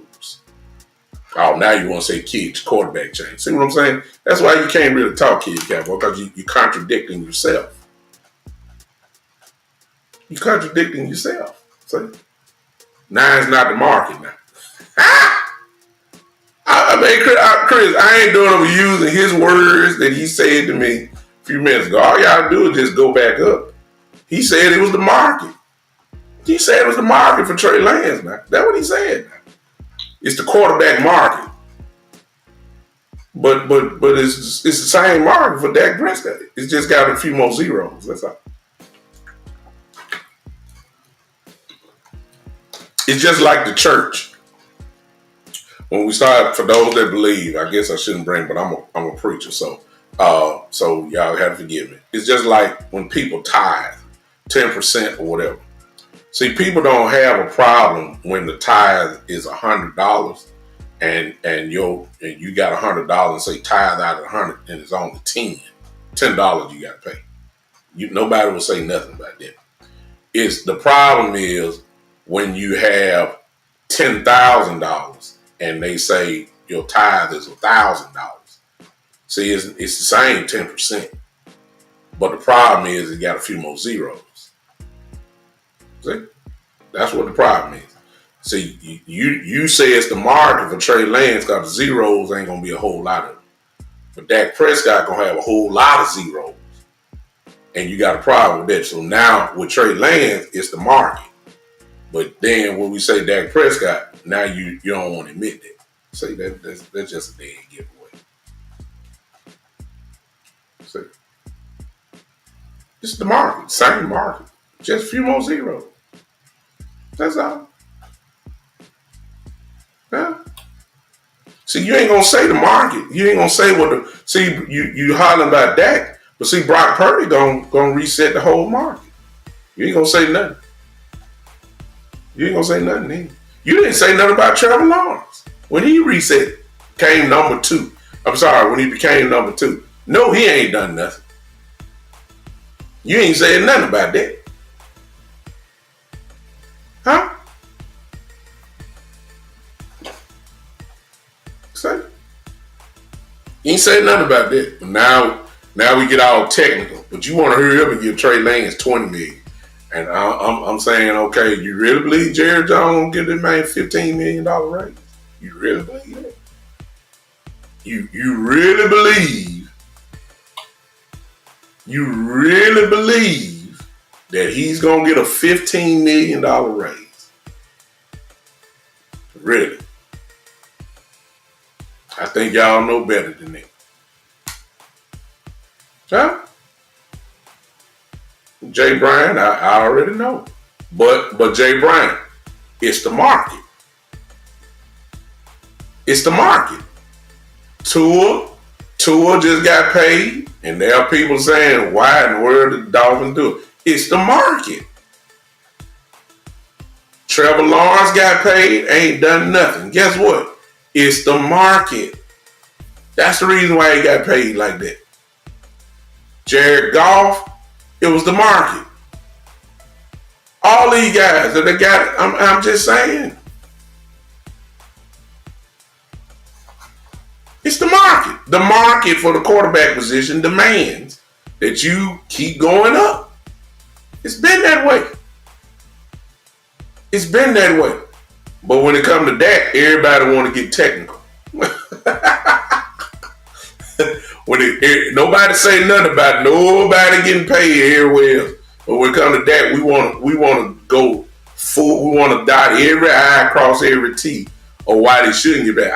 Oh, now you want to say kids quarterback change. See what I'm saying? That's why you can't really talk kid Cowboy, because you're contradicting yourself. You're contradicting yourself. See? Nine's not the market now. I mean, Chris, I ain't doing it using his words that he said to me a few minutes ago. All y'all do is just go back up. He said it was the market. He said it was the market for Trey Lance, man. That's what he said. It's the quarterback market. But it's the same market for Dak Prescott. It's just got a few more zeros. That's all. It's just like the church. When we start, for those that believe, I guess I shouldn't bring, but I'm a preacher, so y'all have to forgive me. It's just like when people tithe 10% or whatever. See, people don't have a problem when the tithe is $100 and you got $100 and say tithe out of 100 and it's only $10 you got to pay. Nobody will say nothing about that. The problem is when you have $10,000 and they say your tithe is $1,000. See, it's the same 10%, but the problem is it got a few more zeros. See, that's what the problem is. See, you say it's the market for Trey Lance because the zeros ain't gonna be a whole lot of them, but Dak Prescott gonna have a whole lot of zeros, and you got a problem with that. So now with Trey Lance, it's the market. But then when we say Dak Prescott, now you don't want to admit that. Say that's just a dead giveaway. See, it's the market, same market, just a few more zeros. That's all. Yeah. See, you ain't gonna say the market. You ain't gonna say what the. See, you hollering about Dak, but see, Brock Purdy gonna reset the whole market. You ain't gonna say nothing. You ain't gonna say nothing either. You didn't say nothing about Trevor Lawrence. When he reset, came number 2. I'm sorry, when he became number 2. No, he ain't done nothing. You ain't saying nothing about that. Huh? Say. You ain't saying nothing about that. But now we get all technical. But you want to hurry up and give Trey Lance $20 million. And I'm saying, okay, you really believe Jerry Jones gonna give that man $15 million raise? You really believe that? You really believe that he's gonna get a $15 million raise? Really? I think y'all know better than that. Huh? Jay Bryant, I already know. But Jay Bryant, it's the market. It's the market. Tua just got paid, and there are people saying, why in the world did the Dolphins do it? It's the market. Trevor Lawrence got paid, ain't done nothing. Guess what? It's the market. That's the reason why he got paid like that. Jared Goff, it was the market. All these guys that they got, I'm just saying. It's the market. The market for the quarterback position demands that you keep going up. It's been that way. It's been that way. But when it comes to Dak, everybody want to get technical. Nobody say nothing about nobody getting paid everywhere. But when it comes to Dak, we want to go full. We want to dot every I, cross every T, or why they shouldn't get paid.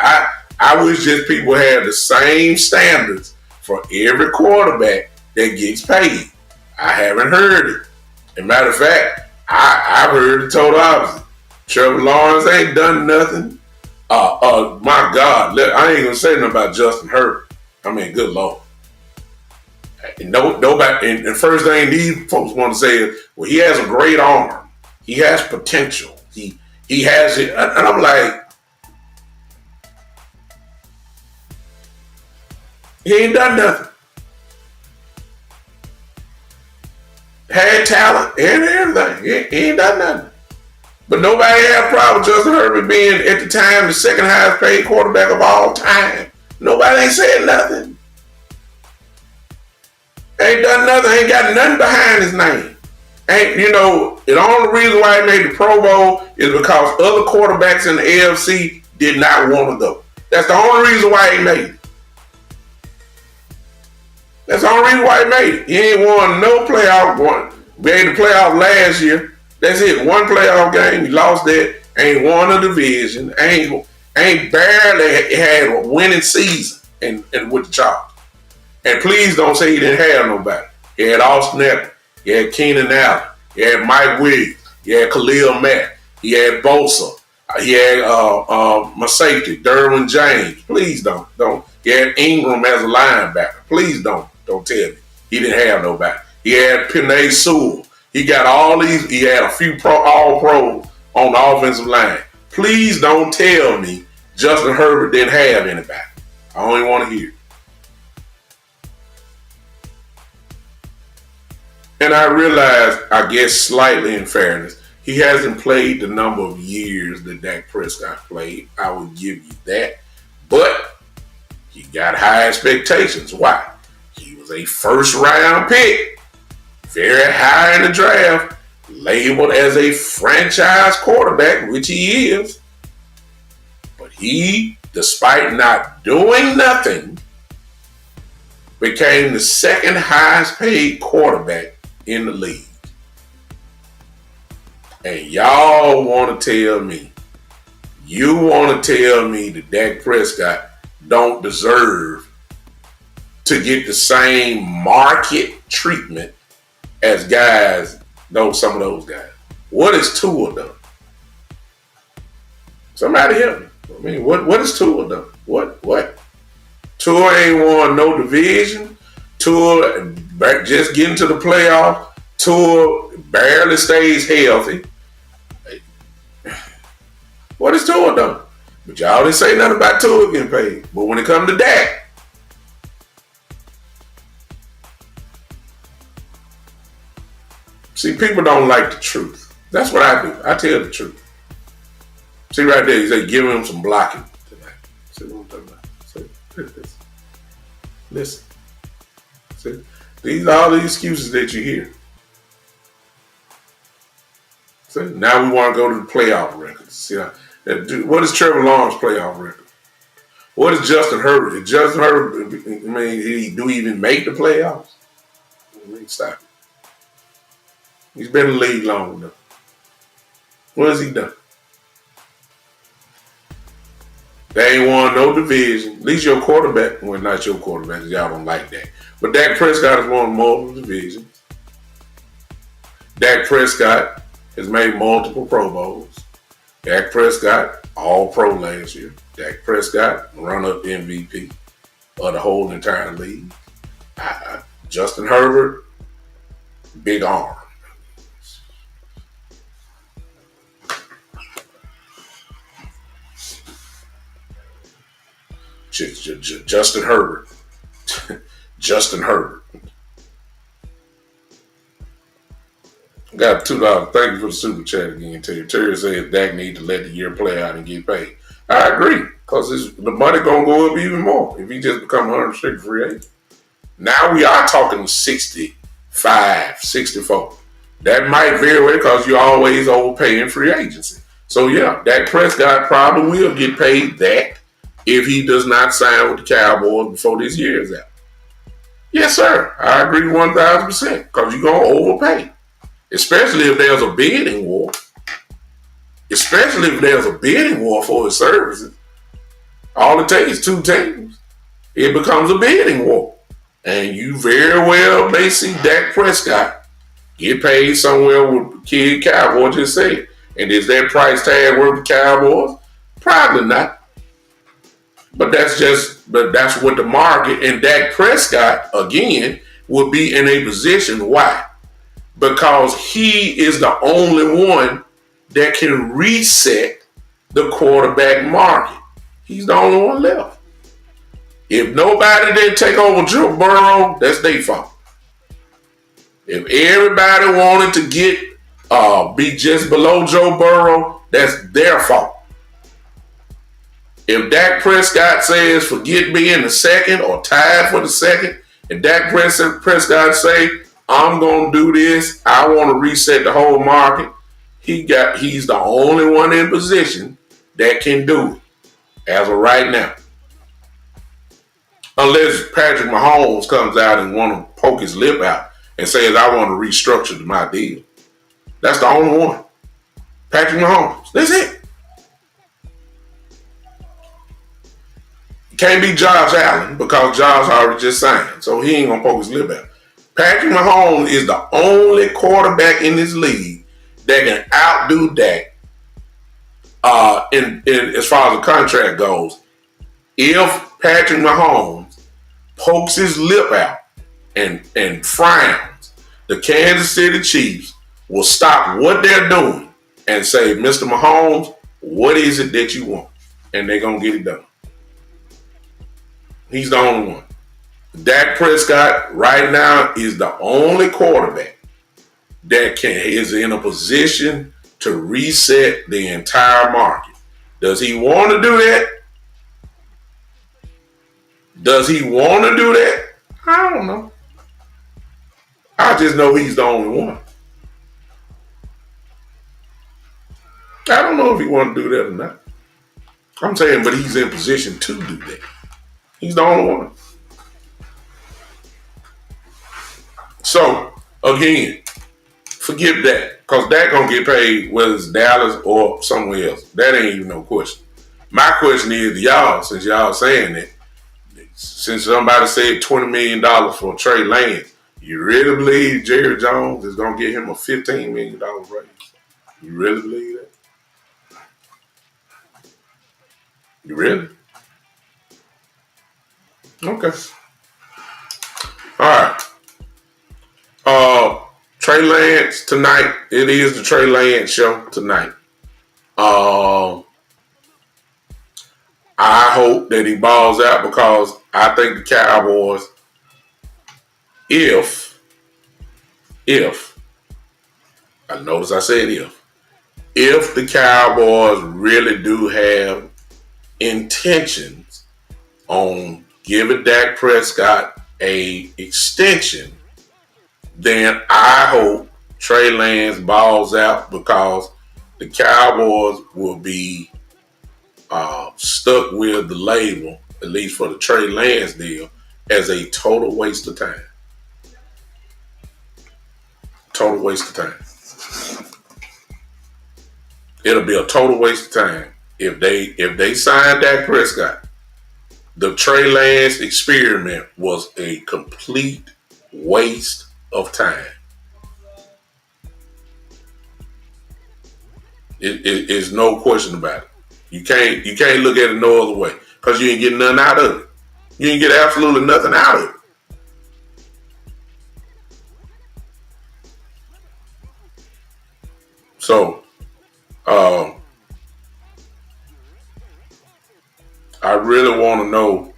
I wish just people had the same standards for every quarterback that gets paid. I haven't heard it. As a matter of fact, I've heard the total opposite. Trevor Lawrence ain't done nothing. My God, I ain't gonna say nothing about Justin Herbert. I mean, good Lord. Nobody. And the first thing these folks want to say is, well, he has a great arm. He has potential. He has it, and I'm like, he ain't done nothing. Had talent and everything. He ain't done nothing. But nobody had a problem with Justin Herbert being, at the time, the second highest paid quarterback of all time. Nobody ain't saying nothing. Ain't done nothing. Ain't got nothing behind his name. The only reason why he made the Pro Bowl is because other quarterbacks in the AFC did not want to go. That's the only reason why he made it. That's the only reason why he made it. He ain't won no playoff one. Made the playoff last year. That's it. One playoff game. He lost that. Ain't won a division. Ain't barely had a winning season and with the Chargers. And please don't say he didn't have nobody. He had Austin Eckler. He had Keenan Allen. He had Mike Williams. He had Khalil Mack. He had Bosa. He had my safety, Derwin James. Please don't. He had Ingram as a linebacker. Please don't tell me he didn't have nobody. He had Penei Sewell. He got all these. He had a few all pros on the offensive line. Please don't tell me Justin Herbert didn't have anybody. I don't even want to hear it. And I realize, I guess slightly in fairness, he hasn't played the number of years that Dak Prescott played. I will give you that. But he got high expectations. Why? He was a first round pick, very high in the draft, labeled as a franchise quarterback, which he is. But he, despite not doing nothing, became the second highest paid quarterback in the league. And y'all want to tell me, that Dak Prescott don't deserve to get the same market treatment as some of those guys. What is Tua done? Somebody help me. I mean, what is Tua done? What? Tua ain't won no division. Tua just getting to the playoff. Tua barely stays healthy. What is Tua done? But y'all didn't say nothing about Tua getting paid. But when it comes to Dak, see, people don't like the truth. That's what I do. I tell the truth. See right there, he said, give him some blocking tonight. See what I'm talking about? See, listen. See, these are all the excuses that you hear. See, now we want to go to the playoff records. See, what is Trevor Lawrence's playoff record? What is Justin Herbert? Did Justin Herbert, do he even make the playoffs? Stop it. He's been in the league long enough. What has he done? They ain't won no division. At least your quarterback, well, not your quarterback, because y'all don't like that. But Dak Prescott has won multiple divisions. Dak Prescott has made multiple Pro Bowls. Dak Prescott, All-Pro last year. Dak Prescott, run-up MVP of the whole entire league. Justin Herbert, big arm. Justin Herbert. Justin Herbert. Got $2. Thank you for the super chat again, Terry. Terry says Dak need to let the year play out and get paid. I agree, because the money going to go up even more if he just become 100% free agent. Now we are talking 65, 64. That might very well, because you always overpaying free agency. So yeah, Dak Prescott probably will get paid that if he does not sign with the Cowboys before this year is out. Yes, sir. I agree 1,000%, because you're going to overpay. Especially if there's a bidding war. Especially if there's a bidding war for his services. All it takes is 2 teams. It becomes a bidding war. And you very well may see Dak Prescott get paid somewhere with Kid Cowboy just said. And is that price tag worth the Cowboys? Probably not. But that's what the market and Dak Prescott, again, will be in a position. Why? Because he is the only one that can reset the quarterback market. He's the only one left. If nobody didn't take over Joe Burrow, that's their fault. If everybody wanted to get be just below Joe Burrow, that's their fault. If Dak Prescott says forget being the second or tied for the second, and Dak Prescott say I'm gonna do this, I want to reset the whole market, he's the only one in position that can do it as of right now. Unless Patrick Mahomes comes out and want to poke his lip out and says, I want to restructure my deal. That's the only one. Patrick Mahomes. That's it. Can't be Josh Allen because Josh already just signed. So he ain't going to poke his lip out. Patrick Mahomes is the only quarterback in this league that can outdo Dak in as far as the contract goes. If Patrick Mahomes pokes his lip out and frowns, the Kansas City Chiefs will stop what they're doing and say, Mr. Mahomes, what is it that you want? And they're going to get it done. He's the only one. Dak Prescott right now is the only quarterback that is in a position to reset the entire market. Does he want to do that? Does he want to do that? I don't know. I just know he's the only one. I don't know if he want to do that or not. I'm saying, but he's in position to do that. He's the only one. So, again, forget that. Because Dak going to get paid whether it's Dallas or somewhere else. That ain't even no question. My question is to y'all, since y'all saying that, since somebody said $20 million for Trey Lance, you really believe Jerry Jones is going to get him a $15 million raise? You really believe that? You really? Okay. All right. Trey Lance tonight. It is the Trey Lance show tonight. I hope that he balls out because I think the Cowboys, if I notice I said if the Cowboys really do have intentions on giving Dak Prescott a extension, then I hope Trey Lance balls out because the Cowboys will be stuck with the label, at least for the Trey Lance deal, as a total waste of time. Total waste of time. It'll be a total waste of time if they sign Dak Prescott. The Trey Lance experiment was a complete waste of time. It is no question about it. You can't look at it no other way because you ain't getting nothing out of it. You ain't get absolutely nothing out of it. So, I really want to know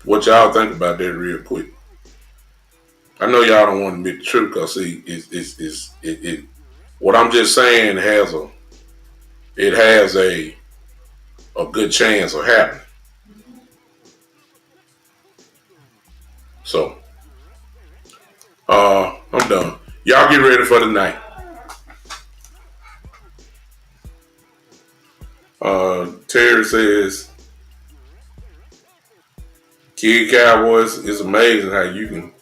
what y'all think about that real quick. I know y'all don't want to admit the truth because see, what I'm just saying has a good chance of happening. So, I'm done. Y'all get ready for the night. Terry says, Kid Cowboys, it's amazing how you can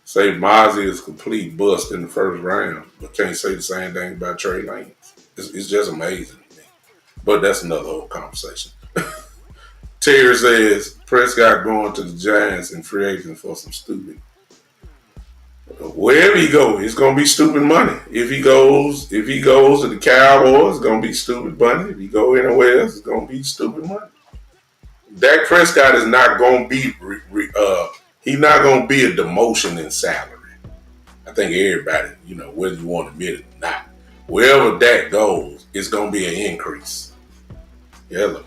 say Mozzie is a complete bust in the first round, but can't say the same thing about Trey Lance. It's just amazing to me. But that's another whole conversation. Terry says, Prescott going to the Giants and free agent for some stupid. Wherever he goes, it's gonna be stupid money. If he goes to the Cowboys, it's gonna be stupid money. If he go anywhere else, it's gonna be stupid money. Dak Prescott is not gonna be he's not gonna be a demotion in salary. I think everybody, whether you want to admit it or not, wherever Dak goes, it's gonna be an increase. Yeah, look.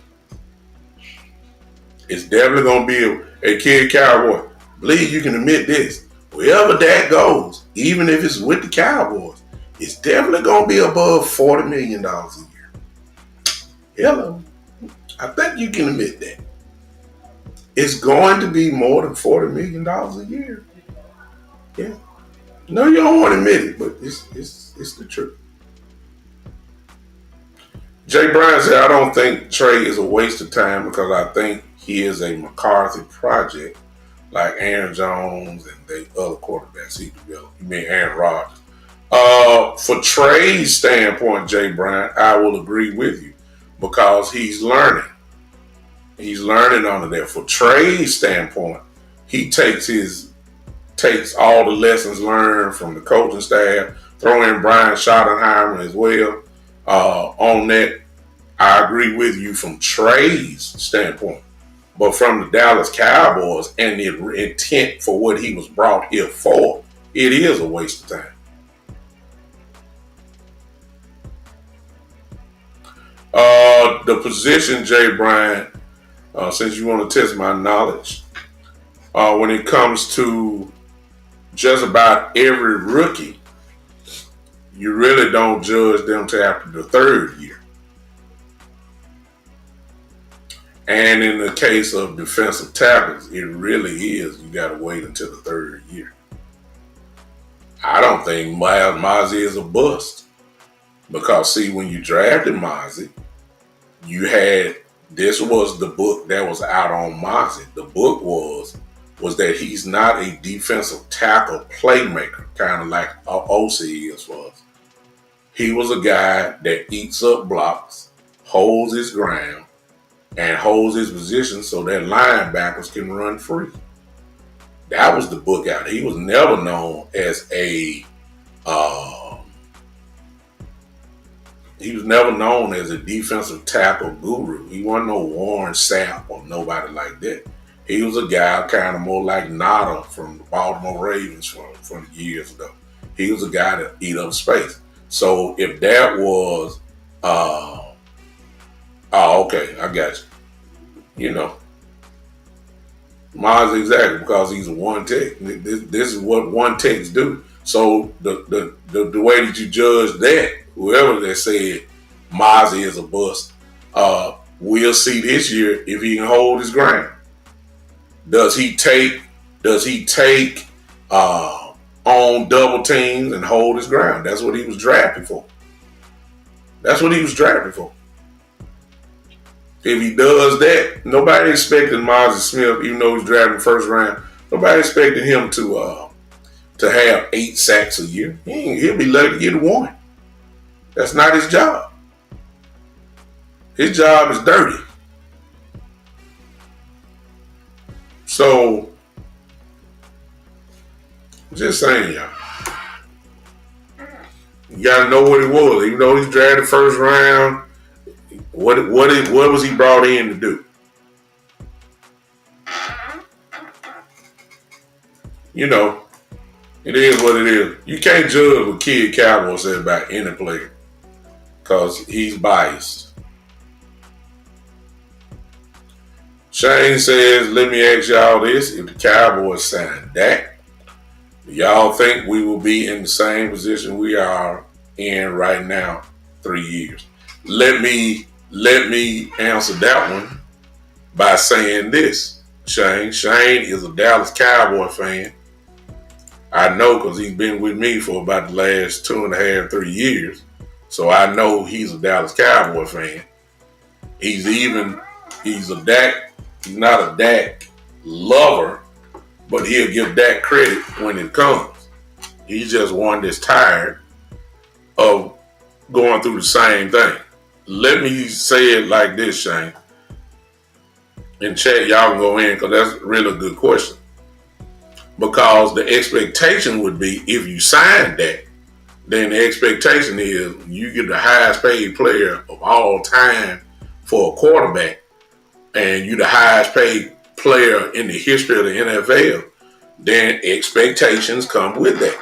It's definitely gonna be a kid Cowboy. Believe you can admit this. Wherever Dak goes, even if it's with the Cowboys, it's definitely gonna be above $40 million a year. Hello. I think you can admit that. It's going to be more than $40 million a year. Yeah. No, you don't want to admit it, but it's the truth. Jay Bryan said, I don't think Trey is a waste of time because I think he is a McCarthy project like Aaron Jones and the other quarterbacks he developed. You mean Aaron Rodgers. For Trey's standpoint, Jay Bryan, I will agree with you because he's learning. He's learning under there. For Trey's standpoint, he takes all the lessons learned from the coaching staff, throw in Brian Schottenheimer as well. On that, I agree with you from Trey's standpoint. But from the Dallas Cowboys and the intent for what he was brought here for, it is a waste of time. The position, Jay Bryan, since you want to test my knowledge, when it comes to just about every rookie, you really don't judge them till after the third year. And in the case of defensive tackles, it really is. You got to wait until the third year. I don't think Mozzie is a bust. Because, see, when you drafted Mozzie, this was the book that was out on Mozzie. The book was that he's not a defensive tackle playmaker, kind of like OC is for us. He was a guy that eats up blocks, holds his ground, and holds his position so that linebackers can run free. That was the book out. He was never known as a defensive tackle guru. He wasn't no Warren Sapp or nobody like that. He was a guy kind of more like Nada from the Baltimore Ravens from years ago. He was a guy that eat up space. So if that was, okay, I got you. Miles exactly because he's a one tech. This is what one techs do. So the way that you judge that, whoever that said Mozzie is a bust, we'll see this year if he can hold his ground. Does he take on double teams and hold his ground? That's what he was drafted for. If he does that, nobody expected Mozzie Smith, even though he's drafted first round, nobody expected him to have 8 sacks a year. He'll be lucky to get 1. That's not his job. His job is dirty. So, just saying, y'all. You gotta know what it was. Even though he's drafted first round, what was he brought in to do? It is what it is. You can't judge what Kid Cowboy said about any player because he's biased. Shane says, let me ask y'all this. If the Cowboys sign Dak, do y'all think we will be in the same position we are in right now 3 years? Let me answer that one by saying this. Shane is a Dallas Cowboy fan. I know because he's been with me for about the last 2.5, 3 years. So I know he's a Dallas Cowboy fan. He's not a Dak lover, but he'll give Dak credit when it comes. He's just one that's tired of going through the same thing. Let me say it like this, Shane. In chat, y'all can go in because that's really a good question. Because the expectation would be, if you sign that, then the expectation is you get the highest paid player of all time for a quarterback, and you the highest paid player in the history of the NFL, then expectations come with that.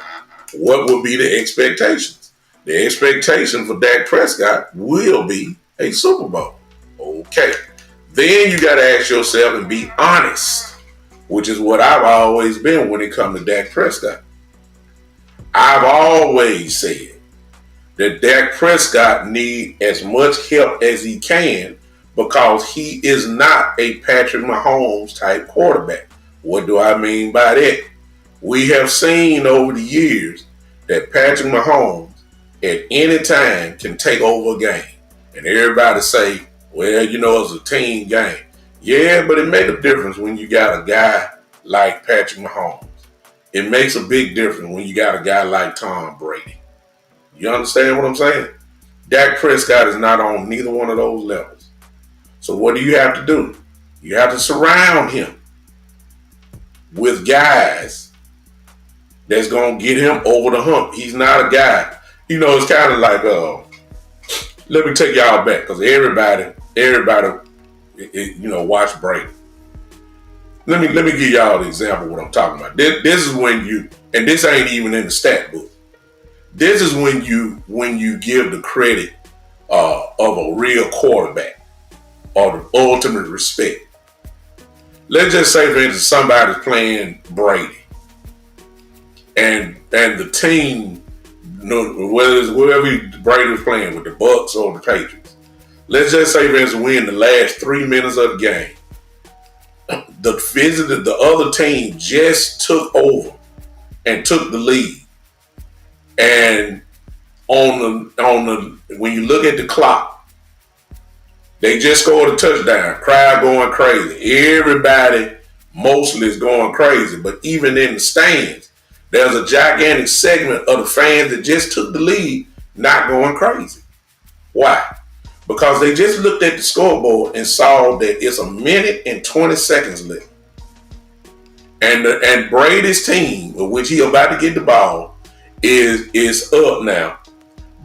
What would be the expectations? The expectation for Dak Prescott will be a Super Bowl. Okay. Then you got to ask yourself and be honest, which is what I've always been when it comes to Dak Prescott. I've always said that Dak Prescott needs as much help as he can because he is not a Patrick Mahomes type quarterback. What do I mean by that? We have seen over the years that Patrick Mahomes at any time can take over a game. And everybody say, well, it's a team game. Yeah, but it makes a difference when you got a guy like Patrick Mahomes. It makes a big difference when you got a guy like Tom Brady. You understand what I'm saying? Dak Prescott is not on neither one of those levels. So what do you have to do? You have to surround him with guys that's going to get him over the hump. He's not a guy. It's kind of like, let me take y'all back, because everybody, watch Brady. Let me give y'all the example of what I'm talking about. This is when and this ain't even in the stat book. This is when you give the credit of a real quarterback or the ultimate respect. Let's just say, for instance, somebody's playing Brady, and the team, whether it's whoever Brady was playing with, the Bucks or the Patriots. Let's just say, for instance, we're in the last 3 minutes of the game. The other team just took over and took the lead. And on the when you look at the clock, they just scored a touchdown. Crowd going crazy. Everybody mostly is going crazy. But even in the stands, there's a gigantic segment of the fans that just took the lead not going crazy. Why? Because they just looked at the scoreboard and saw that it's 1 minute and 20 seconds left. And Brady's team, with which he about to get the ball, is up now.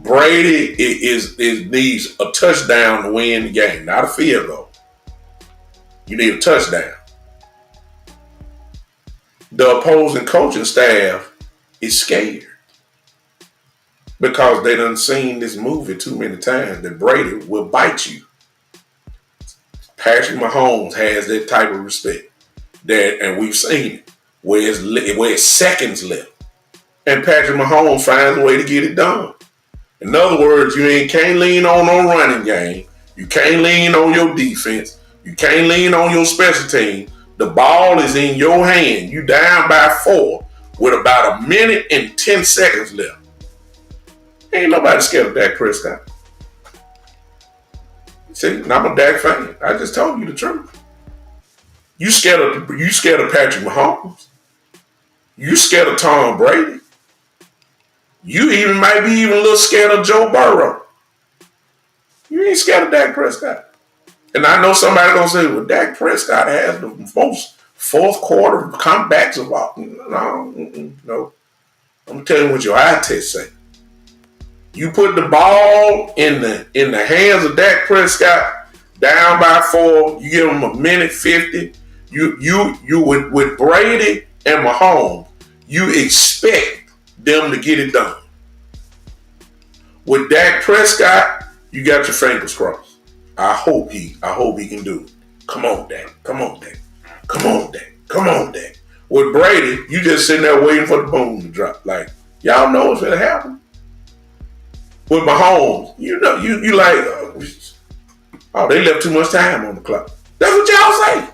Brady needs a touchdown to win the game, not a field goal. You need a touchdown. The opposing coaching staff is scared because they done seen this movie too many times that Brady will bite you. Patrick Mahomes has that type of respect, and we've seen it where it's seconds left, and Patrick Mahomes finds a way to get it done. In other words, you can't lean on no running game, you can't lean on your defense, you can't lean on your special team. The ball is in your hand. You down by 4 with about 1 minute and 10 seconds left. Ain't nobody scared of Dak Prescott. See, I'm a Dak fan. I just told you the truth. You scared of Patrick Mahomes. You scared of Tom Brady. You might be even a little scared of Joe Burrow. You ain't scared of Dak Prescott. And I know somebody gonna say, well, Dak Prescott has the most fourth quarter comebacks of all. No. I'm telling you what your eye test say. You put the ball in the hands of Dak Prescott, down by 4. You give him 1 minute 50. You with Brady and Mahomes, you expect them to get it done. With Dak Prescott, you got your fingers crossed. I hope he can do it. Come on, Dak. Come on, Dak. Come on, Dak. Come on, Dak. With Brady, you just sitting there waiting for the boom to drop. Like, y'all know what's gonna happen. With Mahomes, you like, oh, they left too much time on the clock. That's what y'all say.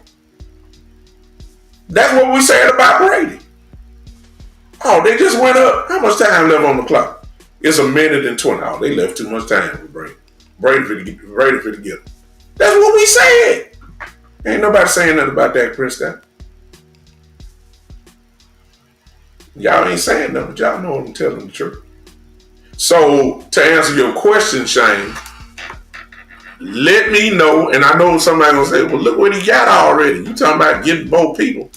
That's what we said about Brady. Oh, they just went up. How much time left on the clock? It's 1 minute and 20. Oh, they left too much time with Brady. Brady for the get. That's what we said. Ain't nobody saying nothing about Dak Prescott. Y'all ain't saying nothing, but y'all know I'm telling the truth. So, to answer your question, Shane, let me know, and I know somebody gonna say, well, look what he got already. You talking about getting more people.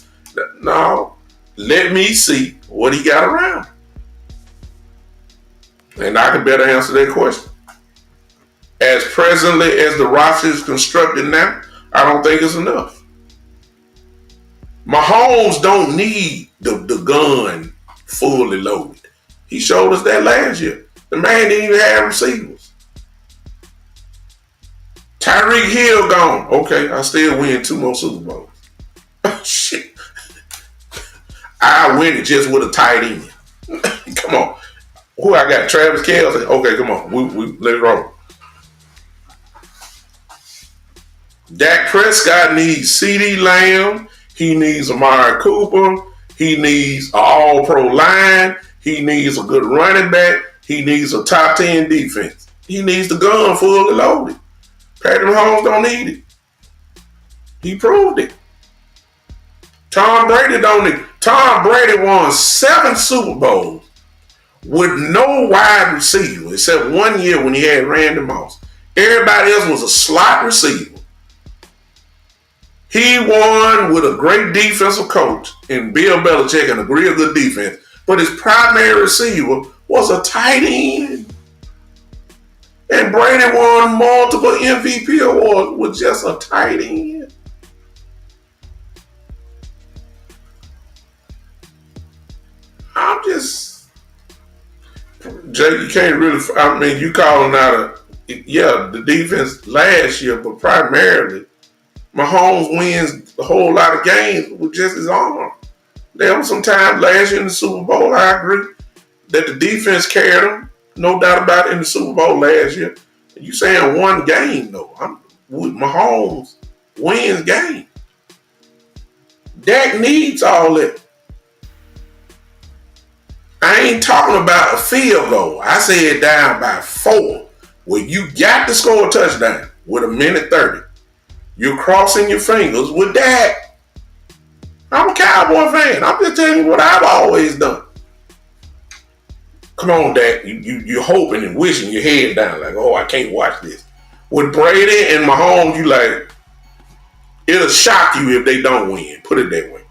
No, Let me see what he got around. And I can better answer that question. As presently as the roster is constructed now, I don't think it's enough. Mahomes don't need the gun fully loaded. He showed us that last year. The man didn't even have receivers. Tyreek Hill gone. Okay, I still win 2 more Super Bowls. Oh, shit. I win it just with a tight end. Come on. Who I got? Travis Kelce? Okay, come on. Let's roll. Dak Prescott needs CeeDee Lamb. He needs Amari Cooper. He needs an all-pro line. He needs a good running back. He needs a top 10 defense. He needs the gun fully loaded. Patrick Mahomes don't need it. He proved it. Tom Brady don't need it. Tom Brady won 7 Super Bowls with no wide receiver except 1 year when he had Randy Moss. Everybody else was a slot receiver. He won with a great defensive coach in Bill Belichick and a real good defense, but his primary receiver was a tight end. And Brady won multiple MVP awards with just a tight end. I'm just, Jay, you can't really, I mean, you calling out the defense last year, but primarily, Mahomes wins a whole lot of games with just his arm. There was some times last year in the Super Bowl, I agree, that the defense carried him. No doubt about it in the Super Bowl last year. You saying one game, though. Mahomes wins game. Dak needs all that. I ain't talking about a field goal. I said down by 4, where you got to score a touchdown with 1:30. You're crossing your fingers with Dak. I'm a Cowboy fan. I'm just telling you what I've always done. Come on, Dak. You're hoping and wishing your head down like, oh, I can't watch this. With Brady and Mahomes, you like, it'll shock you if they don't win. Put it that way.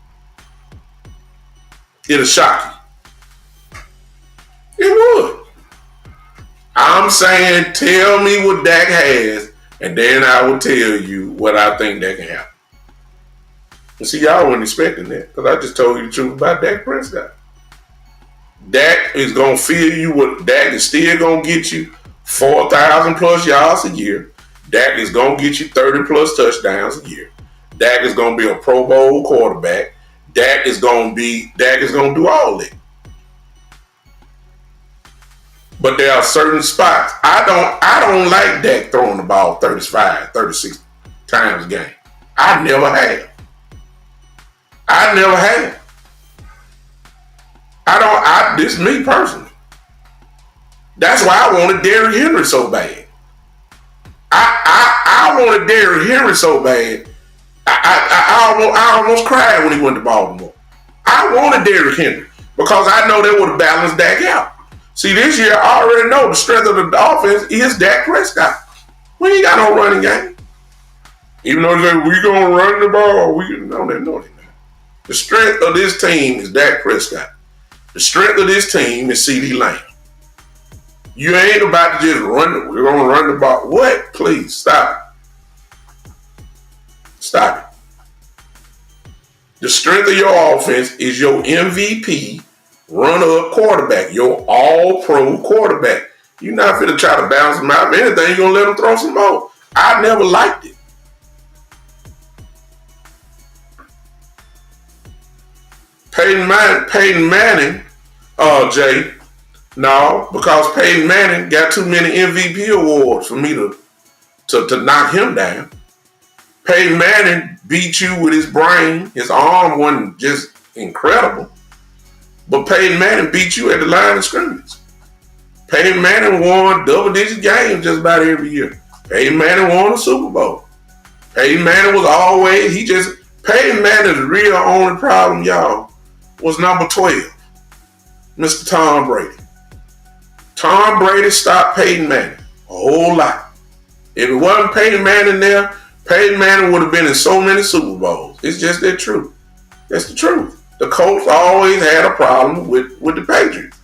It'll shock you. It would. I'm saying, tell me what Dak has, and then I will tell you what I think that can happen. And see, y'all weren't expecting that, because I just told you the truth about Dak Prescott. Dak is going to fill you with, Dak is still going to get you 4,000 plus yards a year. Dak is going to get you 30 plus touchdowns a year. Dak is going to be a Pro Bowl quarterback. Dak is going to do all that. But there are certain spots. I don't like Dak throwing the ball 35, 36 times a game. I never have. This is me personally. That's why I wanted Derrick Henry so bad. I wanted Derrick Henry so bad. I almost cried when he went to Baltimore. I wanted Derrick Henry because I know they would have balanced Dak out. See, this year I already know the strength of the offense is Dak Prescott. We ain't got no running game. Even though they say we gonna run the ball, no, they're not. The strength of this team is Dak Prescott. The strength of this team is CeeDee Lamb. You ain't about to just run. We're gonna run the ball. What? Please stop it. Stop it. The strength of your offense is your MVP runner-up quarterback, your all-pro quarterback. You're not finna try to bounce him out of anything. You're gonna let him throw some more. I never liked it. Peyton Manning, Jay, no, because Peyton Manning got too many MVP awards for me to knock him down. Peyton Manning beat you with his brain. His arm wasn't just incredible. But Peyton Manning beat you at the line of scrimmage. Peyton Manning won double-digit games just about every year. Peyton Manning won a Super Bowl. Peyton Manning was always, Peyton Manning's real only problem, y'all, was number 12, Mr. Tom Brady. Tom Brady stopped Peyton Manning a whole lot. If it wasn't Peyton Manning there, Peyton Manning would have been in so many Super Bowls. It's just that truth. That's the truth. The Colts always had a problem with the Patriots.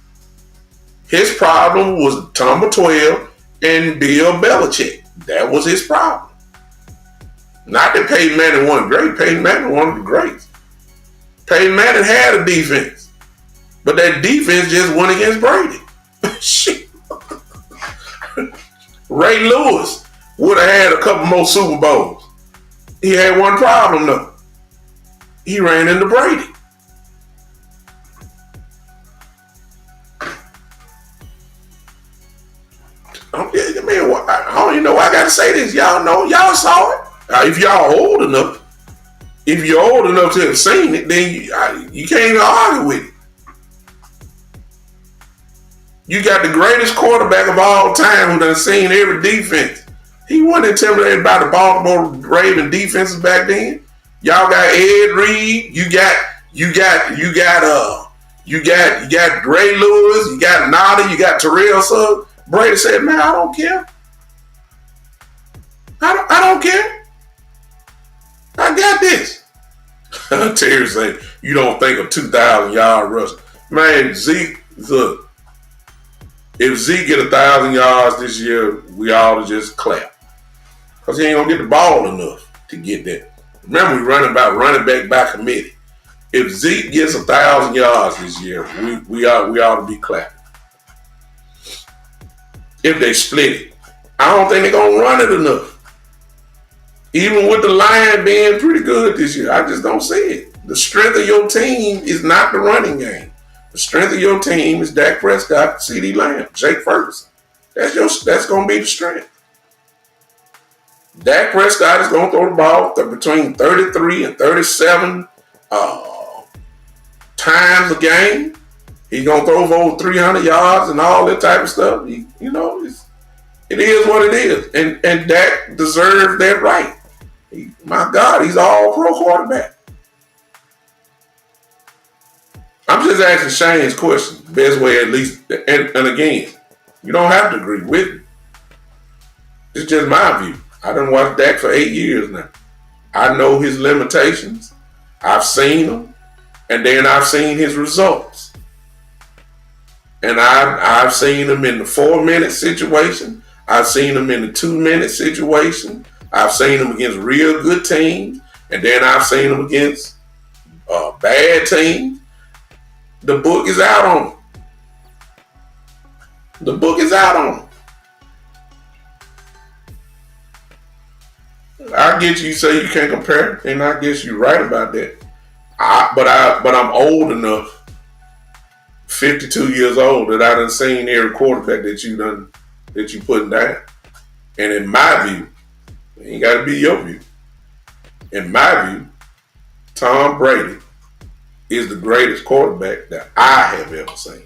His problem was number 12 and Bill Belichick. That was his problem. Not that Peyton Manning wasn't great. Peyton Manning one of the greats. Peyton Manning had a defense. But that defense just went against Brady. Shit. Ray Lewis would have had a couple more Super Bowls. He had one problem though. He ran into Brady. I don't even know why I gotta say this. Y'all know, y'all saw it. If y'all old enough, if you're old enough to have seen it, then you can't even argue with it. You got the greatest quarterback of all time who done seen every defense. He wasn't intimidated by the Baltimore Ravens defenses back then. Y'all got Ed Reed. You got Ray Lewis. You got Nada. You got Terrell Suggs. Brady said, "Man, I don't care. I don't care. I got this." Terry said, "You don't think of 2,000-yard rush, man?" Zeke, look. If Zeke get 1,000 yards this year, we ought to just clap. Because he ain't going to get the ball enough to get that. Remember, we running back by committee. If Zeke gets 1,000 yards this year, we ought to be clapping. If they split it. I don't think they're going to run it enough. Even with the line being pretty good this year, I just don't see it. The strength of your team is not the running game. The strength of your team is Dak Prescott, CeeDee Lamb, Jake Ferguson. That's going to be the strength. Dak Prescott is going to throw the ball between 33 and 37 times a game. He's going to throw for over 300 yards and all that type of stuff. It is what it is. And Dak deserves that right. My God, he's all pro quarterback. I'm just asking Shane's question. Best way at least. And again, you don't have to agree with me. It's just my view. I done watched Dak for 8 years now. I know his limitations. I've seen them. And then I've seen his results. And I've seen him in the 4-minute situation. I've seen him in the 2-minute situation. I've seen him against real good teams. And then I've seen him against bad teams. The book is out on him. The book is out on him. I get you say you can't compare, and I guess you're right about that. But I'm old enough, 52 years old, that I done seen every quarterback that you putting down. And in my view, it ain't got to be your view. In my view, Tom Brady is the greatest quarterback that I have ever seen.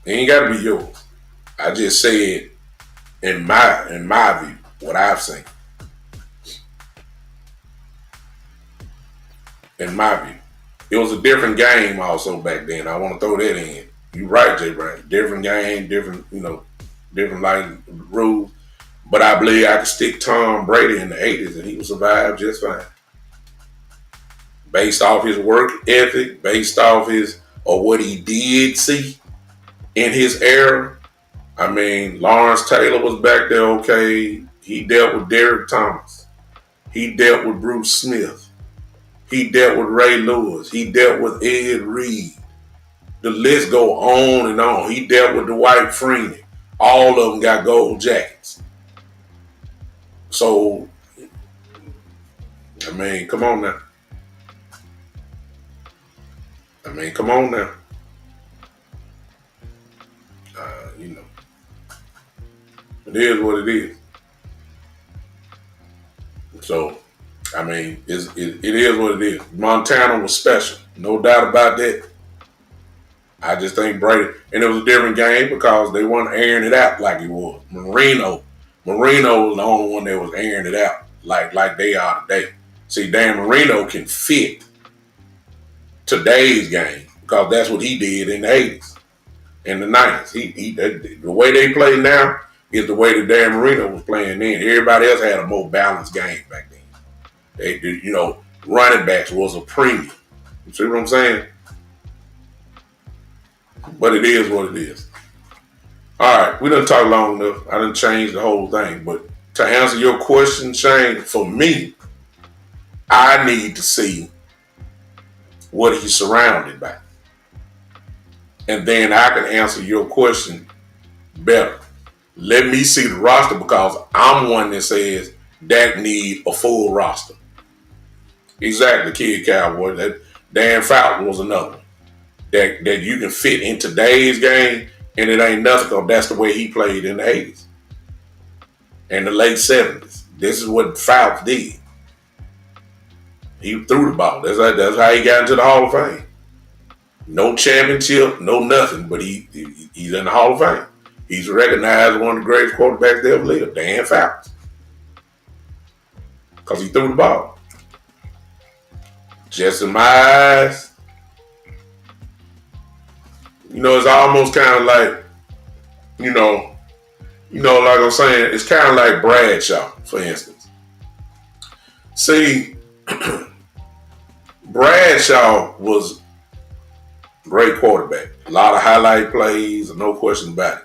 It ain't got to be yours. I just said in my view what I've seen. In my view, it was a different game also back then. I want to throw that in. You're right, Jay Brown. Different game, different like rules. But I believe I could stick Tom Brady in the 80s and he would survive just fine. Based off his work ethic, based off what he did see in his era. I mean, Lawrence Taylor was back there okay. He dealt with Derek Thomas. He dealt with Bruce Smith. He dealt with Ray Lewis. He dealt with Ed Reed. The list go on and on. He dealt with Dwight Freeney. All of them got gold jackets. So, I mean, come on now. It is what it is. So, I mean, it is what it is. Montana was special. No doubt about that. I just think Brady, and it was a different game because they weren't airing it out like it was. Marino was the only one that was airing it out like they are today. See, Dan Marino can fit today's game because that's what he did in the 80s and the 90s. The way they play now is the way that Dan Marino was playing then. Everybody else had a more balanced game back then. Running backs was a premium. You see what I'm saying? But it is what it is. All right, we done talked long enough. I done changed the whole thing. But to answer your question, Shane, for me, I need to see what he's surrounded by. And then I can answer your question better. Let me see the roster because I'm one that says Dak need a full roster. Exactly, kid Cowboy. That Dan Fountain was another one that you can fit in today's game, and it ain't nothing because that's the way he played in the 80s and the late 70s. This is what Fountain did. He threw the ball. That's how he got into the Hall of Fame. No championship, no nothing, but he's in the Hall of Fame. He's recognized as one of the greatest quarterbacks that ever lived, Dan Fountain, because he threw the ball. Just in my eyes, it's almost kind of like, like I'm saying, it's kind of like Bradshaw, for instance. See, Bradshaw was a great quarterback. A lot of highlight plays, no question about it.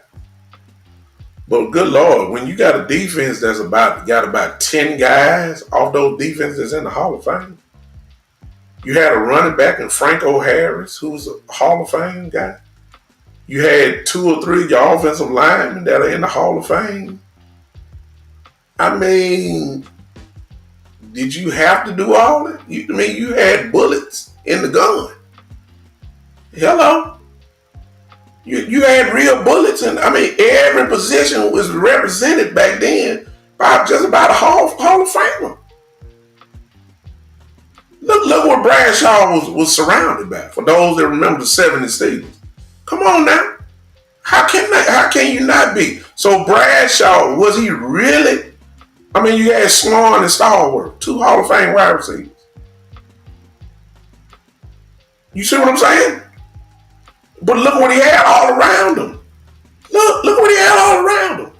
But good Lord, when you got a defense that's got about 10 guys off those defenses in the Hall of Fame, you had a running back in Franco Harris, who's a Hall of Fame guy. You had 2 or 3 of your offensive linemen that are in the Hall of Fame. I mean, did you have to do all that? You had bullets in the gun. Hello? You had real bullets, and every position was represented back then by just about a Hall of Famer. Look what Bradshaw was surrounded by. For those that remember the 70s Steelers, come on now, how can you not be? So Bradshaw, was he really? You had Swan and Stallworth, 2 Hall of Fame wide receivers. You see what I'm saying? But look what he had all around him. Look what he had all around him.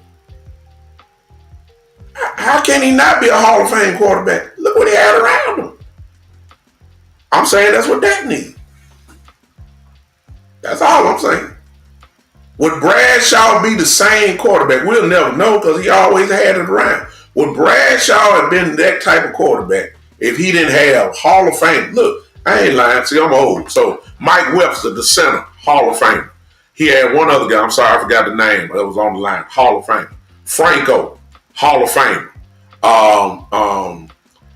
How can he not be a Hall of Fame quarterback? Look what he had around him. I'm saying that's what Dak needs. That's all I'm saying. Would Bradshaw be the same quarterback? We'll never know because he always had it around. Would Bradshaw have been that type of quarterback if he didn't have Hall of Fame? Look, I ain't lying. See, I'm old. So Mike Webster, the center, Hall of Fame. He had one other guy. I'm sorry, I forgot the name. That was on the line. Hall of Fame. Franco, Hall of Fame.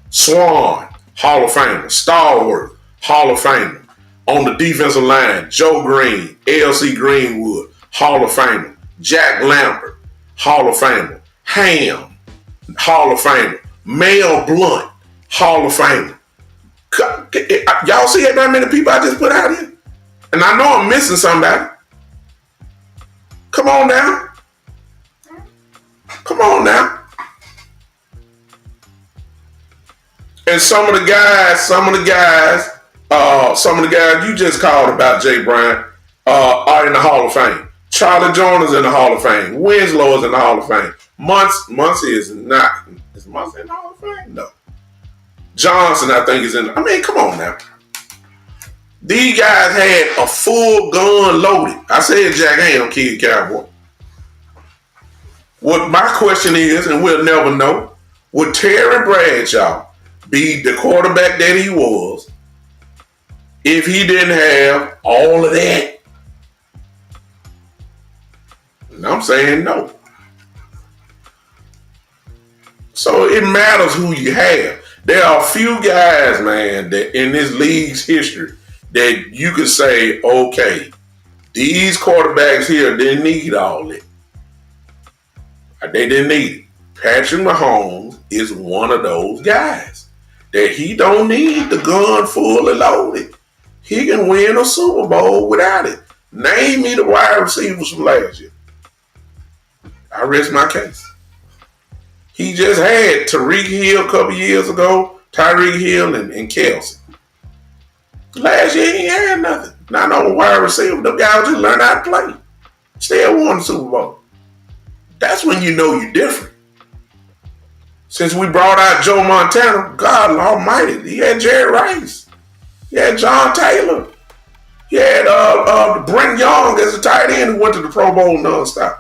Swan, Hall of Famer. Stallworth, Hall of Famer. On the defensive line, Joe Green, L.C. Greenwood, Hall of Famer. Jack Lambert, Hall of Famer. Ham, Hall of Famer. Mel Blunt, Hall of Famer. Y'all see how many people I just put out here? And I know I'm missing somebody. Come on now. Come on now. And some of the guys you just called about Jay Bryant are in the Hall of Fame. Charlie Joyner's in the Hall of Fame. Winslow is in the Hall of Fame. Muncie is not. Is Muncie in the Hall of Fame? No. Johnson, I think, is in. Come on now. These guys had a full gun loaded. I said Jack Ham, kid Cowboy. What my question is, and we'll never know, would Terry Bradshaw be the quarterback that he was if he didn't have all of that? And I'm saying no. So it matters who you have. There are a few guys, man, that in this league's history that you could say, okay, these quarterbacks here didn't need all that. They didn't need it. Patrick Mahomes is one of those guys that he don't need the gun fully loaded. He can win a Super Bowl without it. Name me the wide receivers from last year. I rest my case. He just had Tyreek Hill a couple years ago, Tyreek Hill and Kelsey. Last year he ain't had nothing. Not no wide receiver. The guy just learned how to play. Still won the Super Bowl. That's when you know you're different. Since we brought out Joe Montana, God Almighty, he had Jerry Rice, he had John Taylor, he had Brent Young as a tight end who went to the Pro Bowl nonstop.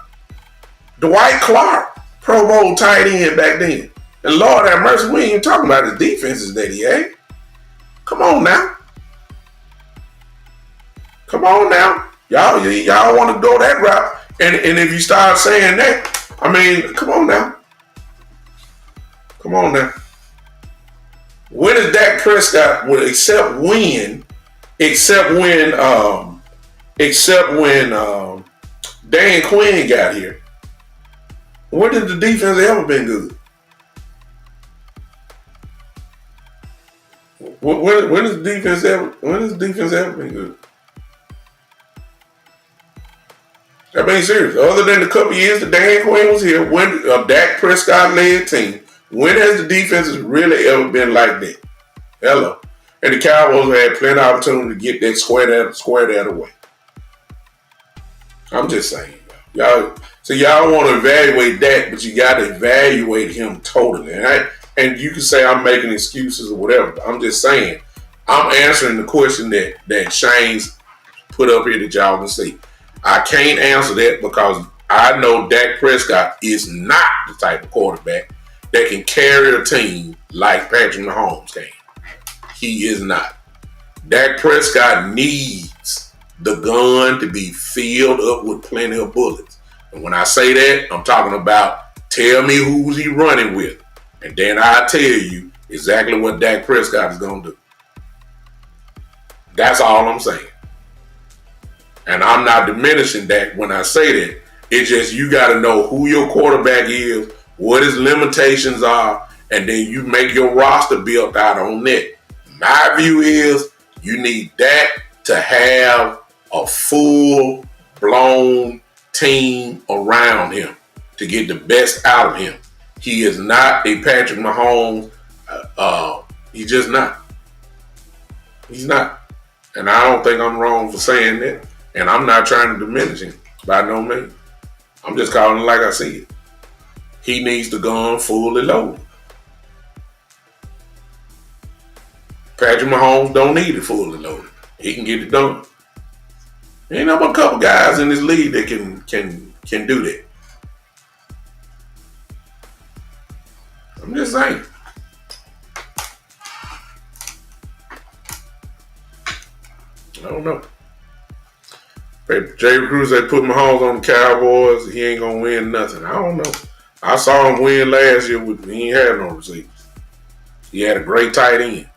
Dwight Clark, Pro Bowl tight end back then. And Lord have mercy, we ain't even talking about his defenses that he had. Come on now. Come on now. Y'all want to go that route. And if you start saying that, I mean, come on now. Come on now. When is Dak Prescott except when Dan Quinn got here? When did the defense ever been good? When has the defense ever been good? I mean, serious. Other than the couple years that Dan Quinn was here, when a Dak Prescott led team, when has the defenses really ever been like that? Hello. And the Cowboys had plenty of opportunity to get that square that away. I'm just saying, y'all. So y'all want to evaluate that, but you got to evaluate him totally. And you can say I'm making excuses or whatever. But I'm just saying, I'm answering the question that Shane's put up here that y'all can see. I can't answer that because I know Dak Prescott is not the type of quarterback that can carry a team like Patrick Mahomes can. He is not. Dak Prescott needs the gun to be filled up with plenty of bullets. And when I say that, I'm talking about tell me who's he running with. And then I'll tell you exactly what Dak Prescott is going to do. That's all I'm saying. And I'm not diminishing that when I say that. It's just you got to know who your quarterback is, what his limitations are, and then you make your roster built out on that. My view is you need that to have a full-blown team around him to get the best out of him. He is not a Patrick Mahomes. He's just not. He's not. And I don't think I'm wrong for saying that. And I'm not trying to diminish him by no means. I'm just calling it like I see it. He needs the gun fully loaded. Patrick Mahomes don't need it fully loaded. He can get it done. There ain't but a couple guys in this league that can do that. I'm just saying. I don't know. Jay Cruz, they put Mahomes on the Cowboys. He ain't gonna win nothing. I don't know. I saw him win last year. He ain't had no receivers. He had a great tight end.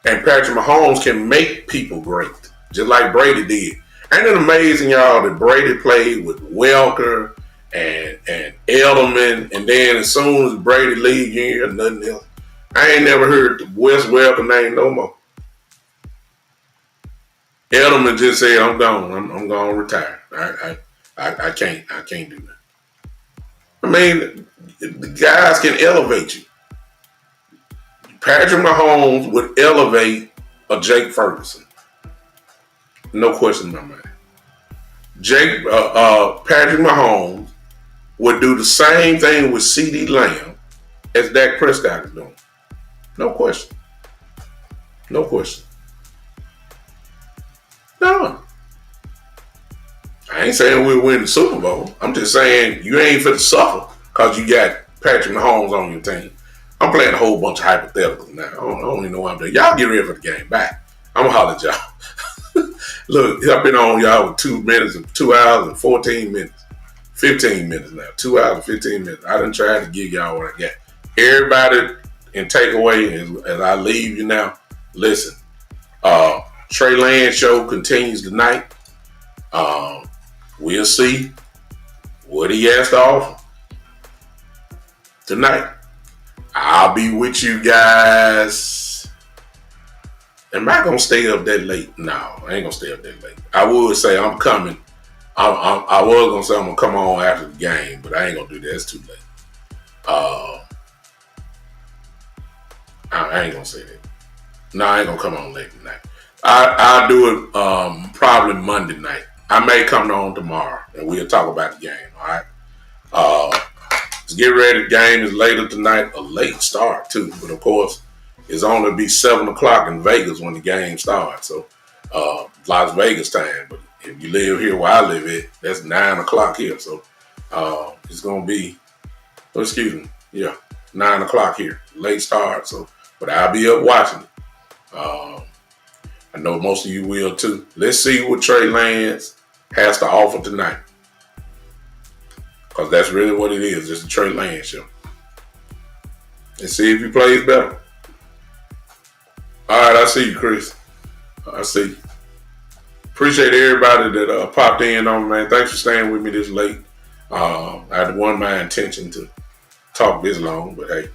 And Patrick Mahomes can make people great, just like Brady did. Ain't it amazing, y'all, that Brady played with Welker and Edelman, and then as soon as Brady leaves, you ain't hear nothing else. I ain't never heard Wes Welker name no more. Edelman just said, "I'm gone. I'm going to retire. I can't do that." I mean, the guys can elevate you. Patrick Mahomes would elevate a Jake Ferguson. No question in my mind. Patrick Mahomes would do the same thing with CeeDee Lamb as Dak Prescott is doing. No question. No question. No. I ain't saying we'll win the Super Bowl. I'm just saying you ain't for to suffer because you got Patrick Mahomes on your team. I'm playing a whole bunch of hypotheticals now. I don't even know what I'm doing. Y'all get ready for the game. Bye. I'm going to holler at y'all. Look, I've been on y'all with 2 hours and 14 minutes. 15 minutes now. 2 hours and 15 minutes. I done tried to give y'all what I got. Everybody in takeaway, as I leave you now, listen. Trey Lance show continues tonight. We'll see what he has to offer tonight. I'll be with you guys. Am I gonna stay up that late? No, I ain't gonna stay up that late. I would say I'm coming. I was gonna say I'm gonna come on after the game, but I ain't gonna do that. It's too late. I ain't gonna say that. No, I ain't gonna come on late tonight. I'll do it probably Monday night. I may come on tomorrow and we'll talk about the game. All right. let's get ready. The game is later tonight, a late start too, but of course, it's only be 7 o'clock in Vegas when the game starts. So, Las Vegas time. But if you live here where I live at, that's 9 o'clock here. So, it's gonna be, excuse me, yeah, 9 o'clock here, late start. So, but I'll be up watching it. I know most of you will too. Let's see what Trey Lance has to offer tonight. Because that's really what it is. It's a Trey Lance show. And see if he plays better. All right, I see you, Chris. I see you. Appreciate everybody that popped in on me, man. Thanks for staying with me this late. I had won my intention to talk this long, but hey,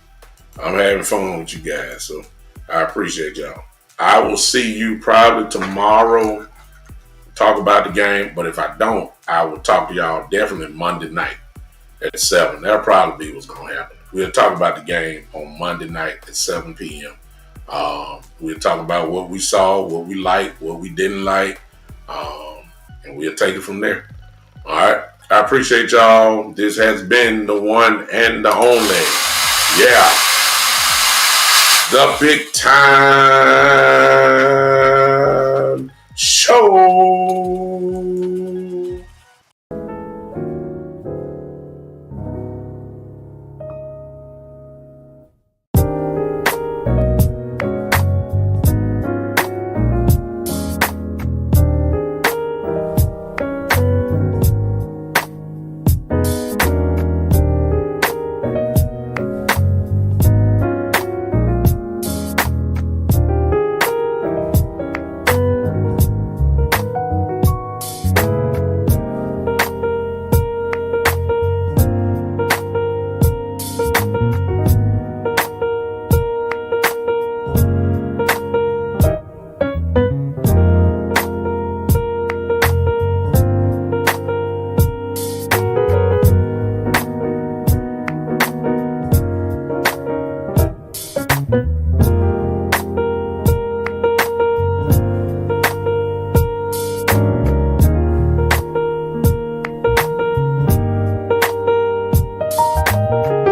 I'm having fun with you guys, so I appreciate y'all. I will see you probably tomorrow, talk about the game, but if I don't, I will talk to y'all definitely Monday night at 7. That'll probably be what's going to happen. We'll talk about the game on Monday night at 7 p.m. We'll talk about what we saw, what we liked, what we didn't like, and we'll take it from there. All right. I appreciate y'all. This has been the one and the only. Yeah. The big time